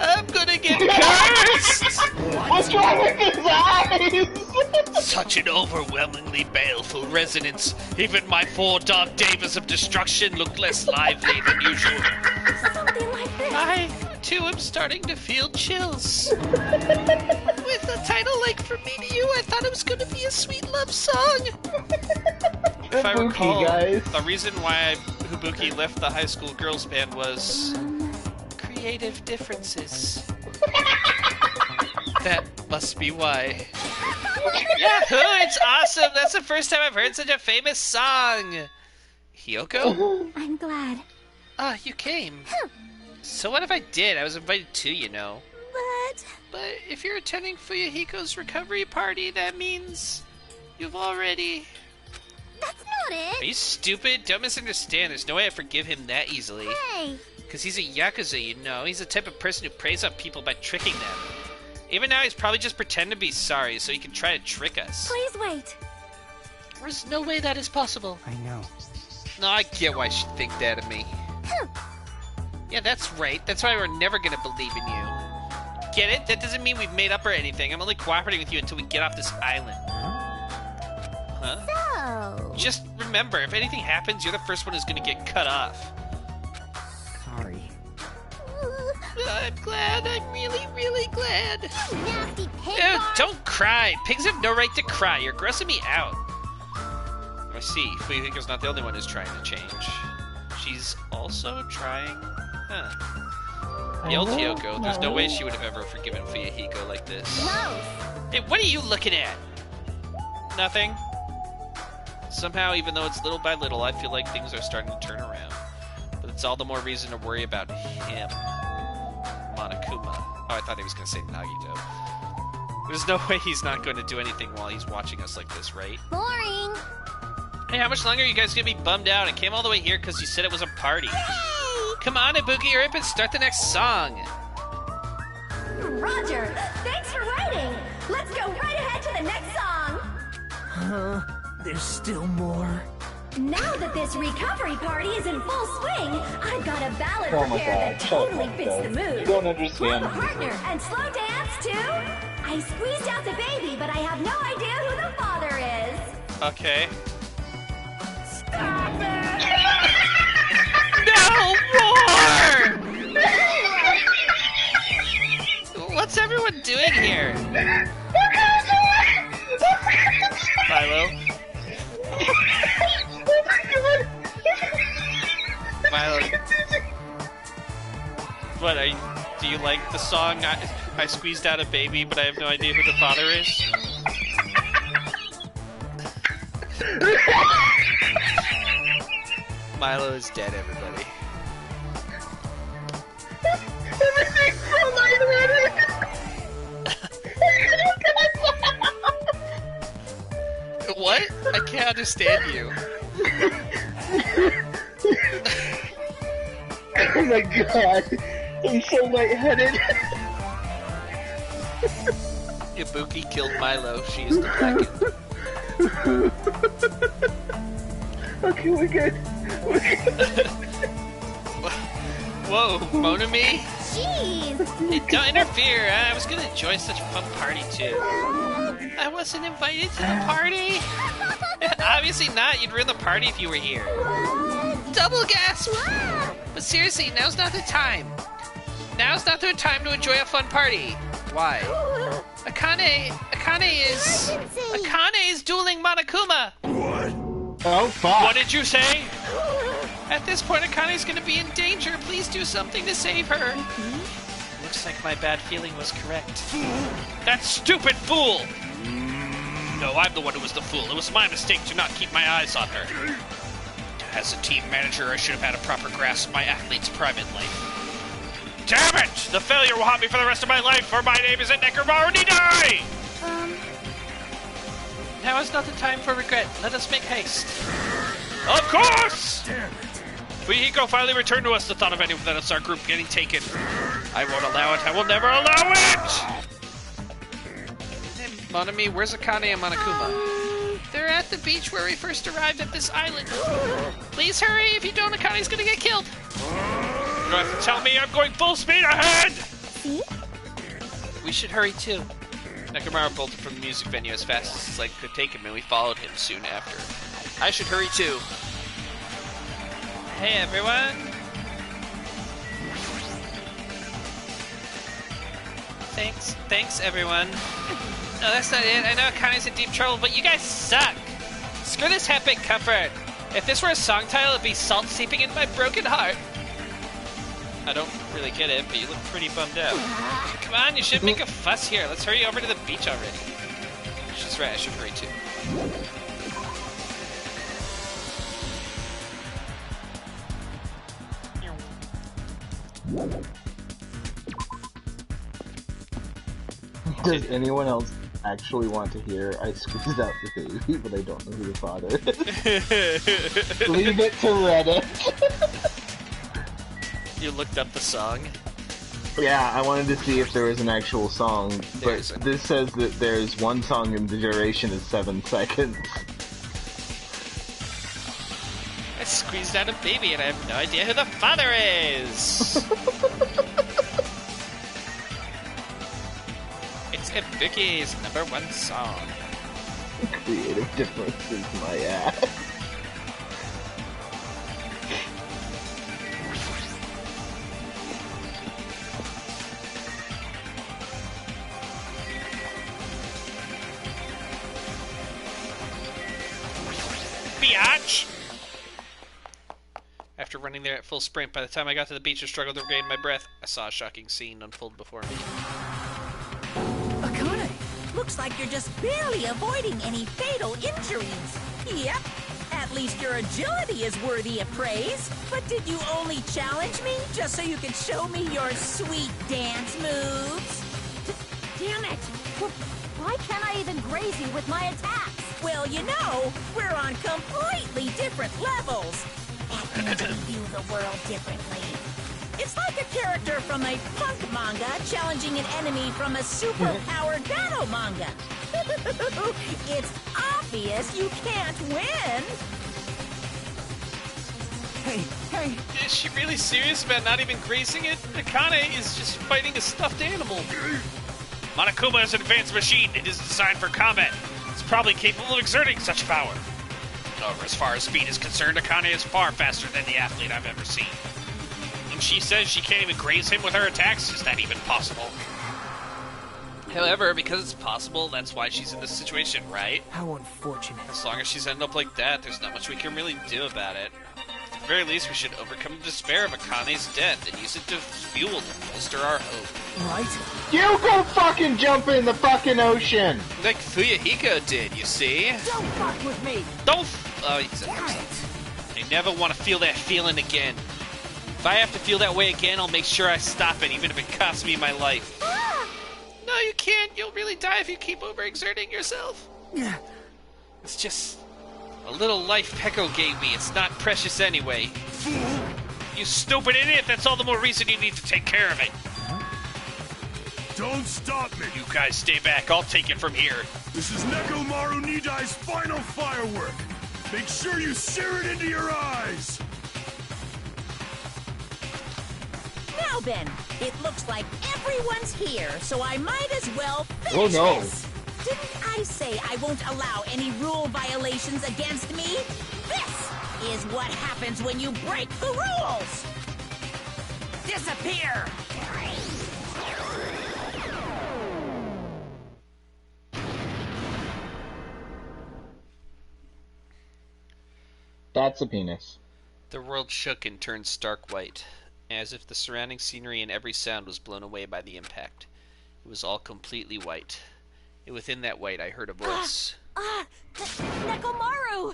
Speaker 2: I'm gonna get cursed!
Speaker 5: What's wrong with his eyes?
Speaker 7: Such an overwhelmingly baleful resonance. Even my 4 dark davas of destruction look less lively than usual.
Speaker 4: Something like this.
Speaker 2: I, too, am starting to feel chills. With a title like From Me to You, I thought it was going to be a sweet love song. If I
Speaker 5: Ibuki,
Speaker 2: recall,
Speaker 5: guys.
Speaker 2: the reason why Ibuki left the high school girls band was creative differences. That must be why. Yahoo! It's awesome! That's the first time I've heard such a famous song! Hiyoko?
Speaker 4: I'm glad.
Speaker 2: Ah, you came. So what if I did? I was invited too, you know. But if you're attending Fuyuhiko's recovery party, that means you've already...
Speaker 4: That's not
Speaker 2: Are
Speaker 4: it.
Speaker 2: you stupid? Don't misunderstand. There's no way I forgive him that easily.
Speaker 4: Hey.
Speaker 2: Because he's a Yakuza, you know. He's the type of person who preys on people by tricking them. Even now, he's probably just pretending to be sorry so he can try to trick us.
Speaker 4: Please wait.
Speaker 2: There's no way that is possible.
Speaker 6: I know.
Speaker 2: No, I get why she'd think that of me. Yeah, that's right. That's why we're never gonna believe in you. Get it? That doesn't mean we've made up or anything. I'm only cooperating with you until we get off this island. Huh?
Speaker 4: So.
Speaker 2: Just remember, if anything happens, you're the first one who's gonna get cut off.
Speaker 6: Sorry.
Speaker 2: I'm glad. I'm really, really glad.
Speaker 4: Nasty pig.
Speaker 2: Ew, don't cry. Pigs have no right to cry. You're grossing me out. I see. Fuyuhiko's not the only one who's trying to change. She's also trying... Huh. The old Hiyoko, there's no way she would have ever forgiven Fuyuhiko like this.
Speaker 4: Close.
Speaker 2: Hey, what are you looking at? Nothing. Somehow, even though it's little by little, I feel like things are starting to turn around. But it's all the more reason to worry about him. Monokuma. Oh, I thought he was going to say Nagito. There's no way he's not going to do anything while he's watching us like this, right?
Speaker 4: Boring.
Speaker 2: Hey, how much longer are you guys going to be bummed out? I came all the way here because you said it was a party.
Speaker 4: Hey.
Speaker 2: Come on, Ibuki, hurry up and start the next song.
Speaker 3: Roger, thanks for waiting. Let's go right ahead to the next song.
Speaker 10: There's still more.
Speaker 3: Now that this recovery party is in full swing, I've got a ballad
Speaker 5: Oh my
Speaker 3: prepared that
Speaker 5: God,
Speaker 3: totally
Speaker 5: shut up,
Speaker 3: fits the
Speaker 5: guys.
Speaker 3: mood.
Speaker 5: You don't
Speaker 3: Club
Speaker 5: understand.
Speaker 3: a partner and slow dance too. I squeezed out the baby, but I have no idea who the father is.
Speaker 2: Okay.
Speaker 3: Stop it!
Speaker 2: No more! What's everyone doing here? Milo? Milo? What, do you like the song I squeezed out a baby, but I have no idea who the father is? Milo is dead, everybody. What? I can't understand you.
Speaker 5: Oh my god. I'm so lightheaded.
Speaker 2: Ibuki killed Milo. She is the second.
Speaker 5: Okay, we're good.
Speaker 2: Whoa, Monami?
Speaker 4: Jeez.
Speaker 2: Hey, don't interfere. I was gonna enjoy such a fun party too. I wasn't invited to the party. Obviously not. You'd ruin the party if you were here. Double gasp! But seriously, now's not the time. Now's not the time to enjoy a fun party. Why? Akane is dueling Monokuma.
Speaker 9: What?
Speaker 5: Oh, fuck.
Speaker 2: What did you say? At this point, Akane's gonna be in danger. Please do something to save her. Looks like my bad feeling was correct. That stupid fool! No, I'm the one who was the fool. It was my mistake to not keep my eyes on her. As a team manager, I should have had a proper grasp of my athlete's private life.
Speaker 7: Damn it! The failure will haunt me for the rest of my life, for my name isn't Nekomaru Nidai!
Speaker 2: Now is not the time for regret. Let us make haste.
Speaker 7: Of course!
Speaker 9: Damn it.
Speaker 7: Fuyuhiko finally returned to us. The thought of anyone within our group getting taken. I won't allow it. I will never allow it!
Speaker 2: Hey, Monami, where's Akane and Monokuma? They're at the beach where we first arrived at this island. Please hurry. If you don't, Akane's gonna get killed.
Speaker 7: You don't have to tell me. I'm going full speed ahead!
Speaker 4: See?
Speaker 2: We should hurry too. Nekomaru bolted from the music venue as fast as his leg could take him, and we followed him soon after. I should hurry too. Hey everyone! Thanks everyone. No, that's not it. I know Akane's in deep trouble, but you guys suck! Screw this epic comfort! If this were a song title, it'd be Salt Seeping in My Broken Heart. I don't really get it, but you look pretty bummed out. Come on, you shouldn't make a fuss here. Let's hurry over to the beach already. She's right, I should hurry too.
Speaker 5: Does anyone else actually want to hear I squeezed out the baby, but I don't know who the father is? Leave it to Reddit.
Speaker 2: You looked up the song?
Speaker 5: Yeah, I wanted to see if there was an actual song, but
Speaker 2: There's
Speaker 5: this says that there's one song and the duration is 7 seconds.
Speaker 2: I squeezed out a baby and I have no idea who the father is! It's Ibuki's #1 song.
Speaker 5: Creative differences, my ass.
Speaker 7: Biatch!
Speaker 2: After running there at full sprint, by the time I got to the beach and struggled to regain my breath, I saw a shocking scene unfold before me.
Speaker 10: Akane!
Speaker 3: Looks like you're just barely avoiding any fatal injuries. Yep. At least your agility is worthy of praise. But did you only challenge me just so you could show me your sweet dance moves?
Speaker 4: Damn it! Why can't I even graze you with my attacks?
Speaker 3: Well, you know, we're on completely different levels. That means we view the world differently. It's like a character from a punk manga challenging an enemy from a super-powered battle manga. It's obvious you can't win.
Speaker 10: Hey!
Speaker 2: Is she really serious about not even grazing it? Akane is just fighting a stuffed animal.
Speaker 7: Monokuma is an advanced machine. It is designed for combat. It's probably capable of exerting such power. However, as far as speed is concerned, Akane is far faster than the athlete I've ever seen. And she says she can't even graze him with her attacks. Is that even possible?
Speaker 2: However, because it's possible, that's why she's in this situation, right?
Speaker 10: How unfortunate.
Speaker 2: As long as she's ended up like that, there's not much we can really do about it. At the very least, we should overcome the despair of Akane's death and use it to fuel and bolster our hope.
Speaker 10: Right?
Speaker 5: You go fucking jump in the fucking ocean!
Speaker 2: Like Fuyuhiko did, you see?
Speaker 10: Don't fuck with me!
Speaker 2: Oh, he said himself. I never want to feel that feeling again. If I have to feel that way again, I'll make sure I stop it, even if it costs me my life. No, you can't. You'll really die if you keep overexerting yourself. It's just a little life Peko gave me. It's not precious anyway.
Speaker 7: Fool! You stupid idiot! That's all the more reason you need to take care of it.
Speaker 9: Don't stop me!
Speaker 7: You guys stay back. I'll take it from here.
Speaker 9: This is Nekomaru Nidai's final firework! Make sure you sear it into your eyes!
Speaker 3: Now then, it looks like everyone's here, so I might as well finish
Speaker 5: Oh, no.
Speaker 3: this. Didn't I say I won't allow any rule violations against me? This is what happens when you break the rules! Disappear!
Speaker 5: That's a penis.
Speaker 2: The world shook and turned stark white, as if the surrounding scenery and every sound was blown away by the impact. It was all completely white. And within that white, I heard a voice.
Speaker 4: Nekomaru!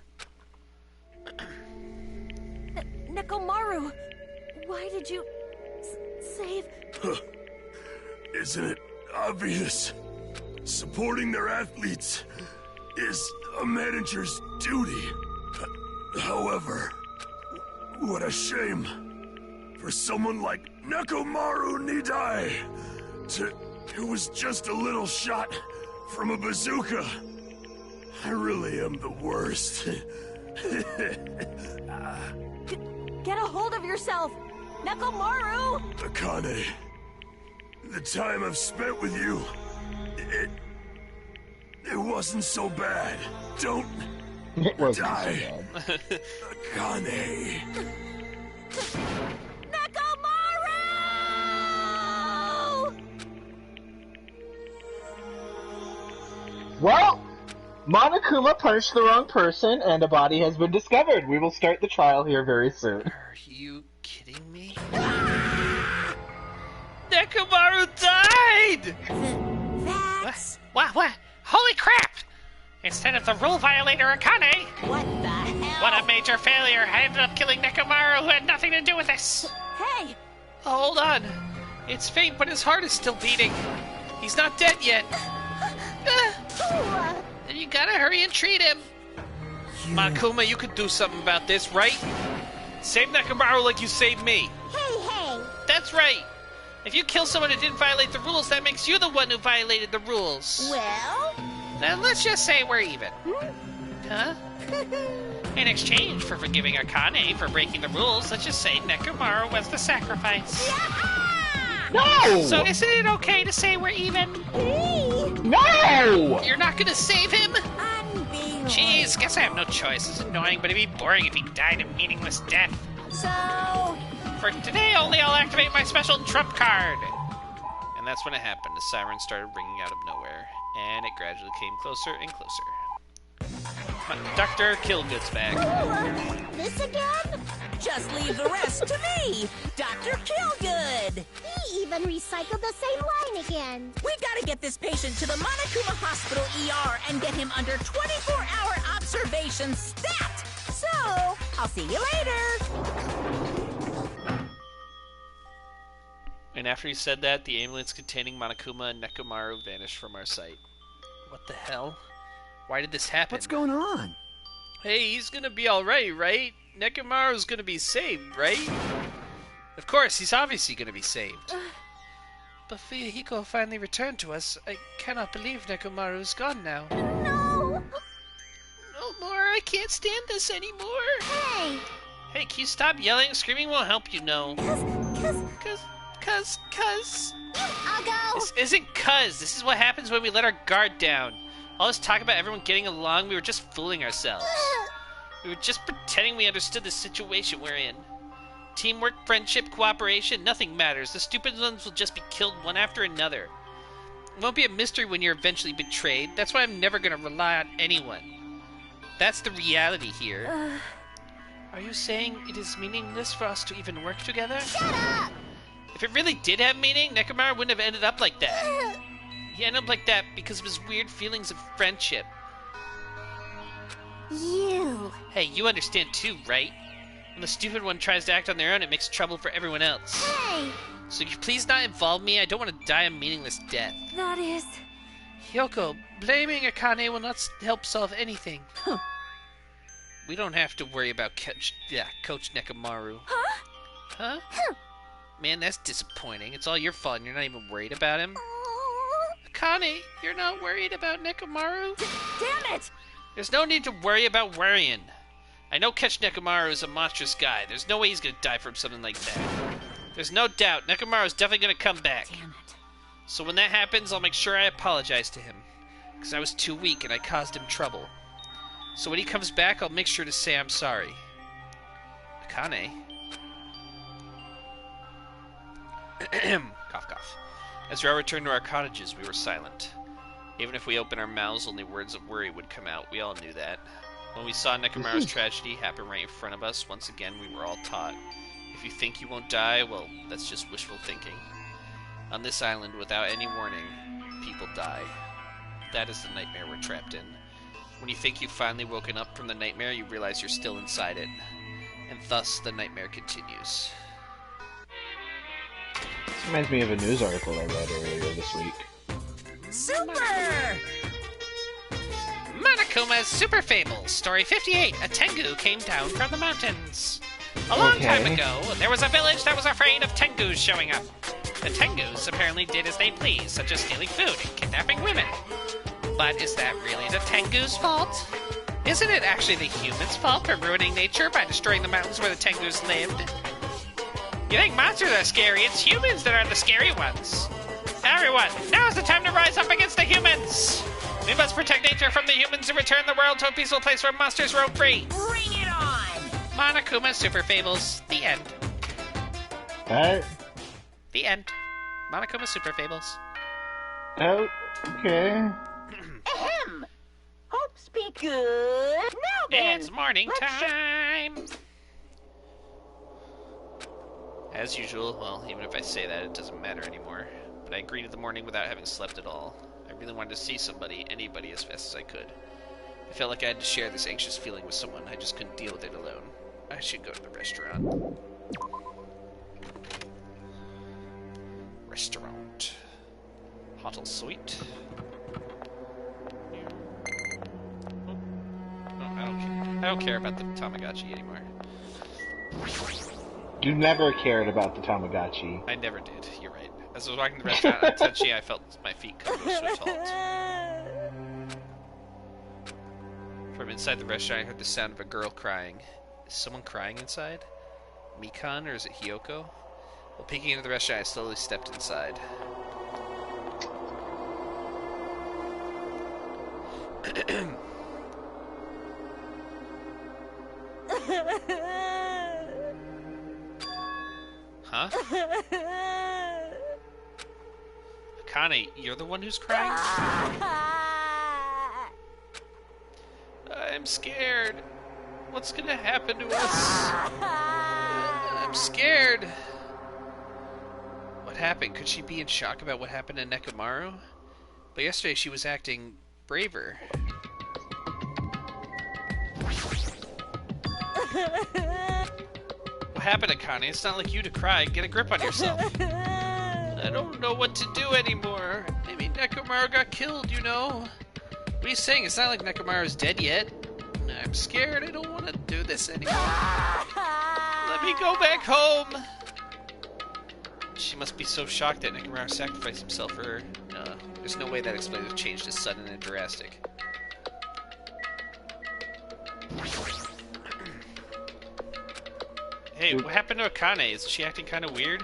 Speaker 4: Nekomaru, why did you Save...
Speaker 9: Isn't it obvious? Supporting their athletes is a manager's duty. However, what a shame for someone like Nekomaru Nidai who was just a little shot from a bazooka. I really am the worst.
Speaker 4: Get a hold of yourself! Nekomaru!
Speaker 9: Akane, the time I've spent with you, it wasn't so bad. Don't die. Akane.
Speaker 4: Nekomaru!
Speaker 5: Well, Monokuma punched the wrong person, and a body has been discovered. We will start the trial here very soon.
Speaker 7: Are you kidding me? Nekomaru died!
Speaker 4: That's...
Speaker 7: What? Holy crap! Instead of the rule violator Akane,
Speaker 4: What the hell?
Speaker 7: what a major failure! I ended up killing Nekomaru, who had nothing to do with this!
Speaker 4: Hey!
Speaker 7: Hold on. It's faint, but his heart is still beating. He's not dead yet. Then you gotta hurry and treat him. Monokuma, you could do something about this, right? Save Nekomaru like you saved me.
Speaker 4: Hey!
Speaker 7: That's right. If you kill someone who didn't violate the rules, that makes you the one who violated the rules.
Speaker 4: Well?
Speaker 7: Now let's just say we're even. Huh? In exchange for forgiving Akane for breaking the rules, let's just say Nekomaru was the sacrifice.
Speaker 5: No!
Speaker 7: So isn't it okay to say we're even?
Speaker 5: No!
Speaker 7: You're not gonna save him?
Speaker 4: Unbelievable.
Speaker 7: Jeez, guess I have no choice. It's annoying, but it'd be boring if he died a meaningless death.
Speaker 4: So...
Speaker 7: For today only, I'll activate my special trump card. And that's when it happened. The siren started ringing out of nowhere, and it gradually came closer and closer. Dr. Killgood's back.
Speaker 4: This again?
Speaker 3: Just leave the rest to me, Dr. Killgood.
Speaker 4: He even recycled the same line again.
Speaker 3: We gotta get this patient to the Monokuma Hospital ER and get him under 24-hour observation stat. So, I'll see you later.
Speaker 2: And after he said that, the ambulance containing Monokuma and Nekomaru vanished from our sight. What the hell? Why did this happen?
Speaker 6: What's going on?
Speaker 2: Hey, he's gonna be alright, right? Nekomaru's gonna be saved, right? Of course, he's obviously gonna be saved. But Fuyuhiko finally returned to us. I cannot believe Nekomaru's gone now.
Speaker 4: No!
Speaker 2: No more, I can't stand this anymore.
Speaker 4: Hey!
Speaker 2: Hey, can you stop yelling? Screaming won't help, you know. Cuz.
Speaker 4: I'll go!
Speaker 2: This isn't cuz. This is what happens when we let our guard down. All this talk about everyone getting along, we were just fooling ourselves. We were just pretending we understood the situation we're in. Teamwork, friendship, cooperation, nothing matters. The stupid ones will just be killed one after another. It won't be a mystery when you're eventually betrayed. That's why I'm never going to rely on anyone. That's the reality here. Are you saying it is meaningless for us to even work together?
Speaker 4: Shut up!
Speaker 2: If it really did have meaning, Nekomaru wouldn't have ended up like that. He ended up like that because of his weird feelings of friendship.
Speaker 4: You...
Speaker 2: Hey, you understand too, right? When the stupid one tries to act on their own, it makes trouble for everyone else.
Speaker 4: Hey!
Speaker 2: So can you please not involve me? I don't want to die a meaningless death.
Speaker 4: That is...
Speaker 2: Hyoko, blaming Akane will not help solve anything. We don't have to worry about Coach Nekomaru. Huh? Man, that's disappointing. It's all your fault and you're not even worried about him. Akane, you're not worried about Nekomaru?
Speaker 3: Damn it!
Speaker 2: There's no need to worry about worrying. I know Catch Nekomaru is a monstrous guy. There's no way he's gonna die from something like that. There's no doubt Nekomaru's definitely gonna come back.
Speaker 3: Damn it.
Speaker 2: So when that happens, I'll make sure I apologize to him. Because I was too weak and I caused him trouble. So when he comes back, I'll make sure to say I'm sorry. Akane? Cough, cough. As we all returned to our cottages, we were silent. Even if we opened our mouths, only words of worry would come out. We all knew that. When we saw Nekomaru's tragedy happen right in front of us, once again we were all taught. If you think you won't die, well, that's just wishful thinking. On this island, without any warning, people die. That is the nightmare we're trapped in. When you think you've finally woken up from the nightmare, you realize you're still inside it. And thus, the nightmare continues.
Speaker 5: This reminds me of a news article I read earlier this week.
Speaker 10: Super!
Speaker 7: Monokuma's Super Fables, Story 58. A Tengu came down from the mountains. A long time ago, there was a village that was afraid of Tengus showing up. The Tengus apparently did as they pleased, such as stealing food and kidnapping women. But is that really the Tengu's fault? Isn't it actually the humans' fault for ruining nature by destroying the mountains where the Tengus lived? You think monsters are scary? It's humans that are the scary ones. Everyone, now is the time to rise up against the humans! We must protect nature from the humans and return the world to a peaceful place where monsters roam free!
Speaker 3: Bring it on!
Speaker 7: Monokuma Super Fables, the end.
Speaker 5: What?
Speaker 7: The end. Monokuma Super Fables.
Speaker 5: Oh, okay.
Speaker 3: Ahem! Hopes be good. Now then,
Speaker 7: It's morning
Speaker 3: let's
Speaker 7: time! As usual, well, even if I say that, it doesn't matter anymore. But I greeted the morning without having slept at all. I really wanted to see somebody, anybody, as fast as I could. I felt like I had to share this anxious feeling with someone. I just couldn't deal with it alone. I should go to the restaurant. Restaurant. Hotel Suite. Oh, I don't care. I don't care about the Tamagotchi anymore.
Speaker 5: You never cared about the Tamagotchi.
Speaker 7: I never did. You're right. As I was walking to the restaurant on Tenchi, I felt my feet come to a swift halt. From inside the restaurant, I heard the sound of a girl crying. Is someone crying inside? Mikan, or is it Hiyoko? While peeking into the restaurant, I slowly stepped inside. Huh? Akane, you're the one who's crying? I'm scared. What's gonna happen to us? I'm scared. What happened? Could she be in shock about what happened to Nekomaru? But yesterday she was acting braver. What happened, Akane? It's not like you to cry. Get a grip on yourself. I don't know what to do anymore. Maybe Nekomaru got killed, you know? What are you saying? It's not like Nekomaru's dead yet. I'm scared. I don't want to do this anymore. Let me go back home. She must be so shocked that Nekomaru sacrificed himself for her. There's no way that explains change is sudden and drastic. Hey, what happened to Akane? Is she acting kind of weird?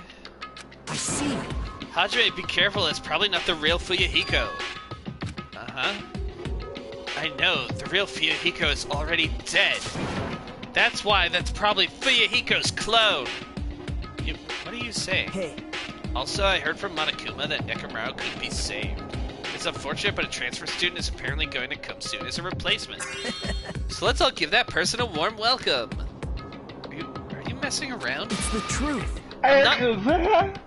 Speaker 10: I see.
Speaker 7: Hajime, be careful. It's probably not the real Fuyuhiko. Uh-huh. I know. The real Fuyuhiko is already dead. That's why. That's probably Fuyuhiko's clone. What are you saying?
Speaker 10: Hey.
Speaker 7: Also, I heard from Monokuma that Nekomaru could be saved. It's unfortunate, but a transfer student is apparently going to come soon as a replacement. So let's all give that person a warm welcome. Are you messing around?
Speaker 10: It's the truth.
Speaker 7: I'm not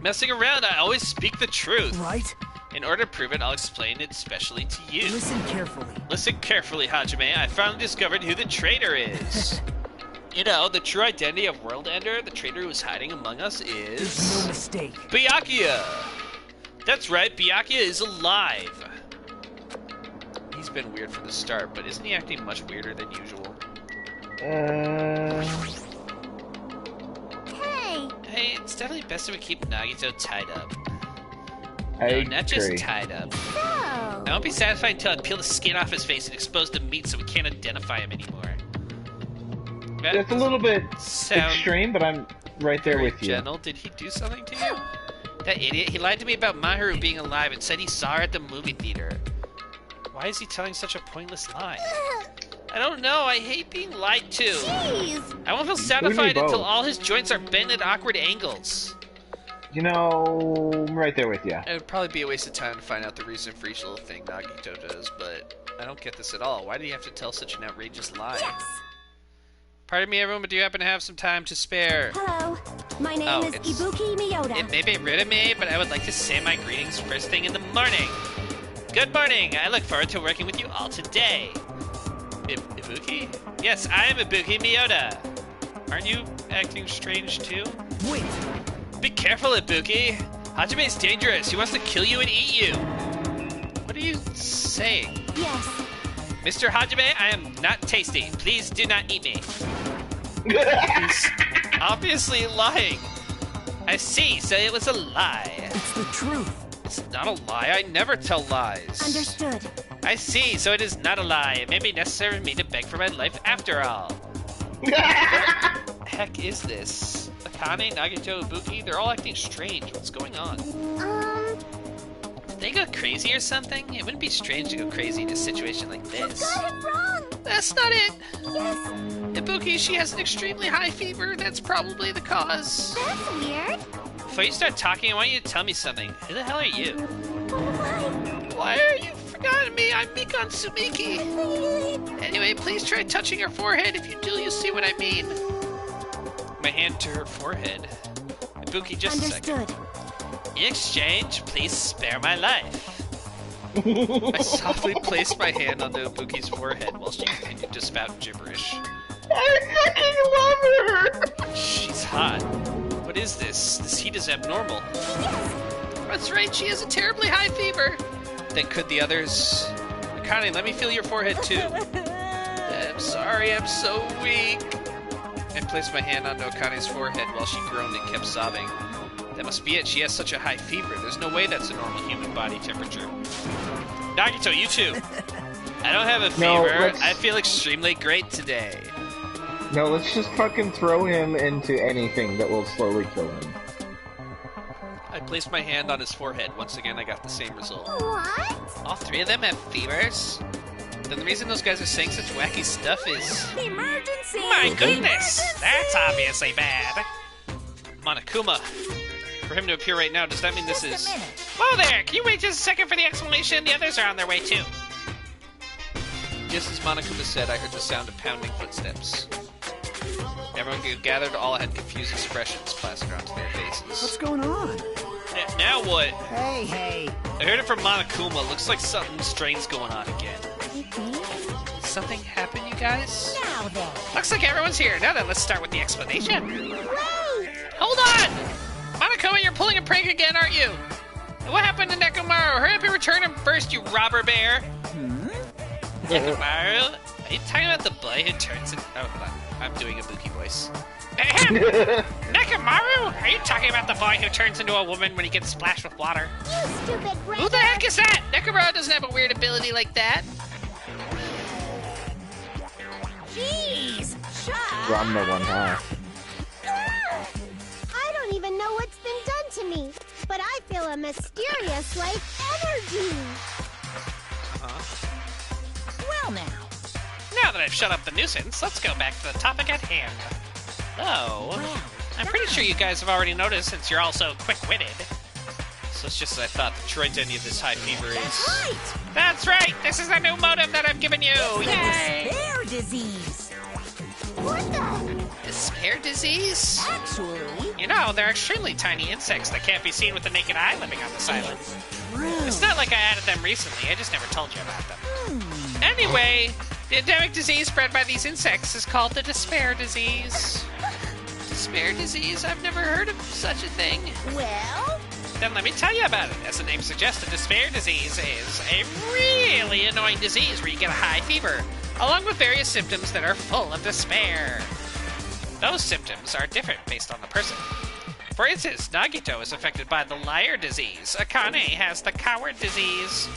Speaker 7: messing around. I always speak the truth.
Speaker 10: Right?
Speaker 7: In order to prove it, I'll explain it specially to you.
Speaker 10: Listen carefully.
Speaker 7: Listen carefully, Hajime. I finally discovered who the traitor is. You know, the true identity of World Ender, the traitor who's hiding among us, is...
Speaker 10: There's no mistake.
Speaker 7: Byakuya! That's right, Byakuya is alive. He's been weird from the start, but isn't he acting much weirder than usual? Hey, it's definitely best if we keep Nagito tied up. No, not just tied up.
Speaker 4: No.
Speaker 7: I won't be satisfied until I peel the skin off his face and expose the meat so we can't identify him anymore.
Speaker 5: That's a little bit extreme, but I'm right there with you.
Speaker 7: Gentle, did he do something to you? That idiot, he lied to me about Maharu being alive and said he saw her at the movie theater. Why is he telling such a pointless lie? I don't know, I hate being lied to.
Speaker 4: Jeez.
Speaker 7: I won't feel satisfied until all his joints are bent at awkward angles.
Speaker 5: You know, I'm right there with you.
Speaker 7: It would probably be a waste of time to find out the reason for each little thing Nagito does, but I don't get this at all. Why do you have to tell such an outrageous lie?
Speaker 4: Yes.
Speaker 7: Pardon me, everyone, but do you happen to have some time to spare?
Speaker 4: Hello. My name is Ibuki Miyota.
Speaker 7: It may be rude of me, but I would like to say my greetings first thing in the morning. Good morning. I look forward to working with you all today. Ibuki? Yes, I am Ibuki Miyota. Aren't you acting strange too?
Speaker 10: Wait.
Speaker 7: Be careful, Ibuki. Hajime's dangerous. He wants to kill you and eat you. What are you saying?
Speaker 4: Yes.
Speaker 7: Mr. Hajime, I am not tasty. Please do not eat me. He's obviously lying. I see, so it was a lie.
Speaker 6: It's the truth.
Speaker 7: It's not a lie. I never tell lies.
Speaker 4: Understood.
Speaker 7: I see, so it is not a lie. It may be necessary for me to beg for my life after all. What the heck is this? Akane, Nagito, Ibuki, they're all acting strange. What's going on? Did they go crazy or something? It wouldn't be strange to go crazy in a situation like this.
Speaker 4: You got it wrong.
Speaker 7: That's not it.
Speaker 4: Yes.
Speaker 7: Ibuki, she has an extremely high fever. That's probably the cause.
Speaker 4: That's weird.
Speaker 7: Before you start talking, I want you to tell me something. Who the hell are you? Why are you forgotten me? I'm Mikon Sumiki. Anyway, please try touching her forehead. If you do, you'll see what I mean. My hand to her forehead. Ibuki, just a second.
Speaker 4: Understood.
Speaker 7: In exchange, please spare my life. I softly placed my hand onto Ibuki's forehead while she continued to spout gibberish.
Speaker 5: I fucking love her!
Speaker 7: She's hot. What is this? This heat is abnormal. That's right, she has a terribly high fever. Then could the others... Akane, let me feel your forehead too. I'm sorry, I'm so weak. I placed my hand onto Akane's forehead while she groaned and kept sobbing. That must be it, she has such a high fever. There's no way that's a normal human body temperature. Nagito, you too. I don't have a fever. I feel extremely great today.
Speaker 5: No, let's just fucking throw him into anything that will slowly kill him.
Speaker 7: I placed my hand on his forehead. Once again, I got the same result.
Speaker 4: What?
Speaker 7: All three of them have fevers? Then the reason those guys are saying such wacky stuff is...
Speaker 3: Emergency!
Speaker 7: My goodness! That's obviously bad. Monokuma. For him to appear right now, does that mean this is... Whoa there! Can you wait just a second for the explanation? The others are on their way too. Just as Monokuma said, I heard the sound of pounding footsteps. Everyone gathered, all had confused expressions plastered onto their faces.
Speaker 6: What's going on?
Speaker 7: Now what?
Speaker 6: Hey.
Speaker 7: I heard it from Monokuma. Looks like something strange going on again. Something happened, you guys?
Speaker 3: Now then.
Speaker 7: Looks like everyone's here. Now then, let's start with the explanation.
Speaker 4: Wait.
Speaker 7: Hold on! Monokuma, you're pulling a prank again, aren't you? What happened to Nekomaru? Hurry up and return him first, you robber bear! Nekomaru? Are you talking about the boy who turns into... Oh, hold on. I'm doing a Buki voice. Nekomaru? Are you talking about the boy who turns into a woman when he gets splashed with water?
Speaker 4: You stupid rat.
Speaker 7: Who the heck is that? Nekomaru doesn't have a weird ability like that.
Speaker 3: Jeez! Shut up!
Speaker 5: I'm the one, huh?
Speaker 4: I don't even know what's been done to me, but I feel a mysterious, energy.
Speaker 3: Well now.
Speaker 7: Now that I've shut up the nuisance, let's go back to the topic at hand. Oh, I'm pretty sure you guys have already noticed since you're all so quick-witted. So it's just that I thought the droids any of this high fever is...
Speaker 3: That's right!
Speaker 7: That's right! This is the new motive that I've given you! Yay!
Speaker 3: Despair disease!
Speaker 4: What the?
Speaker 7: Despair disease?
Speaker 3: Actually...
Speaker 7: You know, they're extremely tiny insects that can't be seen with the naked eye living on this island. It's not like I added them recently, I just never told you about them. Anyway, the endemic disease spread by these insects is called the despair disease. Despair disease? I've never heard of such a thing.
Speaker 3: Well...
Speaker 7: Then let me tell you about it. As the name suggests, the despair disease is a really annoying disease where you get a high fever, along with various symptoms that are full of despair. Those symptoms are different based on the person. For instance, Nagito is affected by the liar disease. Akane has the coward disease.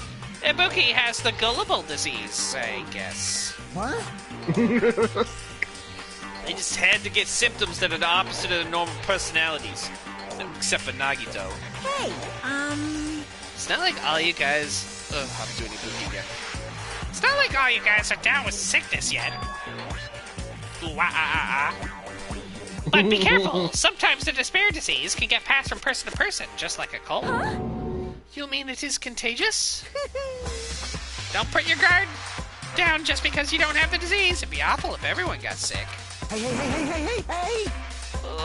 Speaker 7: Ibuki has the gullible disease, I guess.
Speaker 6: What?
Speaker 7: They just had to get symptoms that are the opposite of their normal personalities. Except for Nagito.
Speaker 3: Hey,
Speaker 7: It's not like all you guys... Ugh, I'm doing Ibuki again. It's not like all you guys are down with sickness yet. But be careful! Sometimes the despair disease can get passed from person to person, just like a cold. Huh? You mean it is contagious? Don't put your guard down just because you don't have the disease. It'd be awful if everyone got sick.
Speaker 6: Hey!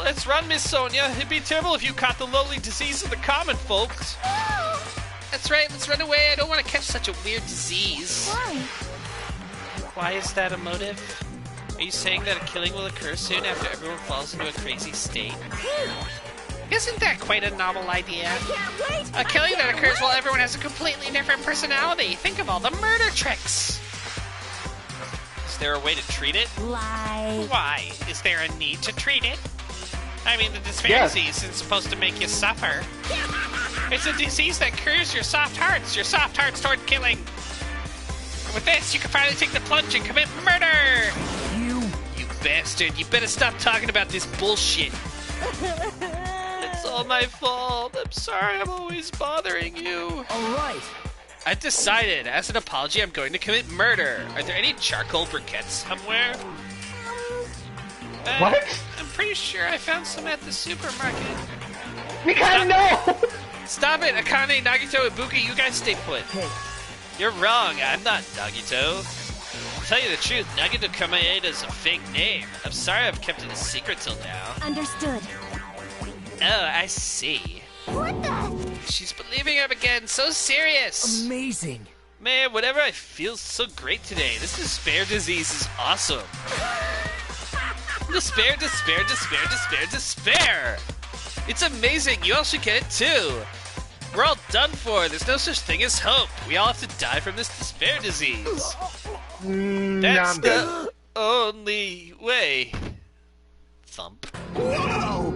Speaker 7: Let's run, Miss Sonia. It'd be terrible if you caught the lowly disease of the common folks. That's right, let's run away. I don't want to catch such a weird disease.
Speaker 4: Why?
Speaker 7: Why is that a motive? Are you saying that a killing will occur soon after everyone falls into a crazy state? Isn't that quite a novel idea? A killing that occurs while everyone has a completely different personality. Think of all the murder tricks.
Speaker 2: Is there a way to treat it?
Speaker 7: Why? Is there a need to treat it? I mean, the despair disease is supposed to make you suffer. It's a disease that curves your soft hearts toward killing. And with this, you can finally take the plunge and commit murder! You bastard, you better stop talking about this bullshit. It's all my fault. I'm sorry I'm always bothering you.
Speaker 10: Alright.
Speaker 2: I've decided, as an apology, I'm going to commit murder. Are there any charcoal briquettes somewhere?
Speaker 5: What?
Speaker 2: I'm pretty sure I found some at the supermarket.
Speaker 5: Mikon, no!
Speaker 2: Stop it! Akane, Nagito, Ibuki, you guys stay put.
Speaker 10: Hey.
Speaker 2: You're wrong, I'm not Nagito. To tell you the truth, Nagito Kamaeda is a fake name. I'm sorry I've kept it a secret till now.
Speaker 4: Understood.
Speaker 2: Oh, I see.
Speaker 4: What the?
Speaker 2: She's believing him again, so serious!
Speaker 10: Amazing.
Speaker 2: Man, whatever, I feel so great today. This despair disease is awesome. Despair, despair, despair, despair, despair! It's amazing, you all should get it too! We're all done for, there's no such thing as hope. We all have to die from this despair disease. That's the only way. Thump.
Speaker 10: Whoa!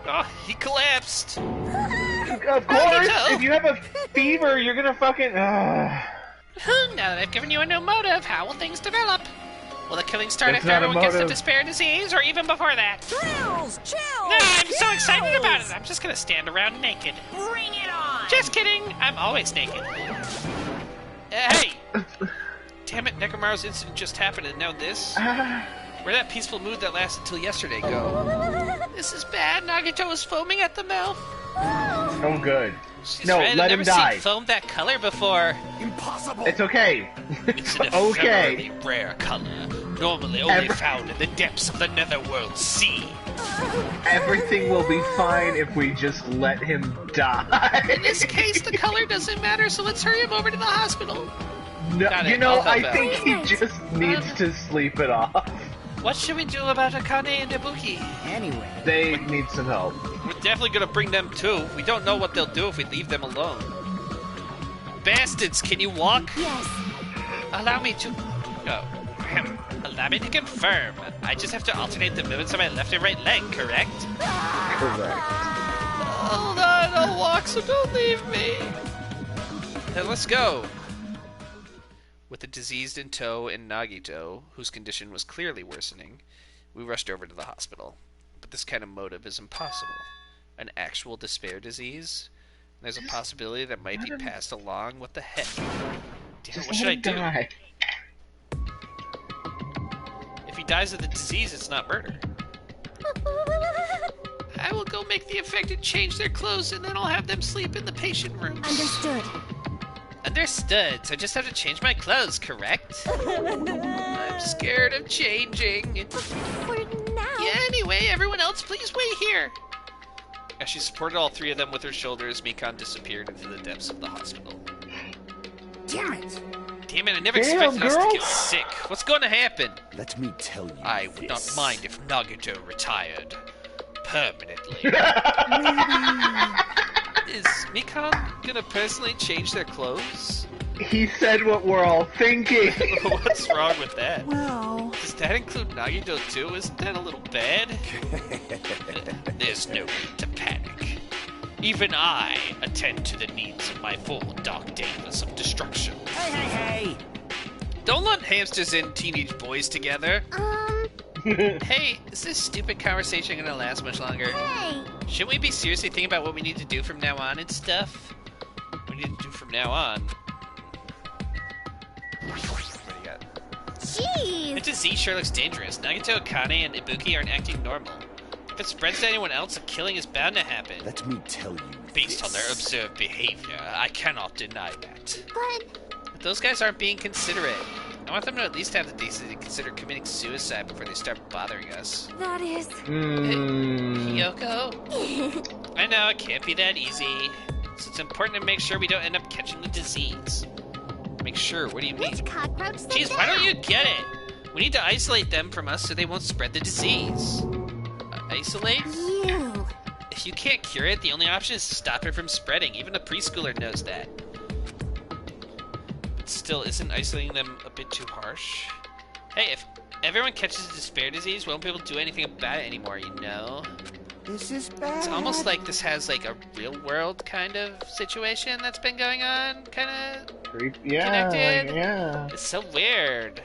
Speaker 2: Oh, he collapsed!
Speaker 5: Of course! If you have a fever, you're gonna fucking...
Speaker 7: Now that I've given you a new motive, how will things develop? Will the killing start
Speaker 5: That's
Speaker 7: after
Speaker 5: not a
Speaker 7: everyone gets the
Speaker 5: motive.
Speaker 7: despair disease, or even before that?
Speaker 3: Thrills! Chills!
Speaker 7: No, I'm so excited about it, I'm just gonna stand around naked.
Speaker 3: Bring it on!
Speaker 7: Just kidding, I'm always naked.
Speaker 2: Hey! Damn it, Nekomaru's incident just happened and now this? Where'd that peaceful mood that lasted till yesterday go?
Speaker 7: This is bad, Nagito is foaming at the mouth.
Speaker 5: Oh, good.
Speaker 2: She's
Speaker 5: No,
Speaker 2: right, I've
Speaker 5: let him
Speaker 2: never
Speaker 5: die.
Speaker 2: seen foam that color before.
Speaker 9: Impossible!
Speaker 5: It's okay.
Speaker 2: It's an
Speaker 5: Okay.
Speaker 2: ephemerally rare color, normally only found in the depths of the netherworld sea.
Speaker 5: Everything will be fine if we just let him die.
Speaker 7: In this case, the color doesn't matter, so let's hurry him over to the hospital.
Speaker 5: No,
Speaker 2: Got it,
Speaker 5: you know,
Speaker 2: I'll help
Speaker 5: I
Speaker 2: out.
Speaker 5: think he just needs to sleep it off.
Speaker 2: What should we do about Akane and Ibuki?
Speaker 6: Anyway.
Speaker 5: They need some help.
Speaker 2: We're definitely gonna bring them too. We don't know what they'll do if we leave them alone. Bastards, can you walk?
Speaker 4: Yes.
Speaker 2: Allow me to... Oh. Allow me to confirm. I just have to alternate the movements of my left and right leg, correct?
Speaker 5: Correct.
Speaker 2: Hold on, I'll walk, so don't leave me. Then let's go. With the diseased in tow and Nagito, whose condition was clearly worsening, we rushed over to the hospital. But this kind of motive is impossible. An actual despair disease? There's a possibility that might be passed along. What the heck? Damn, what should I do?
Speaker 5: Die.
Speaker 2: If he dies of the disease, it's not murder.
Speaker 7: I will go make the affected change their clothes, and then I'll have them sleep in the patient rooms.
Speaker 4: Understood.
Speaker 2: Understood, so I just have to change my clothes, correct?
Speaker 7: I'm scared of changing.
Speaker 4: For now.
Speaker 7: Yeah, anyway, everyone else, please wait here.
Speaker 2: As she supported all three of them with her shoulders, Mikan disappeared into the depths of the hospital.
Speaker 6: Damn it!
Speaker 2: Damn it, I never
Speaker 5: Damn,
Speaker 2: expected us to
Speaker 5: girl.
Speaker 2: get sick. What's going to happen?
Speaker 8: Let me tell you
Speaker 2: I would not
Speaker 8: this.
Speaker 2: mind if Nagito retired. Permanently. Is Mikan gonna personally change their clothes?
Speaker 5: He said what we're all thinking.
Speaker 2: What's wrong with that?
Speaker 10: Well...
Speaker 2: Does that include Nagito too? Isn't that a little bad? There's no need to panic. Even I attend to the needs of my four dark daemons of destruction.
Speaker 6: Hey, hey, hey!
Speaker 2: Don't lump hamsters and teenage boys together. Hey, is this stupid conversation gonna last much longer?
Speaker 4: Hey.
Speaker 2: Shouldn't we be seriously thinking about what we need to do from now on and stuff? What we need to do from now on? What do you got?
Speaker 4: Jeez.
Speaker 2: The disease sure looks dangerous. Nagito, Akane, and Ibuki aren't acting normal. If it spreads to anyone else, a killing is bound to happen.
Speaker 8: Let me tell you
Speaker 2: Based on
Speaker 8: this.
Speaker 2: their observed behavior, I cannot deny that.
Speaker 4: But
Speaker 2: But those guys aren't being considerate. I want them to at least have the decency to consider committing suicide before they start bothering us.
Speaker 4: that is...
Speaker 2: Hiyoko? I know, it can't be that easy. So it's important to make sure we don't end up catching the disease. Make sure? What do you mean?
Speaker 4: Which cockroach said
Speaker 2: Jeez, why
Speaker 4: that?
Speaker 2: don't you get it? We need to isolate them from us so they won't spread the disease. Isolate?
Speaker 4: You.
Speaker 2: If you can't cure it, the only option is to stop it from spreading. Even a preschooler knows that. But still, isn't isolating them a bit too harsh? Hey, if everyone catches a despair disease, we won't be able to do anything about it anymore, you know?
Speaker 6: This is bad.
Speaker 2: It's almost like this has like a real world kind of situation that's been going on, kind of connected.
Speaker 5: Yeah.
Speaker 2: It's so weird.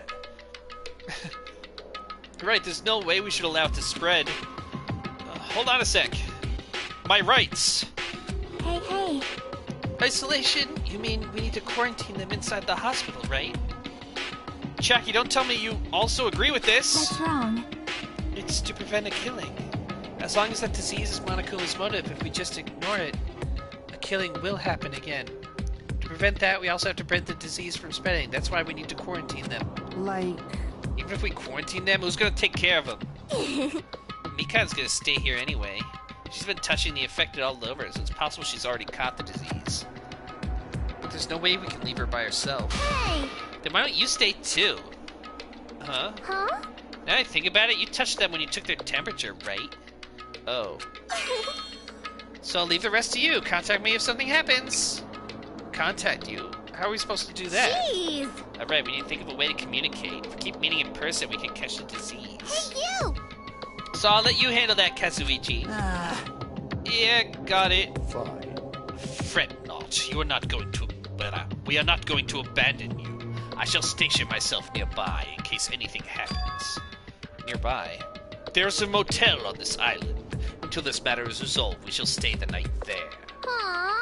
Speaker 2: Right, there's no way we should allow it to spread. Hold on a sec. My rights.
Speaker 4: Hey.
Speaker 2: Isolation? You mean we need to quarantine them inside the hospital, right? Jackie, don't tell me you also agree with this.
Speaker 4: What's wrong?
Speaker 2: It's to prevent a killing. As long as that disease is Monokuma's motive, if we just ignore it, a killing will happen again. To prevent that, we also have to prevent the disease from spreading. That's why we need to quarantine them.
Speaker 6: Like...
Speaker 2: Even if we quarantine them, who's gonna take care of them? Mikan's gonna stay here anyway. She's been touching the affected all over, so it's possible she's already caught the disease. But there's no way we can leave her by herself.
Speaker 4: Hey!
Speaker 2: Then why don't you stay too? Huh? Now I think about it, you touched them when you took their temperature, right? Oh. So I'll leave the rest to you. Contact me if something happens. Contact you? How are we supposed to do that?
Speaker 4: Jeez!
Speaker 2: Alright, we need to think of a way to communicate. If we keep meeting in person, we can catch the disease.
Speaker 4: Hey, you!
Speaker 2: So I'll let you handle that, Kazuichi. Yeah, got it.
Speaker 8: Fine.
Speaker 2: Fret not. You are not going to... we are not going to abandon you. I shall station myself nearby in case anything happens. Nearby? There's a motel on this island. Until this matter is resolved, we shall stay the night there.
Speaker 4: Aww.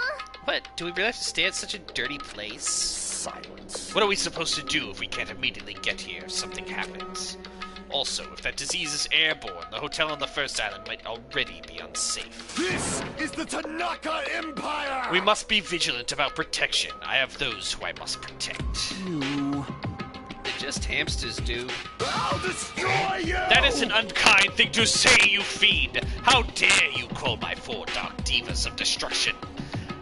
Speaker 2: What? Do we really have to stay at such a dirty place?
Speaker 8: Silence.
Speaker 2: What are we supposed to do if we can't immediately get here if something happens? Also, if that disease is airborne, the hotel on the first island might already be unsafe.
Speaker 9: This is the Tanaka Empire!
Speaker 2: We must be vigilant about protection. I have those who I must protect.
Speaker 6: You...
Speaker 2: They're just hamsters, dude.
Speaker 9: I'll destroy you!
Speaker 2: That is an unkind thing to say, you fiend! How dare you call my four dark divas of destruction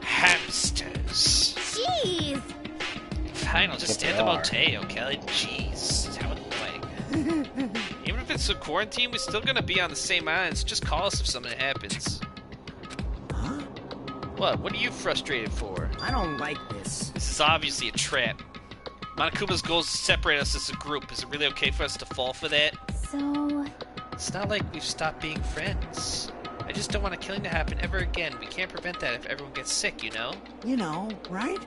Speaker 2: hamsters?
Speaker 4: Jeez!
Speaker 2: Fine, I'll just stay at the motel, Kelly. Jeez, how annoying. Even if it's a quarantine, we're still gonna be on the same island, so just call us if something happens.
Speaker 6: Huh?
Speaker 2: What are you frustrated for?
Speaker 6: I don't like this.
Speaker 2: This is obviously a trap. Monokuma's goal is to separate us as a group. Is it really okay for us to fall for that?
Speaker 4: So...
Speaker 2: It's not like we've stopped being friends. I just don't want a killing to happen ever again. We can't prevent that if everyone gets sick, you know?
Speaker 6: You know, right?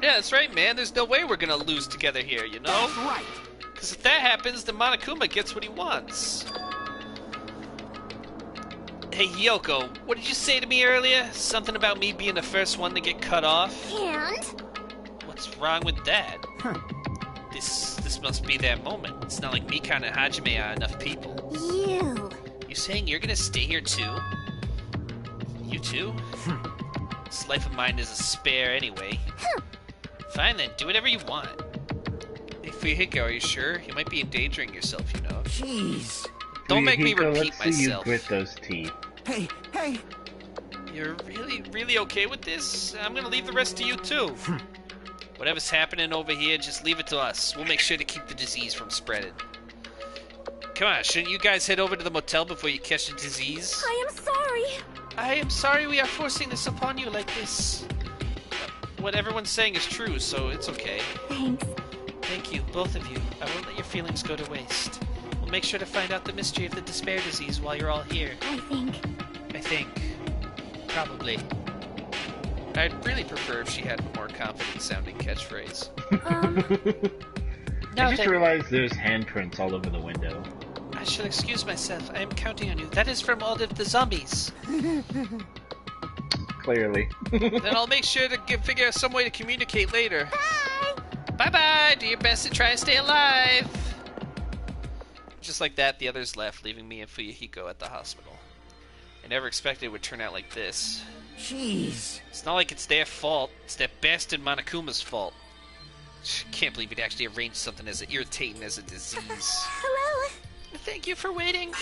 Speaker 2: Yeah, that's right, man. There's no way we're gonna lose together here, you know?
Speaker 6: That's right.
Speaker 2: Because if that happens, then Monokuma gets what he wants. Hey, Yoko, what did you say to me earlier? Something about me being the first one to get cut off?
Speaker 4: And?
Speaker 2: What's wrong with that? This must be their moment. It's not like Mikan and Hajime are enough people. You saying you're gonna stay here too? You too? This life of mine is a spare anyway. Fine then, do whatever you want. Hey, Fuyuhiko, are you sure? You might be endangering yourself, you know.
Speaker 6: Jeez.
Speaker 2: Don't make me
Speaker 5: Fuyuhiko,
Speaker 2: repeat
Speaker 5: let's see you
Speaker 2: myself.
Speaker 5: grit those teeth.
Speaker 6: Hey.
Speaker 2: You're really okay with this? I'm gonna leave the rest to you too. Whatever's happening over here, just leave it to us. We'll make sure to keep the disease from spreading. Come on, shouldn't you guys head over to the motel before you catch the disease?
Speaker 4: I am sorry.
Speaker 2: I am sorry we are forcing this upon you like this. What everyone's saying is true, so it's okay.
Speaker 4: Thanks.
Speaker 2: Thank you, both of you. I won't let your feelings go to waste. We'll make sure to find out the mystery of the despair disease while you're all here.
Speaker 4: I think.
Speaker 2: Probably. I'd really prefer if she had a more confident-sounding catchphrase.
Speaker 5: I just realized there's handprints all over the window.
Speaker 2: I shall excuse myself. I am counting on you. That is from all of the zombies.
Speaker 5: Clearly.
Speaker 2: Then I'll make sure to figure out some way to communicate later. Bye-bye! Do your best to try and stay alive! Just like that, the others left, leaving me and Fuyuhiko at the hospital. I never expected it would turn out like this.
Speaker 6: Jeez.
Speaker 2: It's not like it's their fault. It's that bastard Monokuma's fault. Can't believe he'd actually arranged something as irritating as a disease.
Speaker 4: Hello.
Speaker 2: Thank you for waiting.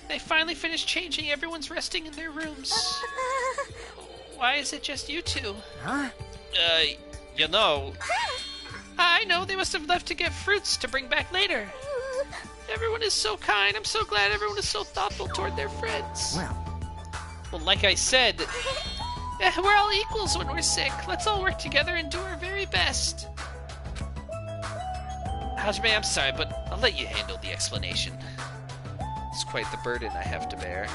Speaker 2: They finally finished changing. Everyone's resting in their rooms. Why is it just you two?
Speaker 6: Huh?
Speaker 2: You know... I know, they must have left to get fruits to bring back later. Everyone is so kind. I'm so glad everyone is so thoughtful toward their friends.
Speaker 6: Well,
Speaker 7: Well, like I said, we're all equals when we're sick. Let's all work together and do our very best. Hajime, I'm sorry, but I'll let you handle the explanation. It's quite the burden I have to bear.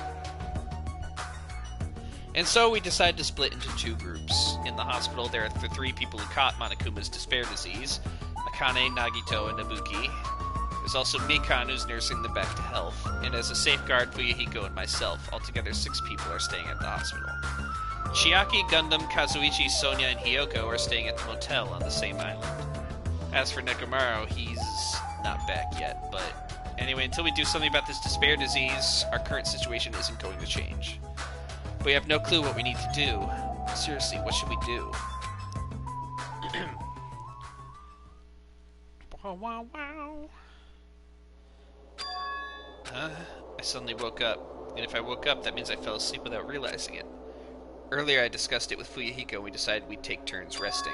Speaker 7: And so we decided to split into two groups. In the hospital, there are the three people who caught Monokuma's despair disease: Akane, Nagito, and Ibuki. There's also Mikan, who's nursing them back to health. And as a safeguard, Fuyuhiko and myself. Altogether, 6 people are staying at the hospital. Chiaki, Gundam, Kazuichi, Sonia, and Hiyoko are staying at the motel on the same island. As for Nekomaru, he's not back yet, but anyway, until we do something about this despair disease, our current situation isn't going to change. We have no clue what we need to do. Seriously, what should we do? Wow, wow, wow. I suddenly woke up. And if I woke up, that means I fell asleep without realizing it. Earlier I discussed it with Fuyuhiko and we decided we'd take turns resting.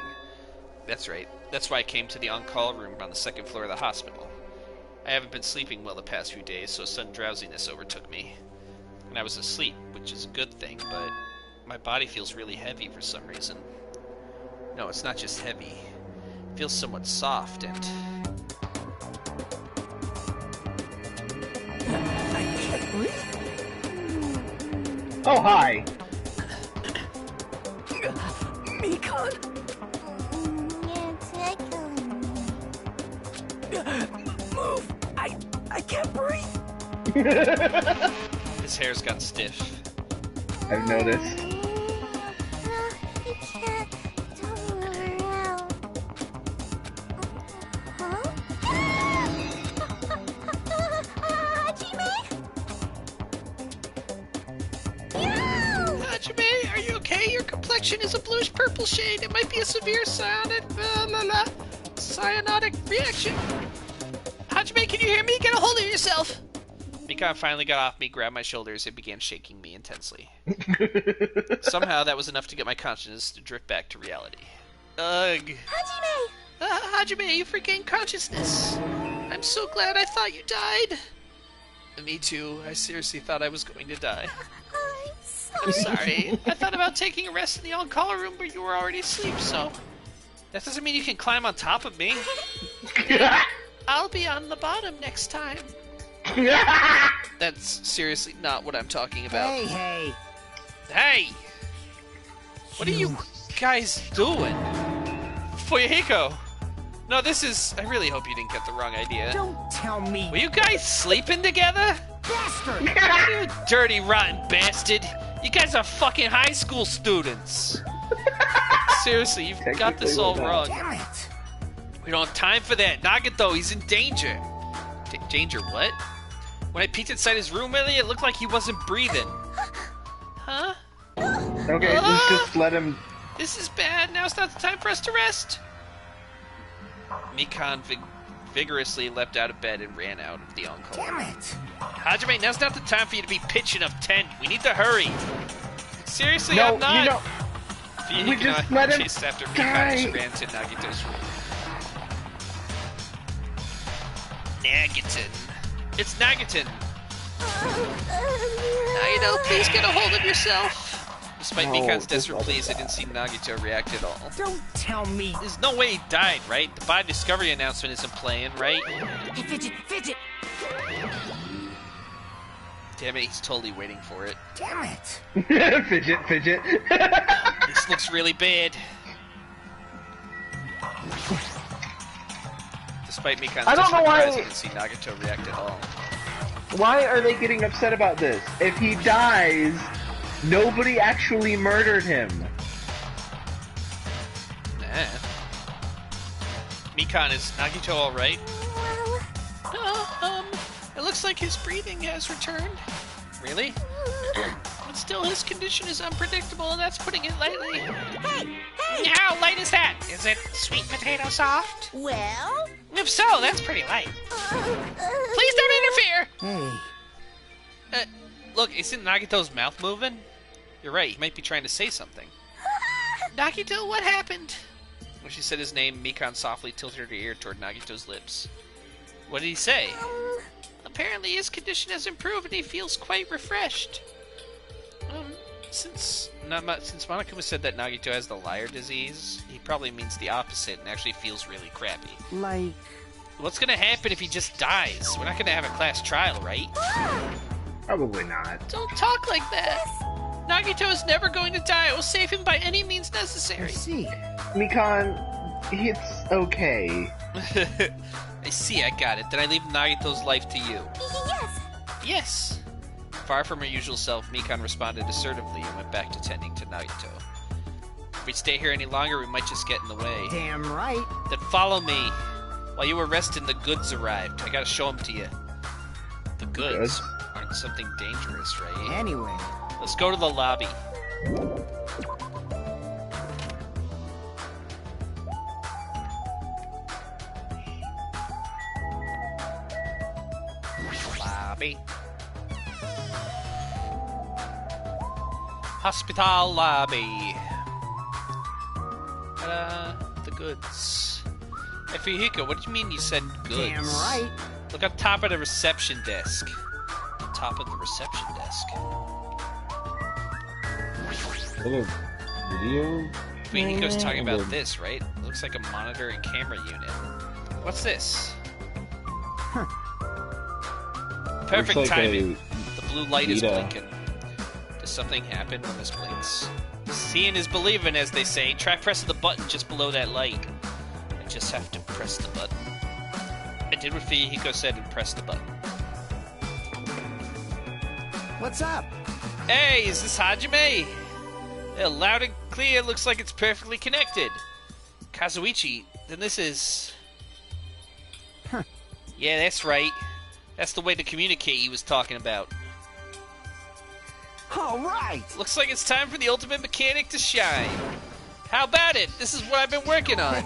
Speaker 7: That's right. That's why I came to the on-call room on the 2nd floor of the hospital. I haven't been sleeping well the past few days, so a sudden drowsiness overtook me. And I was asleep, which is a good thing, but my body feels really heavy for some reason. No, it's not just heavy. It feels somewhat soft and...
Speaker 10: I can't breathe.
Speaker 5: Oh, hi.
Speaker 10: Mikan! Move! I can't breathe!
Speaker 7: His hair's got stiff.
Speaker 5: I've noticed.
Speaker 4: You can't turn around. Huh? Hajime?
Speaker 7: Hajime, are you okay? Your complexion is a bluish-purple shade. It might be a severe cyanotic reaction. Hajime, can you hear me? Get a hold of yourself! Mikan finally got off me, grabbed my shoulders, and began shaking me intensely. Somehow, that was enough to get my consciousness to drift back to reality. Ugh.
Speaker 4: Hajime!
Speaker 7: Hajime, you regained consciousness. I'm so glad. I thought you died. Me too. I seriously thought I was going to die. I'm sorry. I thought about taking a rest in the on-call room, but you were already asleep, so... That doesn't mean you can climb on top of me. I'll be on the bottom next time. That's seriously not what I'm talking about.
Speaker 6: Hey!
Speaker 7: Hey! What are you guys doing? Fuyuhiko! No, this is... I really hope you didn't get the wrong idea.
Speaker 6: Don't tell me...
Speaker 7: Were you guys sleeping together?
Speaker 6: Bastard!
Speaker 7: You dirty, rotten bastard! You guys are fucking high school students! Seriously, you've got this all wrong.
Speaker 6: Damn it!
Speaker 7: We don't have time for that. Nagato, he's in danger. Danger what? When I peeked inside his room earlier, it looked like he wasn't breathing. Huh?
Speaker 5: Okay, let's just let him...
Speaker 7: This is bad. Now's not the time for us to rest. Mikan vigorously leapt out of bed and ran out of the on-call.
Speaker 6: Damn it!
Speaker 7: Hajime, now's not the time for you to be pitching a tent. We need to hurry. Seriously,
Speaker 5: No,
Speaker 7: I'm not.
Speaker 5: you know... We just let him
Speaker 7: chased after Mikan
Speaker 5: die.
Speaker 7: and ran to Nagito's room. Nagiton. It's Nagiton. Nagito, please get a hold of yourself. Despite Mikan's desperate pleas, I didn't see Nagito react at all.
Speaker 6: Don't tell me...
Speaker 7: There's no way he died, right? The body discovery announcement isn't playing, right?
Speaker 6: Hey, Fidget! Fidget!
Speaker 7: Damn it, he's totally waiting for it.
Speaker 6: Damn it!
Speaker 5: Fidget.
Speaker 7: This looks really bad. Despite Mikan's
Speaker 5: I don't know
Speaker 7: desperate
Speaker 5: why-
Speaker 7: cries, I didn't see Nagito react at all.
Speaker 5: Why are they getting upset about this? If he dies, nobody actually murdered him.
Speaker 7: Nah. Mikan, is Nagito alright? It looks like his breathing has returned. Really? But still, his condition is unpredictable, and that's putting it lightly.
Speaker 3: Hey!
Speaker 7: How light is that? Is it sweet potato soft?
Speaker 3: Well?
Speaker 7: If so, that's pretty light. Please don't interfere!
Speaker 6: Hey.
Speaker 7: Look, isn't Nagito's mouth moving? You're right, he might be trying to say something. Nagito, what happened? When she said his name, Mikan softly tilted her ear toward Nagito's lips. What did he say? Apparently his condition has improved and he feels quite refreshed.
Speaker 2: Since Monokuma said that Nagito has the liar disease, he probably means the opposite and actually feels really crappy.
Speaker 6: Like...
Speaker 2: What's gonna happen if he just dies? We're not gonna have a class trial, right?
Speaker 5: Probably not.
Speaker 2: Don't talk like that! Nagito is never going to die. I will save him by any means
Speaker 6: I
Speaker 2: necessary.
Speaker 6: see.
Speaker 5: Mikan, it's okay.
Speaker 2: I see, I got it. Then I leave Nagito's life to you.
Speaker 4: Yes.
Speaker 2: Yes. Far from her usual self, Mikan responded assertively and went back to tending to Nagito. If we stay here any longer, we might just get in the way.
Speaker 6: Damn right.
Speaker 2: Then follow me. While you were resting, the goods arrived. I gotta show them to you. The goods aren't something dangerous, right?
Speaker 6: Anyway.
Speaker 2: Let's go to the lobby. Lobby. Hospital lobby. The goods. Hey, Fuyuhiko, what do you mean you said goods?
Speaker 6: Damn right.
Speaker 2: Look on top of the reception desk. On top of the reception desk.
Speaker 5: Is that a video?
Speaker 2: Fuyuhiko's talking about this, right? Looks like a monitor and camera unit. What's this? Perfect
Speaker 5: Looks like
Speaker 2: timing. The blue light is
Speaker 5: Vita.
Speaker 2: blinking. Does something happen when this blinks? Seeing is believing, as they say. Try pressing the button just below that light. I just have to press the button. I did what Fuyuhiko said and pressed the button.
Speaker 6: What's up?
Speaker 2: Hey, is this Hajime? Yeah, loud and clear, looks like it's perfectly connected. Kazuichi, then this is...
Speaker 6: Huh.
Speaker 2: Yeah, that's right. That's the way to communicate he was talking about.
Speaker 6: All right.
Speaker 2: Looks like it's time for the ultimate mechanic to shine. How about it? This is what I've been working on.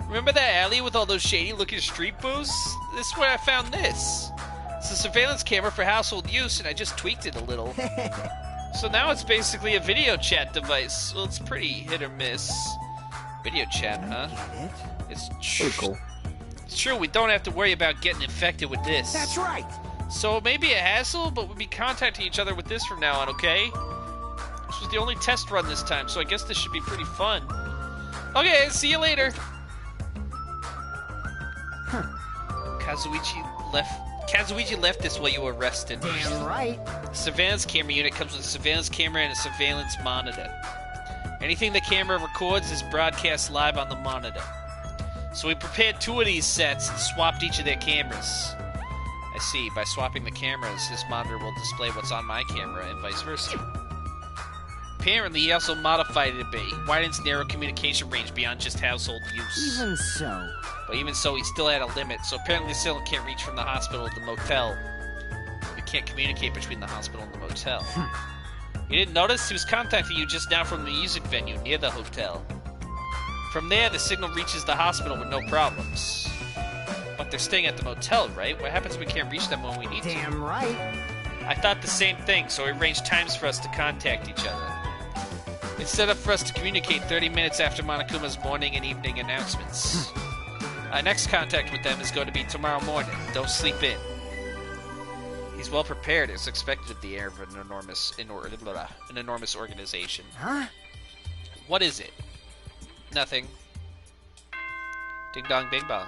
Speaker 2: Remember that alley with all those shady-looking street booths? This is where I found this. It's a surveillance camera for household use, and I just tweaked it a little. So now it's basically a video chat device. Well, it's pretty hit or miss. Video chat, huh?
Speaker 6: Get it?
Speaker 2: It's
Speaker 5: Pretty cool.
Speaker 2: It's true, we don't have to worry about getting infected with this.
Speaker 6: That's right.
Speaker 2: So it may be a hassle, but we'll be contacting each other with this from now on, okay? This was the only test run this time, so I guess this should be pretty fun. Okay, see you later.
Speaker 6: Huh.
Speaker 2: Kazuichi left this while you were arrested.
Speaker 6: Damn right.
Speaker 2: The surveillance camera unit comes with a surveillance camera and a surveillance monitor. Anything the camera records is broadcast live on the monitor. So we prepared 2 of these sets and swapped each of their cameras. I see. By swapping the cameras, this monitor will display what's on my camera and vice versa. Apparently, he also modified it a bit. He widens narrow communication range beyond just household use.
Speaker 6: Even so.
Speaker 2: But even so, he still had a limit, so apparently the signal can't reach from the hospital to the motel. We can't communicate between the hospital and the motel. You didn't notice? He was contacting you just now from the music venue near the hotel. From there, the signal reaches the hospital with no problems. But they're staying at the motel, right? What happens if we can't reach them when we need to?
Speaker 6: Damn right.
Speaker 2: I thought the same thing, so we arranged times for us to contact each other. It's set up for us to communicate 30 minutes after Monokuma's morning and evening announcements. Our next contact with them is going to be tomorrow morning. Don't sleep in. He's well prepared, as expected of the heir of an enormous organization.
Speaker 6: Huh?
Speaker 2: What is it? Nothing. Ding dong, bing bong.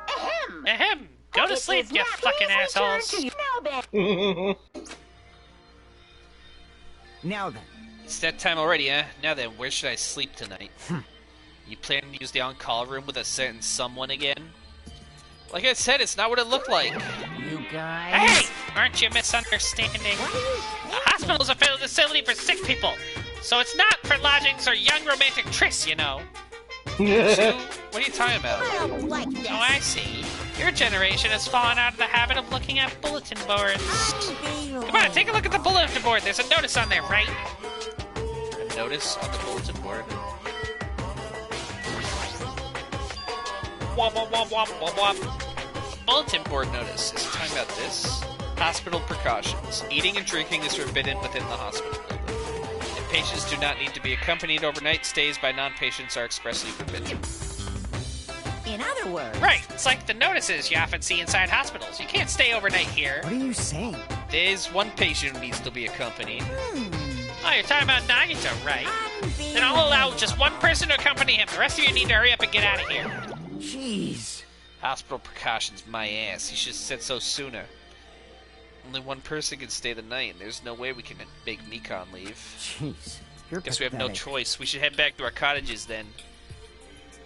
Speaker 3: Ahem!
Speaker 2: Ahem! Go to
Speaker 3: It
Speaker 2: sleep,
Speaker 3: is
Speaker 2: you
Speaker 3: Nappy's
Speaker 2: fucking
Speaker 3: return
Speaker 2: assholes!
Speaker 3: to you. Now then.
Speaker 6: Now then.
Speaker 2: It's that time already, huh? Now then, where should I sleep tonight? You planning to use the on-call room with a certain someone again? Like I said, it's not what it looked like.
Speaker 6: You guys.
Speaker 2: Hey! Aren't you misunderstanding? The hospital's a facility for sick people, so it's not for lodgings or young romantic trysts, you know. Sue, what are you talking about?
Speaker 3: I don't like this.
Speaker 2: Oh, I see. Your generation has fallen out of the habit of looking at bulletin boards. Come on, take a look at the bulletin board. There's a notice on there, right? A notice on the bulletin board? Womp, womp, womp, womp, womp, womp. Bulletin board notice. Is it talking about this? Hospital precautions. Eating and drinking is forbidden within the hospital building. And patients do not need to be accompanied. Overnight stays by non-patients are expressly forbidden.
Speaker 3: In other words,
Speaker 2: Right, it's like the notices you often see inside hospitals. You can't stay overnight here.
Speaker 6: What are you saying?
Speaker 7: There's one patient who needs to be accompanied. Oh, you're talking about Nagito, right? Then I'll allow just one person to accompany him. The rest of you need to hurry up and get out of here.
Speaker 6: Jeez.
Speaker 7: Hospital precautions, my ass. You should have said so sooner. Only one person can stay the night, and there's no way we can make Mikan leave.
Speaker 6: Jeez. You're
Speaker 7: Guess we have no
Speaker 6: pathetic.
Speaker 7: choice. We should head back to our cottages then.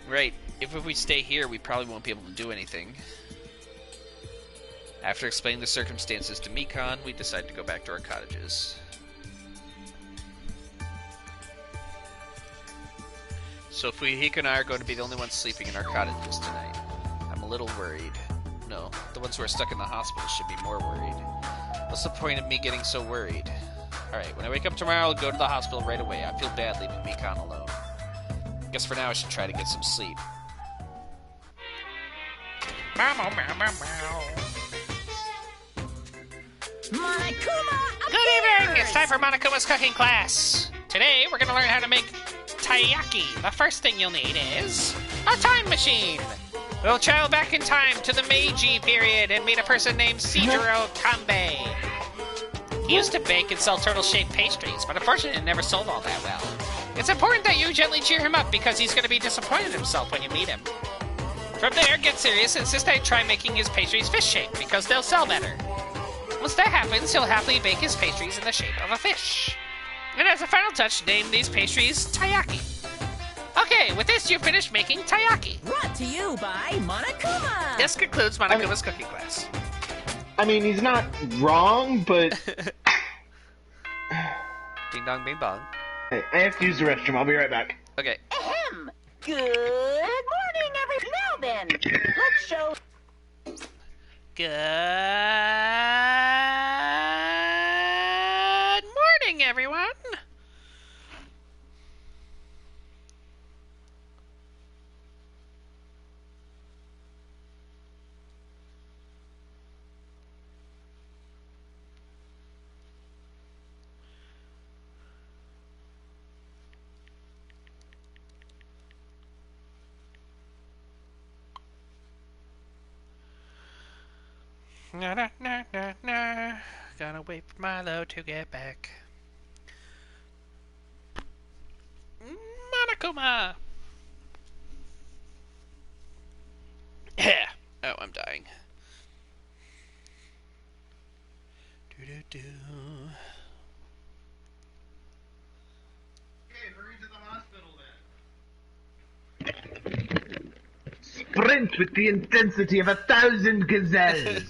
Speaker 7: Right. If we stay here, we probably won't be able to do anything. After explaining the circumstances to Mikan, we decide to go back to our cottages. So if Hiko and I are going to be the only ones sleeping in our cottages tonight, I'm a little worried. No, the ones who are stuck in the hospital should be more worried. What's the point of me getting so worried? Alright, when I wake up tomorrow, I'll go to the hospital right away. I feel bad leaving Mikan alone. Guess for now I should try to get some sleep.
Speaker 3: Monokuma
Speaker 7: Good evening! It's time for Monokuma's cooking class. Today, we're gonna learn how to make taiyaki. The first thing you'll need is a time machine. We'll travel back in time to the Meiji period and meet a person named Seijiro Kanbei. He used to bake and sell turtle-shaped pastries, but unfortunately it never sold all that well. It's important that you gently cheer him up because he's gonna be disappointed in himself when you meet him. From there, get serious and insist that I try making his pastries fish-shaped because they'll sell better. Once that happens, he'll happily bake his pastries in the shape of a fish. And as a final touch, name these pastries taiyaki. Okay, with this, you've finished making taiyaki.
Speaker 10: Brought to you by Monokuma.
Speaker 7: This concludes Monokuma's cooking class.
Speaker 5: I mean, he's not wrong, but...
Speaker 7: Ding dong, bing bong.
Speaker 5: Hey, I have to use the restroom. I'll be right back.
Speaker 7: Okay.
Speaker 3: Ahem. Good morning, everyone. Now then, let's show.
Speaker 7: Good morning, everyone. Na, na, na, na. Gonna wait for Milo to get back. Monokuma! Yeah. Oh, I'm dying. Do-do-do.
Speaker 5: Okay, hurry to the hospital then. Sprint with the intensity of 1,000 gazelles.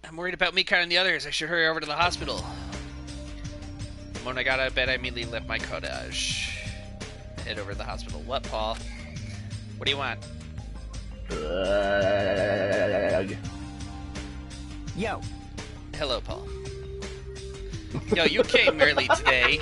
Speaker 7: I'm worried about Mika and the others. I should hurry over to the hospital. When I got out of bed, I immediately left my cottage. Head over to the hospital. What, Paul? What do you want?
Speaker 6: Yo.
Speaker 7: Hello, Paul. Yo, you came early today.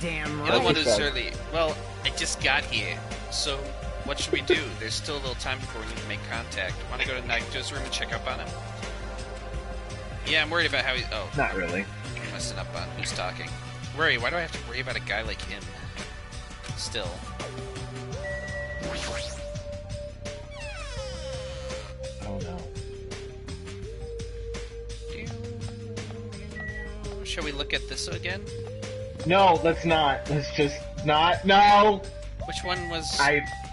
Speaker 6: Damn
Speaker 7: You're the one
Speaker 6: right.
Speaker 7: who's early. Well, I just got here. So, what should we do? There's still a little time before we need to make contact. Want to go to Nagito's room and check up on him? Yeah, I'm worried about how he... Oh.
Speaker 5: Not really.
Speaker 7: I'm messing up on who's talking. Worry, why do I have to worry about a guy like him? Still.
Speaker 5: Oh no.
Speaker 7: Shall we look at this again?
Speaker 5: No, let's not. Let's just not. No!
Speaker 7: Which one was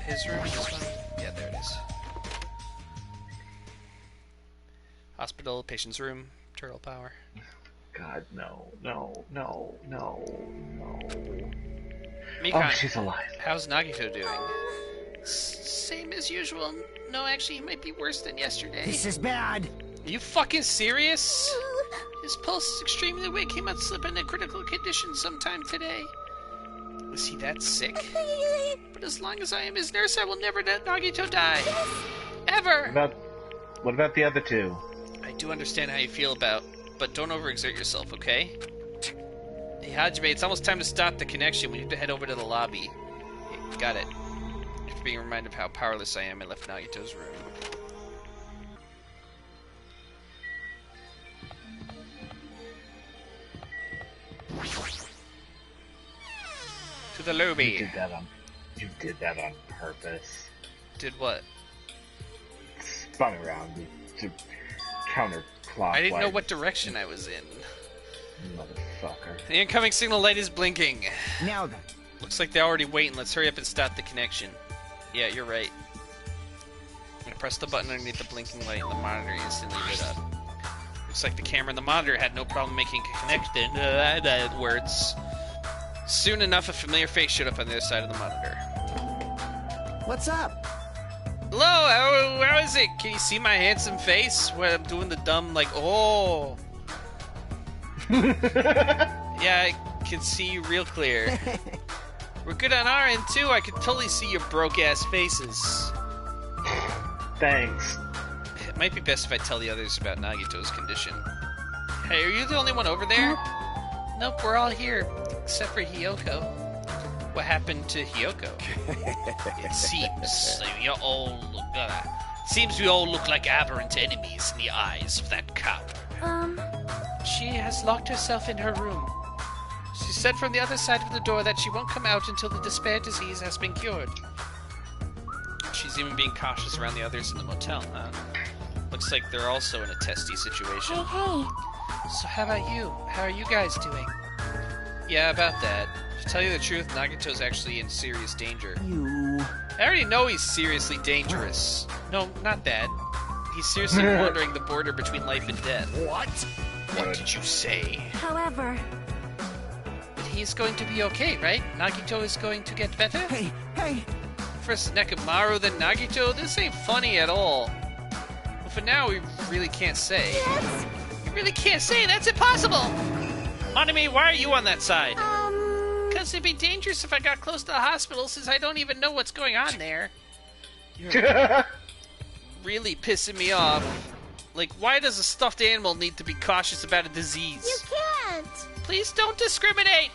Speaker 7: his room? This one? Yeah, there it is. Hospital, patient's room, turtle power.
Speaker 5: God, no, no, no, no, no.
Speaker 7: Mikan,
Speaker 5: Oh, she's alive.
Speaker 7: how's Nagito doing? Same as usual. No, actually, he might be worse than yesterday.
Speaker 6: This is bad.
Speaker 7: Are you fucking serious? His pulse is extremely weak. He might slip into critical condition sometime today. Was he that sick? But as long as I am his nurse, I will never let Nagito die. Ever!
Speaker 5: What about the other two?
Speaker 7: I do understand how you feel but don't overexert yourself, okay? Hey, Hajime, it's almost time to stop the connection. We need to head over to the lobby. Hey, got it. After being reminded of how powerless I am, I left Nagito's room.
Speaker 2: To the lobby.
Speaker 5: You did that on purpose.
Speaker 2: Did what?
Speaker 5: Spun around to counterclockwise.
Speaker 2: I didn't know what direction I was in.
Speaker 5: Motherfucker.
Speaker 2: The incoming signal light is blinking.
Speaker 6: Now then.
Speaker 2: Looks like they're already waiting. Let's hurry up and start the connection. Yeah, you're right. I pressed the button underneath the blinking light and the monitor instantly lit up. Looks like the camera and the monitor had no problem making a connection. Words. Soon enough, a familiar face showed up on the other side of the monitor.
Speaker 6: What's up?
Speaker 2: Hello, how is it? Can you see my handsome face? Where I'm doing the dumb, like, oh. Yeah, I can see you real clear. We're good on our end, too. I can totally see your broke-ass faces.
Speaker 5: Thanks.
Speaker 2: It might be best if I tell the others about Nagito's condition. Hey, are you the only one over there? Nope, we're all here, except for Hiyoko. What happened to Hiyoko? It seems we all look like aberrant enemies in the eyes of that cop. She has locked herself in her room. She said from the other side of the door that she won't come out until the despair disease has been cured. She's even being cautious around the others in the motel, huh? Looks like they're also in a testy situation.
Speaker 4: Hey.
Speaker 2: So how about you? How are you guys doing? Yeah, about that. To tell you the truth, Nagito's actually in serious danger. I already know he's seriously dangerous. No, not that. He's seriously wandering the border between life and death.
Speaker 7: What? What did you say?
Speaker 4: However...
Speaker 2: But he's going to be okay, right? Nagito is going to get better?
Speaker 6: Hey!
Speaker 2: First Nekomaru, then Nagito? This ain't funny at all. But for now, we really can't say.
Speaker 4: Yes?
Speaker 2: You really can't say? That's impossible! Hanami, why are you on that side? Because it'd be dangerous if I got close to the hospital, since I don't even know what's going on there. You're really pissing me off. Like, why does a stuffed animal need to be cautious about a disease?
Speaker 4: You can't!
Speaker 2: Please don't discriminate!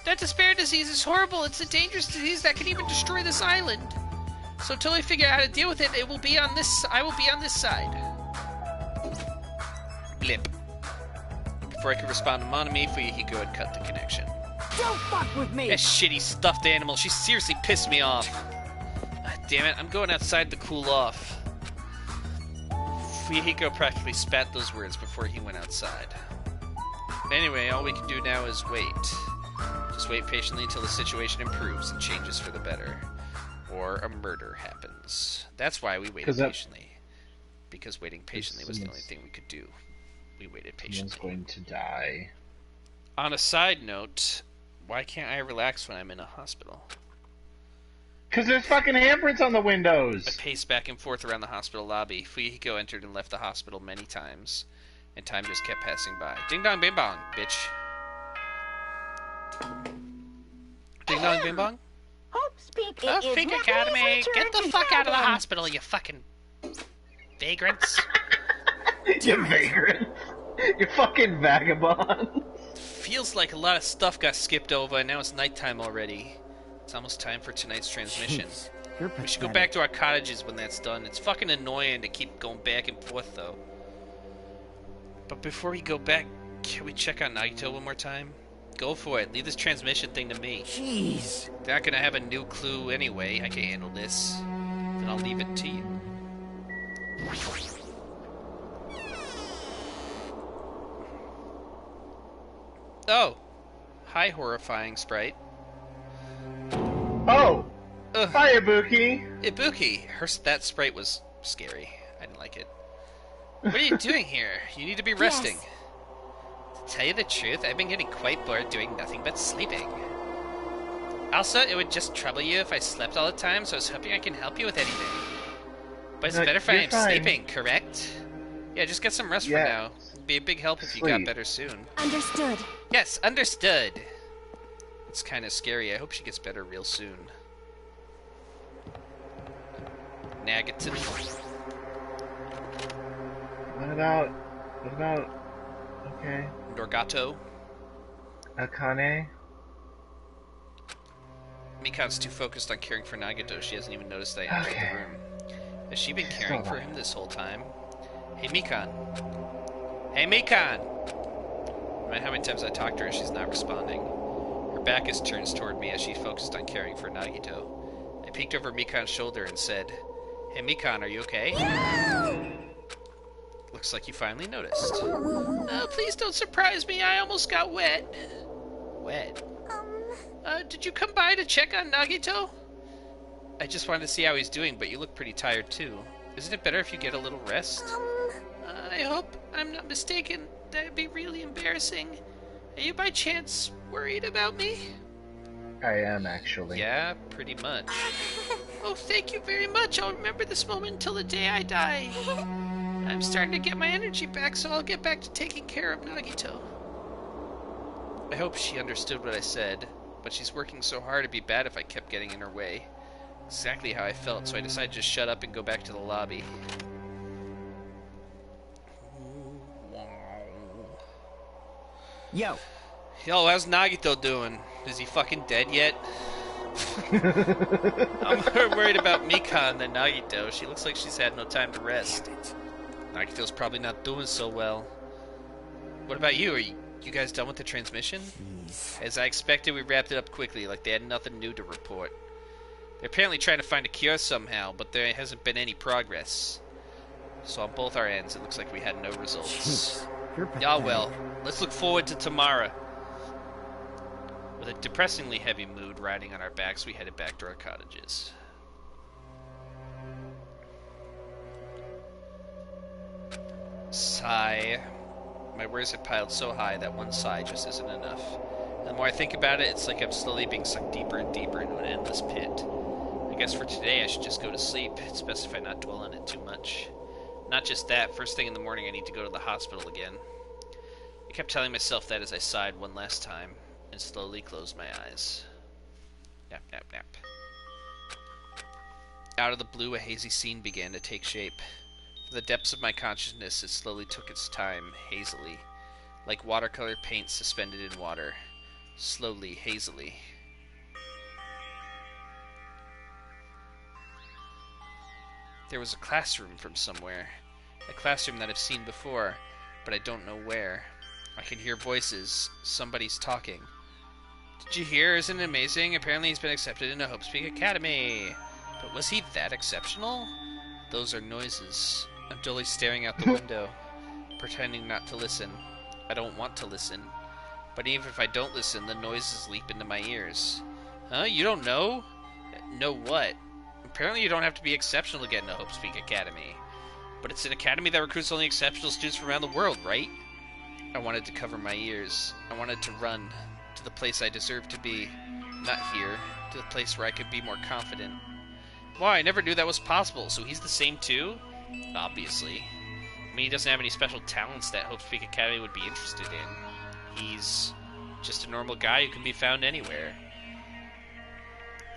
Speaker 2: That despair disease is horrible. It's a dangerous disease that can even destroy this island. So until we figure out how to deal with it, I will be on this side. Blip. Before I could respond to Monami, Fuyuhiko had cut the connection.
Speaker 6: Don't fuck with me!
Speaker 2: That shitty stuffed animal, she seriously pissed me off. Damn it, I'm going outside to cool off. Fuyuhiko practically spat those words before he went outside. Anyway, all we can do now is wait. Just wait patiently until the situation improves and changes for the better. Or a murder happens. That's why we waited patiently. Because waiting patiently was the only thing we could do. We waited patiently.
Speaker 5: Someone's going to die.
Speaker 2: On a side note, why can't I relax when I'm in a hospital?
Speaker 5: Because there's fucking handprints on the windows!
Speaker 2: I paced back and forth around the hospital lobby. Fuyuhiko entered and left the hospital many times. And time just kept passing by. Ding dong bing bong, bitch. Ding dong bing bong?
Speaker 3: Hope's Peak
Speaker 2: Peak Academy! Get the fuck out of the hospital, you fucking vagrants.
Speaker 5: You vagrants! You fucking vagabond!
Speaker 2: Feels like a lot of stuff got skipped over and now it's nighttime already. It's almost time for tonight's transmission. We should go back to our cottages when that's done. It's fucking annoying to keep going back and forth, though. But before we go back, can we check on Nagito one more time? Go for it. Leave this transmission thing to me.
Speaker 6: Jeez.
Speaker 2: They're not gonna have a new clue anyway. I can handle this. Then I'll leave it to you. Oh. Hi, horrifying sprite.
Speaker 5: Oh! Hi, Ibuki!
Speaker 2: Ibuki! That sprite was scary. I didn't like it. What are you doing here? You need to be resting.
Speaker 4: Yes.
Speaker 2: To tell you the truth, I've been getting quite bored doing nothing but sleeping. Also, it would just trouble you if I slept all the time, so I was hoping I can help you with anything. But it's better if I'm sleeping, correct? Yeah, just get some rest for now. It'd be a big help if you got better soon.
Speaker 4: Understood.
Speaker 2: Yes, understood. It's kind of scary. I hope she gets better real soon. Nagaton.
Speaker 5: What about... Okay.
Speaker 2: Norgato.
Speaker 5: Akane?
Speaker 2: Mikan's too focused on caring for Nagato, she hasn't even noticed I entered the room. Has she been caring for him this whole time? Hey, Mikan. Hey, Mikan! No matter how many times I talk to her, she's not responding. Her back is turned toward me as she focused on caring for Nagito. I peeked over Mikan's shoulder and said, "Hey Mikan, are you okay?" Looks like you finally noticed. Please don't surprise me, I almost got wet. Wet? Did you come by to check on Nagito? I just wanted to see how he's doing, but you look pretty tired too. Isn't it better if you get a little rest? I hope I'm not mistaken. That'd be really embarrassing. Are you by chance worried about me?
Speaker 5: I am, actually.
Speaker 2: Yeah, pretty much. Oh, thank you very much. I'll remember this moment until the day I die. I'm starting to get my energy back, so I'll get back to taking care of Nagito. I hope she understood what I said, but she's working so hard it'd be bad if I kept getting in her way. Exactly how I felt, so I decided to just shut up and go back to the lobby.
Speaker 6: Yo,
Speaker 2: How's Nagito doing? Is he fucking dead yet? I'm more worried about Mikan than Nagito. She looks like she's had no time to rest. Nagito's probably not doing so well. What about you? Are you guys done with the transmission? As I expected, we wrapped it up quickly, like they had nothing new to report. They're apparently trying to find a cure somehow, but there hasn't been any progress. So on both our ends, it looks like we had no results. Ah well, let's look forward to tomorrow. With a depressingly heavy mood riding on our backs, we headed back to our cottages. Sigh. My worries had piled so high that one sigh just isn't enough. And the more I think about it, it's like I'm slowly being sucked deeper and deeper into an endless pit. I guess for today I should just go to sleep. It's best if I not dwell on it too much. Not just that, first thing in the morning I need to go to the hospital again. I kept telling myself that as I sighed one last time, and slowly closed my eyes. Nap, nap, nap. Out of the blue, a hazy scene began to take shape. From the depths of my consciousness, it slowly took its time, hazily, like watercolor paint suspended in water. Slowly, hazily. There was a classroom from somewhere. A classroom that I've seen before, but I don't know where. I can hear voices. Somebody's talking. Did you hear? Isn't it amazing? Apparently he's been accepted into Hope Speak Academy. But was he that exceptional? Those are noises. I'm dully staring out the window, pretending not to listen. I don't want to listen. But even if I don't listen, the noises leap into my ears. Huh? You don't know? Know what? Apparently you don't have to be exceptional to get into Hope Speak Academy. But it's an academy that recruits only exceptional students from around the world, right? I wanted to cover my ears. I wanted to run to the place I deserve to be. Not here. To the place where I could be more confident. Why, I never knew that was possible. So he's the same too? Obviously. I mean, he doesn't have any special talents that Hope Speak Academy would be interested in. He's just a normal guy who can be found anywhere.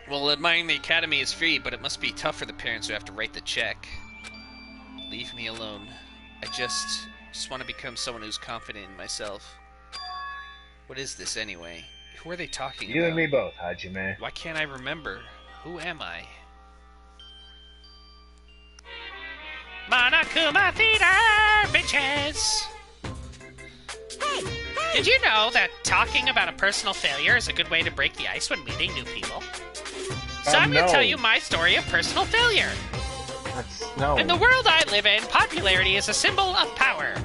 Speaker 2: Well, admiring the academy is free, but it must be tough for the parents who have to write the check. Leave me alone. I just want to become someone who's confident in myself. What is this anyway? Who are they talking about?
Speaker 5: You and me both, Hajime.
Speaker 2: Why can't I remember? Who am I? Monokuma Theater, bitches!
Speaker 3: Hey!
Speaker 2: Did you know that talking about a personal failure is a good way to break the ice when meeting new people? So I'm going to tell you my story of personal failure.
Speaker 5: No.
Speaker 2: In the world I live in, popularity is a symbol of power.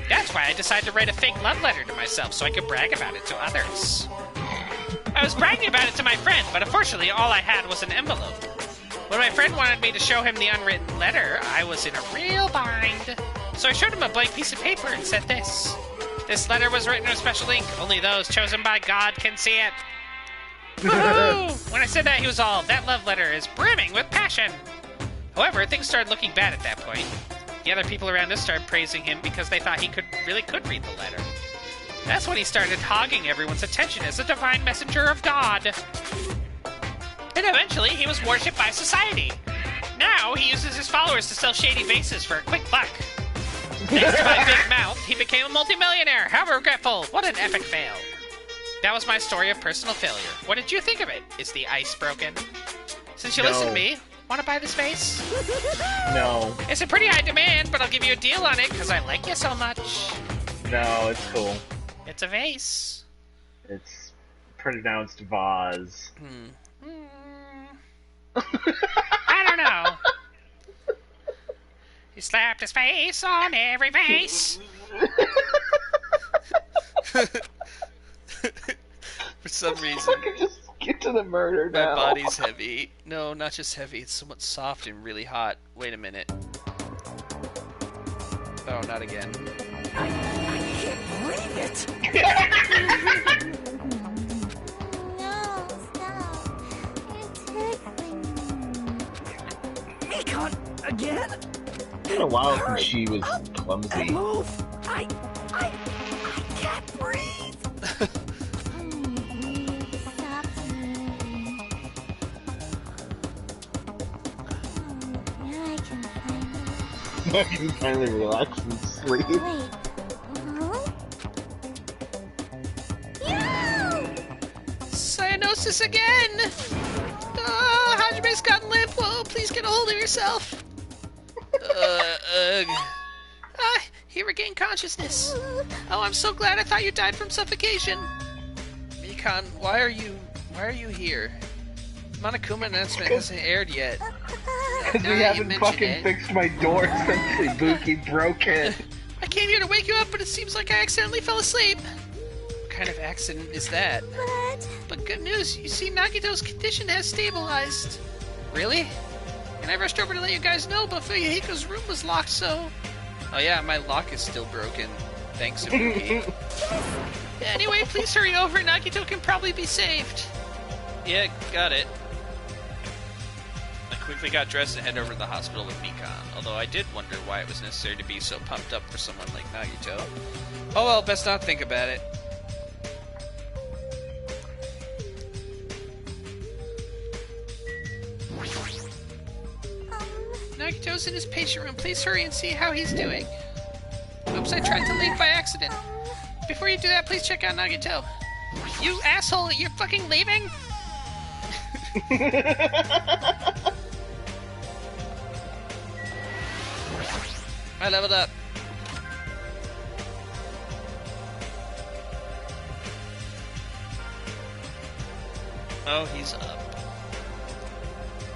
Speaker 2: That's why I decided to write a fake love letter to myself so I could brag about it to others. I was bragging about it to my friend, but unfortunately all I had was an envelope. When my friend wanted me to show him the unwritten letter, I was in a real bind. So I showed him a blank piece of paper and said this. This letter was written with special ink. Only those chosen by God can see it. Woohoo! When I said that, he was all, that love letter is brimming with passion. However, things started looking bad at that point. The other people around us started praising him because they thought he really could read the letter. That's when he started hogging everyone's attention as a divine messenger of God. And eventually, he was worshipped by society. Now, he uses his followers to sell shady vases for a quick buck. Thanks to my big mouth, he became a multimillionaire. How regretful. What an epic fail. That was my story of personal failure. What did you think of it? Is the ice broken? Since you listened to me, want to buy this vase?
Speaker 5: No.
Speaker 2: It's a pretty high demand, but I'll give you a deal on it because I like you so much.
Speaker 5: No, it's cool.
Speaker 2: It's a vase.
Speaker 5: It's pronounced vase.
Speaker 7: I don't know. He slapped his face on every face. For some reason,
Speaker 5: Just get to the murder
Speaker 7: my
Speaker 5: now.
Speaker 7: body's heavy. No, not just heavy. It's somewhat soft and really hot. Wait a minute. Oh, not again.
Speaker 10: I can't believe it!
Speaker 4: No, stop. You're tickling me.
Speaker 10: Econ, again?
Speaker 5: It's been a while since she was
Speaker 10: And
Speaker 5: clumsy.
Speaker 10: move! I can't breathe!
Speaker 4: Stop moving. Now I can finally...
Speaker 5: I can finally relax and sleep.
Speaker 4: Wait. Huh?
Speaker 7: Cyanosis again! Hajime's gotten limp. Whoa, please get a hold of yourself. He regained consciousness. Oh, I'm so glad. I thought you died from suffocation. Mikan, why are you here? Monokuma announcement hasn't aired yet.
Speaker 5: Because
Speaker 7: Now
Speaker 5: we
Speaker 7: that you
Speaker 5: haven't
Speaker 7: mention
Speaker 5: fucking
Speaker 7: it.
Speaker 5: fixed my door since Ibuki broke it.
Speaker 7: I came here to wake you up, but it seems like I accidentally fell asleep. What kind of accident is that? But good news, you see Nagito's condition has stabilized. Really? And I rushed over to let you guys know, but Fuyuhiko's room was locked, so... Oh yeah, my lock is still broken. Thanks, Ibuki. Anyway, please hurry over. Nagito can probably be saved. Yeah, got it. I quickly got dressed and headed over to the hospital with Mikan, although I did wonder why it was necessary to be so pumped up for someone like Nagito. Oh well, best not think about it. Nagito's in his patient room. Please hurry and see how he's doing. Oops, I tried to leave by accident. Before you do that, please check out Nagito. You asshole, you're fucking leaving? I leveled up. Oh, he's up.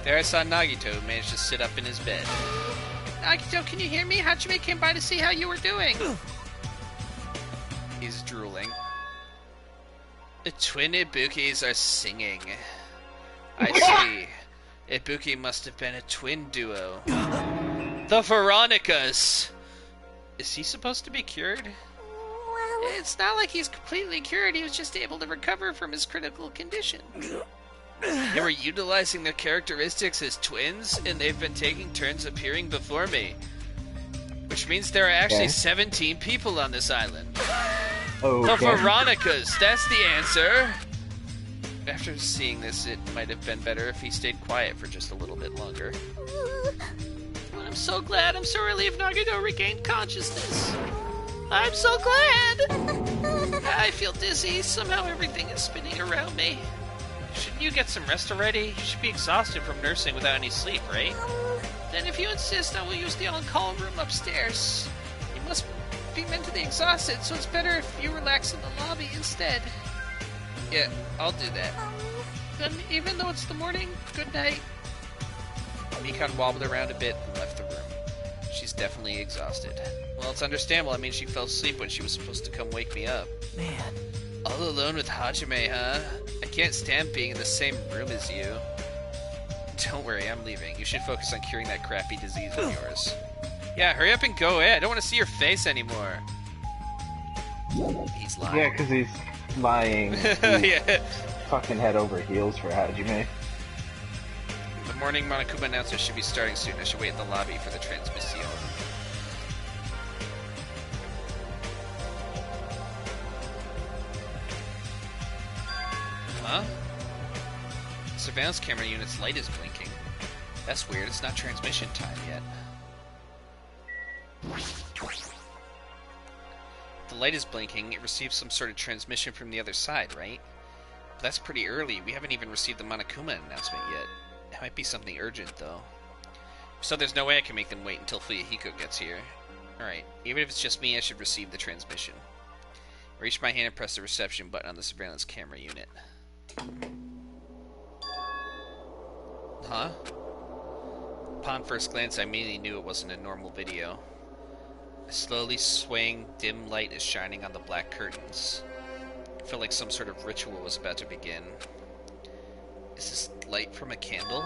Speaker 7: There I saw Nagito, who managed to sit up in his bed. Nagito, can you hear me? Hajime came by to see how you were doing. He's drooling. The twin Ibukis are singing. I see. Ibuki must have been a twin duo. The Veronicas! Is he supposed to be cured?
Speaker 4: Well,
Speaker 7: It's not like he's completely cured, he was just able to recover from his critical condition. They were utilizing their characteristics as twins, and they've been taking turns appearing before me. Which means there are actually 17 people on this island. The Veronicas, that's the answer! After seeing this, it might have been better if he stayed quiet for just a little bit longer. I'm so glad, I'm so relieved Nagito regained consciousness. I'm so glad! I feel dizzy, somehow everything is spinning around me. Shouldn't you get some rest already? You should be exhausted from nursing without any sleep, right? Then if you insist, I will use the on-call room upstairs. You must be mentally exhausted, so it's better if you relax in the lobby instead. Yeah, I'll do that. Then, even though it's the morning, good night. Mikan wobbled around a bit and left the room. She's definitely exhausted. Well, it's understandable. I mean, she fell asleep when she was supposed to come wake me up.
Speaker 10: Man,
Speaker 7: All alone with Hajime, huh? I can't stand being in the same room as you. Don't worry, I'm leaving. You should focus on curing that crappy disease of yours. Yeah, hurry up and go away. I don't want to see your face anymore. He's lying.
Speaker 5: Yeah, because he's lying. He's
Speaker 7: Yeah.
Speaker 5: fucking head over heels for Hajime.
Speaker 7: The morning Monokuma announcer should be starting soon. I should wait in the lobby for the transmission. Huh? The surveillance camera unit's light is blinking. That's weird. It's not transmission time yet. The light is blinking. It receives some sort of transmission from the other side, right? But that's pretty early. We haven't even received the Monokuma announcement yet. It might be something urgent, though. So there's no way I can make them wait until Fuyuhiko gets here. Alright, even if it's just me, I should receive the transmission. I reach my hand and press the reception button on the surveillance camera unit.
Speaker 2: Huh? Upon first glance, I immediately knew it wasn't a normal video. A slowly swaying dim light is shining on the black curtains. It felt like some sort of ritual was about to begin. Is this light from a candle?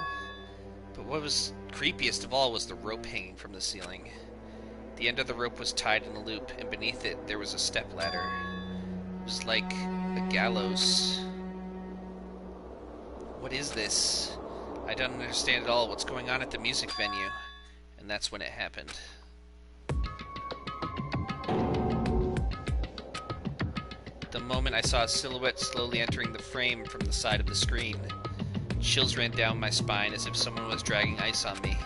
Speaker 2: But what was creepiest of all was the rope hanging from the ceiling. The end of the rope was tied in a loop, and beneath it there was a stepladder. It was like a gallows. What is this? I don't understand at all what's going on at the music venue. And that's when it happened. The moment I saw a silhouette slowly entering the frame from the side of the screen, chills ran down my spine as if someone was dragging ice on me.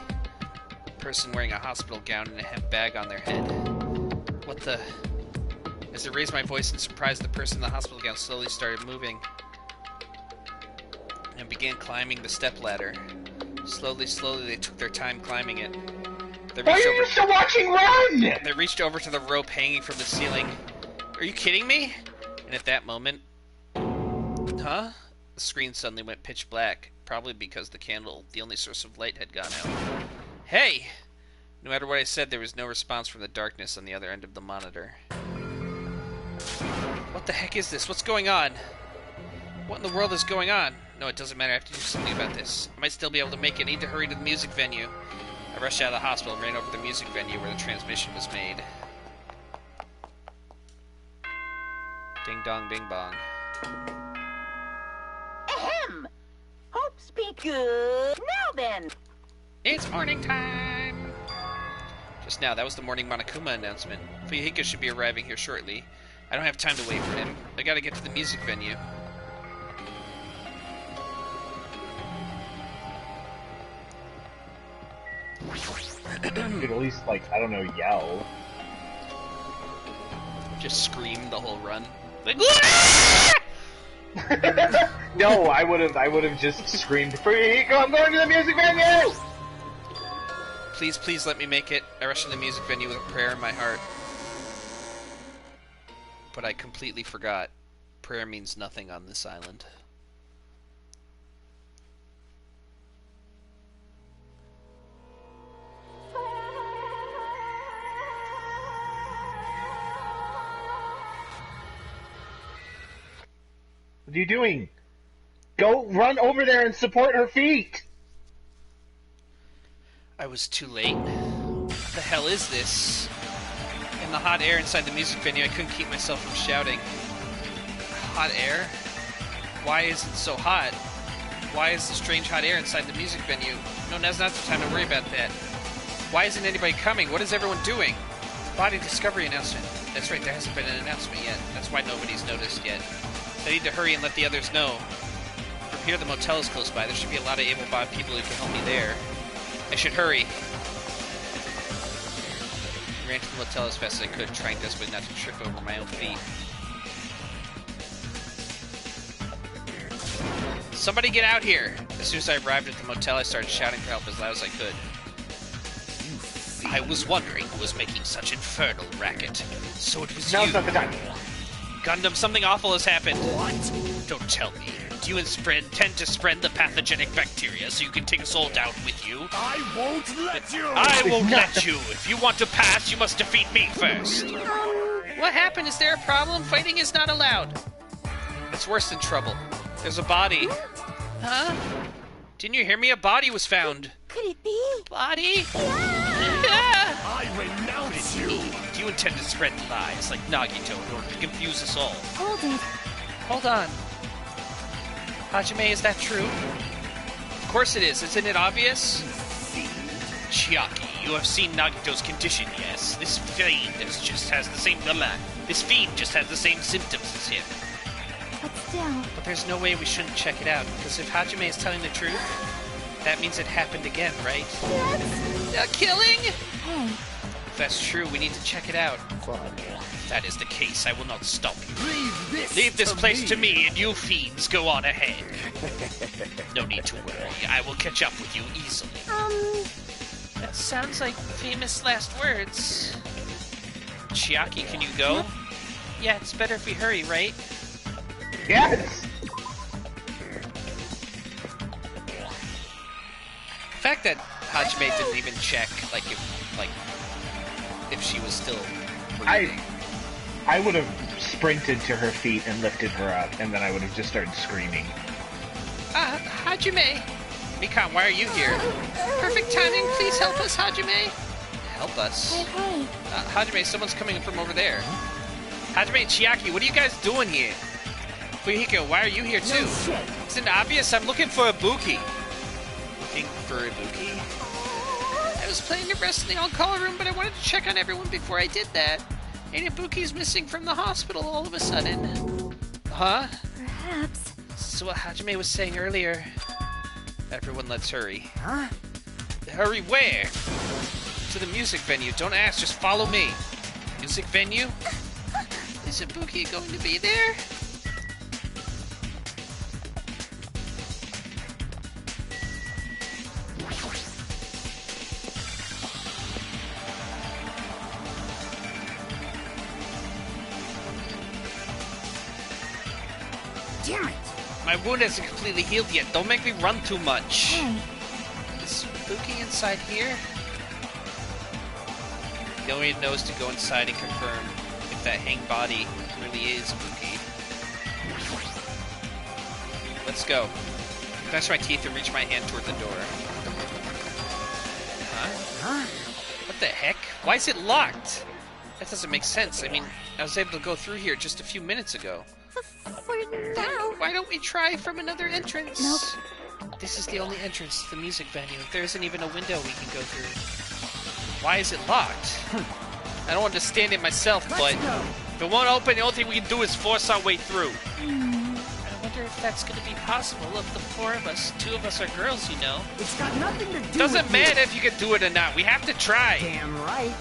Speaker 2: A person wearing a hospital gown and a hemp bag on their head. What the... As I raised my voice in surprise, the person in the hospital gown slowly started moving and began climbing the stepladder. Slowly, they took their time climbing it.
Speaker 5: Why are you still watching Run?
Speaker 2: They reached over to the rope hanging from the ceiling. Are you kidding me? And at that moment... Huh? The screen suddenly went pitch black, probably because the candle, the only source of light, had gone out. Hey! No matter what I said, there was no response from the darkness on the other end of the monitor. What the heck is this? What's going on? What in the world is going on? No, it doesn't matter. I have to do something about this. I might still be able to make it. I need to hurry to the music venue. I rushed out of the hospital and ran over to the music venue where the transmission was made. Ding dong, bing bong.
Speaker 3: Ahem! Hopes be good. Now then!
Speaker 2: It's morning time! Just now, that was the morning Monokuma announcement. Fuyuhiko should be arriving here shortly. I don't have time to wait for him. I gotta get to the music venue.
Speaker 5: You could at least, like, I don't know, yell.
Speaker 2: Just scream the whole run. Like,
Speaker 5: No, I would have just screamed, "Fuyuhiko, I'm going to the music venue!"
Speaker 2: Please, please let me make it. I rushed to the music venue with a prayer in my heart. But I completely forgot. Prayer means nothing on this island.
Speaker 5: What are you doing? Go run over there and support her feet!
Speaker 2: I was too late. What the hell is this? In the hot air inside the music venue, I couldn't keep myself from shouting. Hot air? Why is it so hot? Why is the strange hot air inside the music venue? No, now's not the time to worry about that. Why isn't anybody coming? What is everyone doing? Body discovery announcement. That's right, there hasn't been an announcement yet. That's why nobody's noticed yet. I need to hurry and let the others know. From here, the motel is close by. There should be a lot of able-bodied people who can help me there. I should hurry. I ran to the motel as fast as I could, trying desperately not to trip over my own feet. Somebody get out here! As soon as I arrived at the motel, I started shouting for help as loud as I could. I was wondering who was making such infernal racket. So it was you.
Speaker 5: Now's not the time.
Speaker 2: Gundam, something awful has happened. What? Don't tell me. Do you intend to spread the pathogenic bacteria so you can take us all down with you?
Speaker 9: I won't let you!
Speaker 2: I won't let you! If you want to pass, you must defeat me first! What happened? Is there a problem? Fighting is not allowed. It's worse than trouble. There's a body. Huh? Didn't you hear me? A body was found.
Speaker 4: Could it be?
Speaker 2: Body?
Speaker 4: Yeah!
Speaker 9: I renounce you!
Speaker 2: Do you intend to spread lies like Nagito in order to confuse us all?
Speaker 4: Hold it.
Speaker 2: Hold on. Hajime, is that true? Of course it is. Isn't it obvious? Chiaki, you have seen Nagito's condition, yes? This fiend just has the same symptoms as him.
Speaker 4: But still...
Speaker 2: But there's no way we shouldn't check it out, because if Hajime is telling the truth, that means it happened again, right?
Speaker 4: Yes.
Speaker 2: A killing?
Speaker 4: Hey.
Speaker 2: If that's true, we need to check it out. If that is the case, I will not stop you. Leave this place to me, and you fiends go on ahead. No need to worry. I will catch up with you easily. That sounds like famous last words. Chiaki, can you go? Yeah, it's better if we hurry, right?
Speaker 5: Yes!
Speaker 7: fact that Hajime didn't even check, if she was still breathing.
Speaker 5: I would have sprinted to her feet and lifted her up, and then I would have just started screaming.
Speaker 7: Hajime! Mikan, why are you here? Perfect timing, please help us, Hajime! Help us?
Speaker 4: Hey.
Speaker 7: Hajime, someone's coming from over there. Hajime and Chiaki, what are you guys doing here? Fuyuhiko, why are you here too? Isn't it obvious? I'm looking for Ibuki. Looking for Ibuki? I was playing the rest in the on-call room, but I wanted to check on everyone before I did that. And Ibuki's missing from the hospital all of a sudden. Huh?
Speaker 4: Perhaps.
Speaker 7: This is what Hajime was saying earlier. Everyone, let's hurry.
Speaker 6: Huh?
Speaker 7: Hurry where? To the music venue. Don't ask, just follow me. Music venue? Is Ibuki going to be there?
Speaker 6: Damn it!
Speaker 7: My wound hasn't completely healed yet. Don't make me run too much.
Speaker 4: Hey.
Speaker 7: Is Ibuki inside here? The only one who knows to go inside and confirm if that hanged body really is Ibuki. Let's go. Clench my teeth and reach my hand toward the door. Huh? What the heck? Why is it locked? That doesn't make sense. I mean, I was able to go through here just a few minutes ago.
Speaker 4: For now.
Speaker 7: Why don't we try from another entrance?
Speaker 4: Nope.
Speaker 7: This is the only entrance to the music venue. There isn't even a window we can go through. Why is it locked? I don't understand it myself, but if it won't open, the only thing we can do is force our way through. I wonder if that's going to be possible. Of the four of us, two of us are girls, you know.
Speaker 6: It's got nothing to do
Speaker 7: Doesn't
Speaker 6: with
Speaker 7: matter if you can do it or not. We have to try.
Speaker 6: Damn right.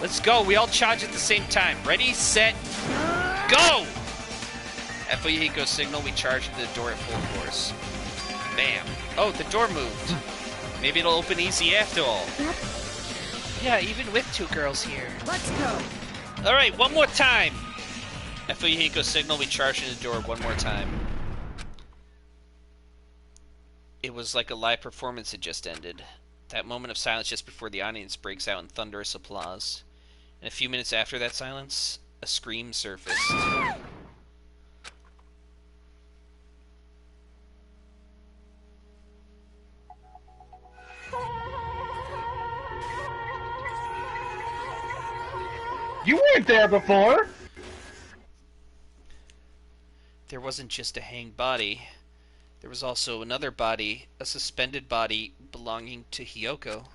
Speaker 7: Let's go. We all charge at the same time. Ready, set, go! At Fuyuhiko's signal, we charge into the door at full force. Bam. Oh, the door moved. Maybe it'll open easy after all.
Speaker 4: Yep.
Speaker 7: Yeah, even with two girls here.
Speaker 6: Let's go.
Speaker 7: Alright, one more time. At Fuyuhiko's signal, we charge into the door one more time. It was like a live performance had just ended. That moment of silence just before the audience breaks out in thunderous applause. And a few minutes after that silence, a scream surfaced.
Speaker 5: You weren't there before!
Speaker 7: There wasn't just a hanged body. There was also another body, a suspended body belonging to Hiyoko.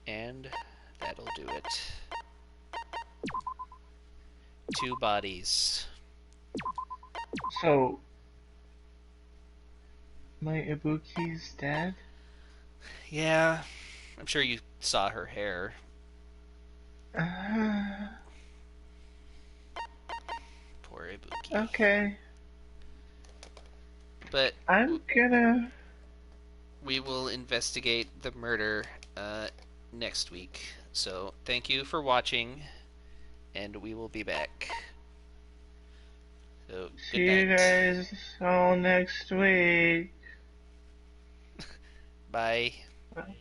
Speaker 7: And that'll do it. Two bodies.
Speaker 5: So, my Ibuki's dead?
Speaker 7: Yeah, I'm sure you saw her hair. Poor Ibuki.
Speaker 5: Okay.
Speaker 7: But
Speaker 5: I'm gonna...
Speaker 7: we will investigate the murder next week. So, thank you for watching, and we will be back. So,
Speaker 5: See
Speaker 7: good
Speaker 5: you
Speaker 7: night.
Speaker 5: guys all next week.
Speaker 7: Bye.
Speaker 5: Bye.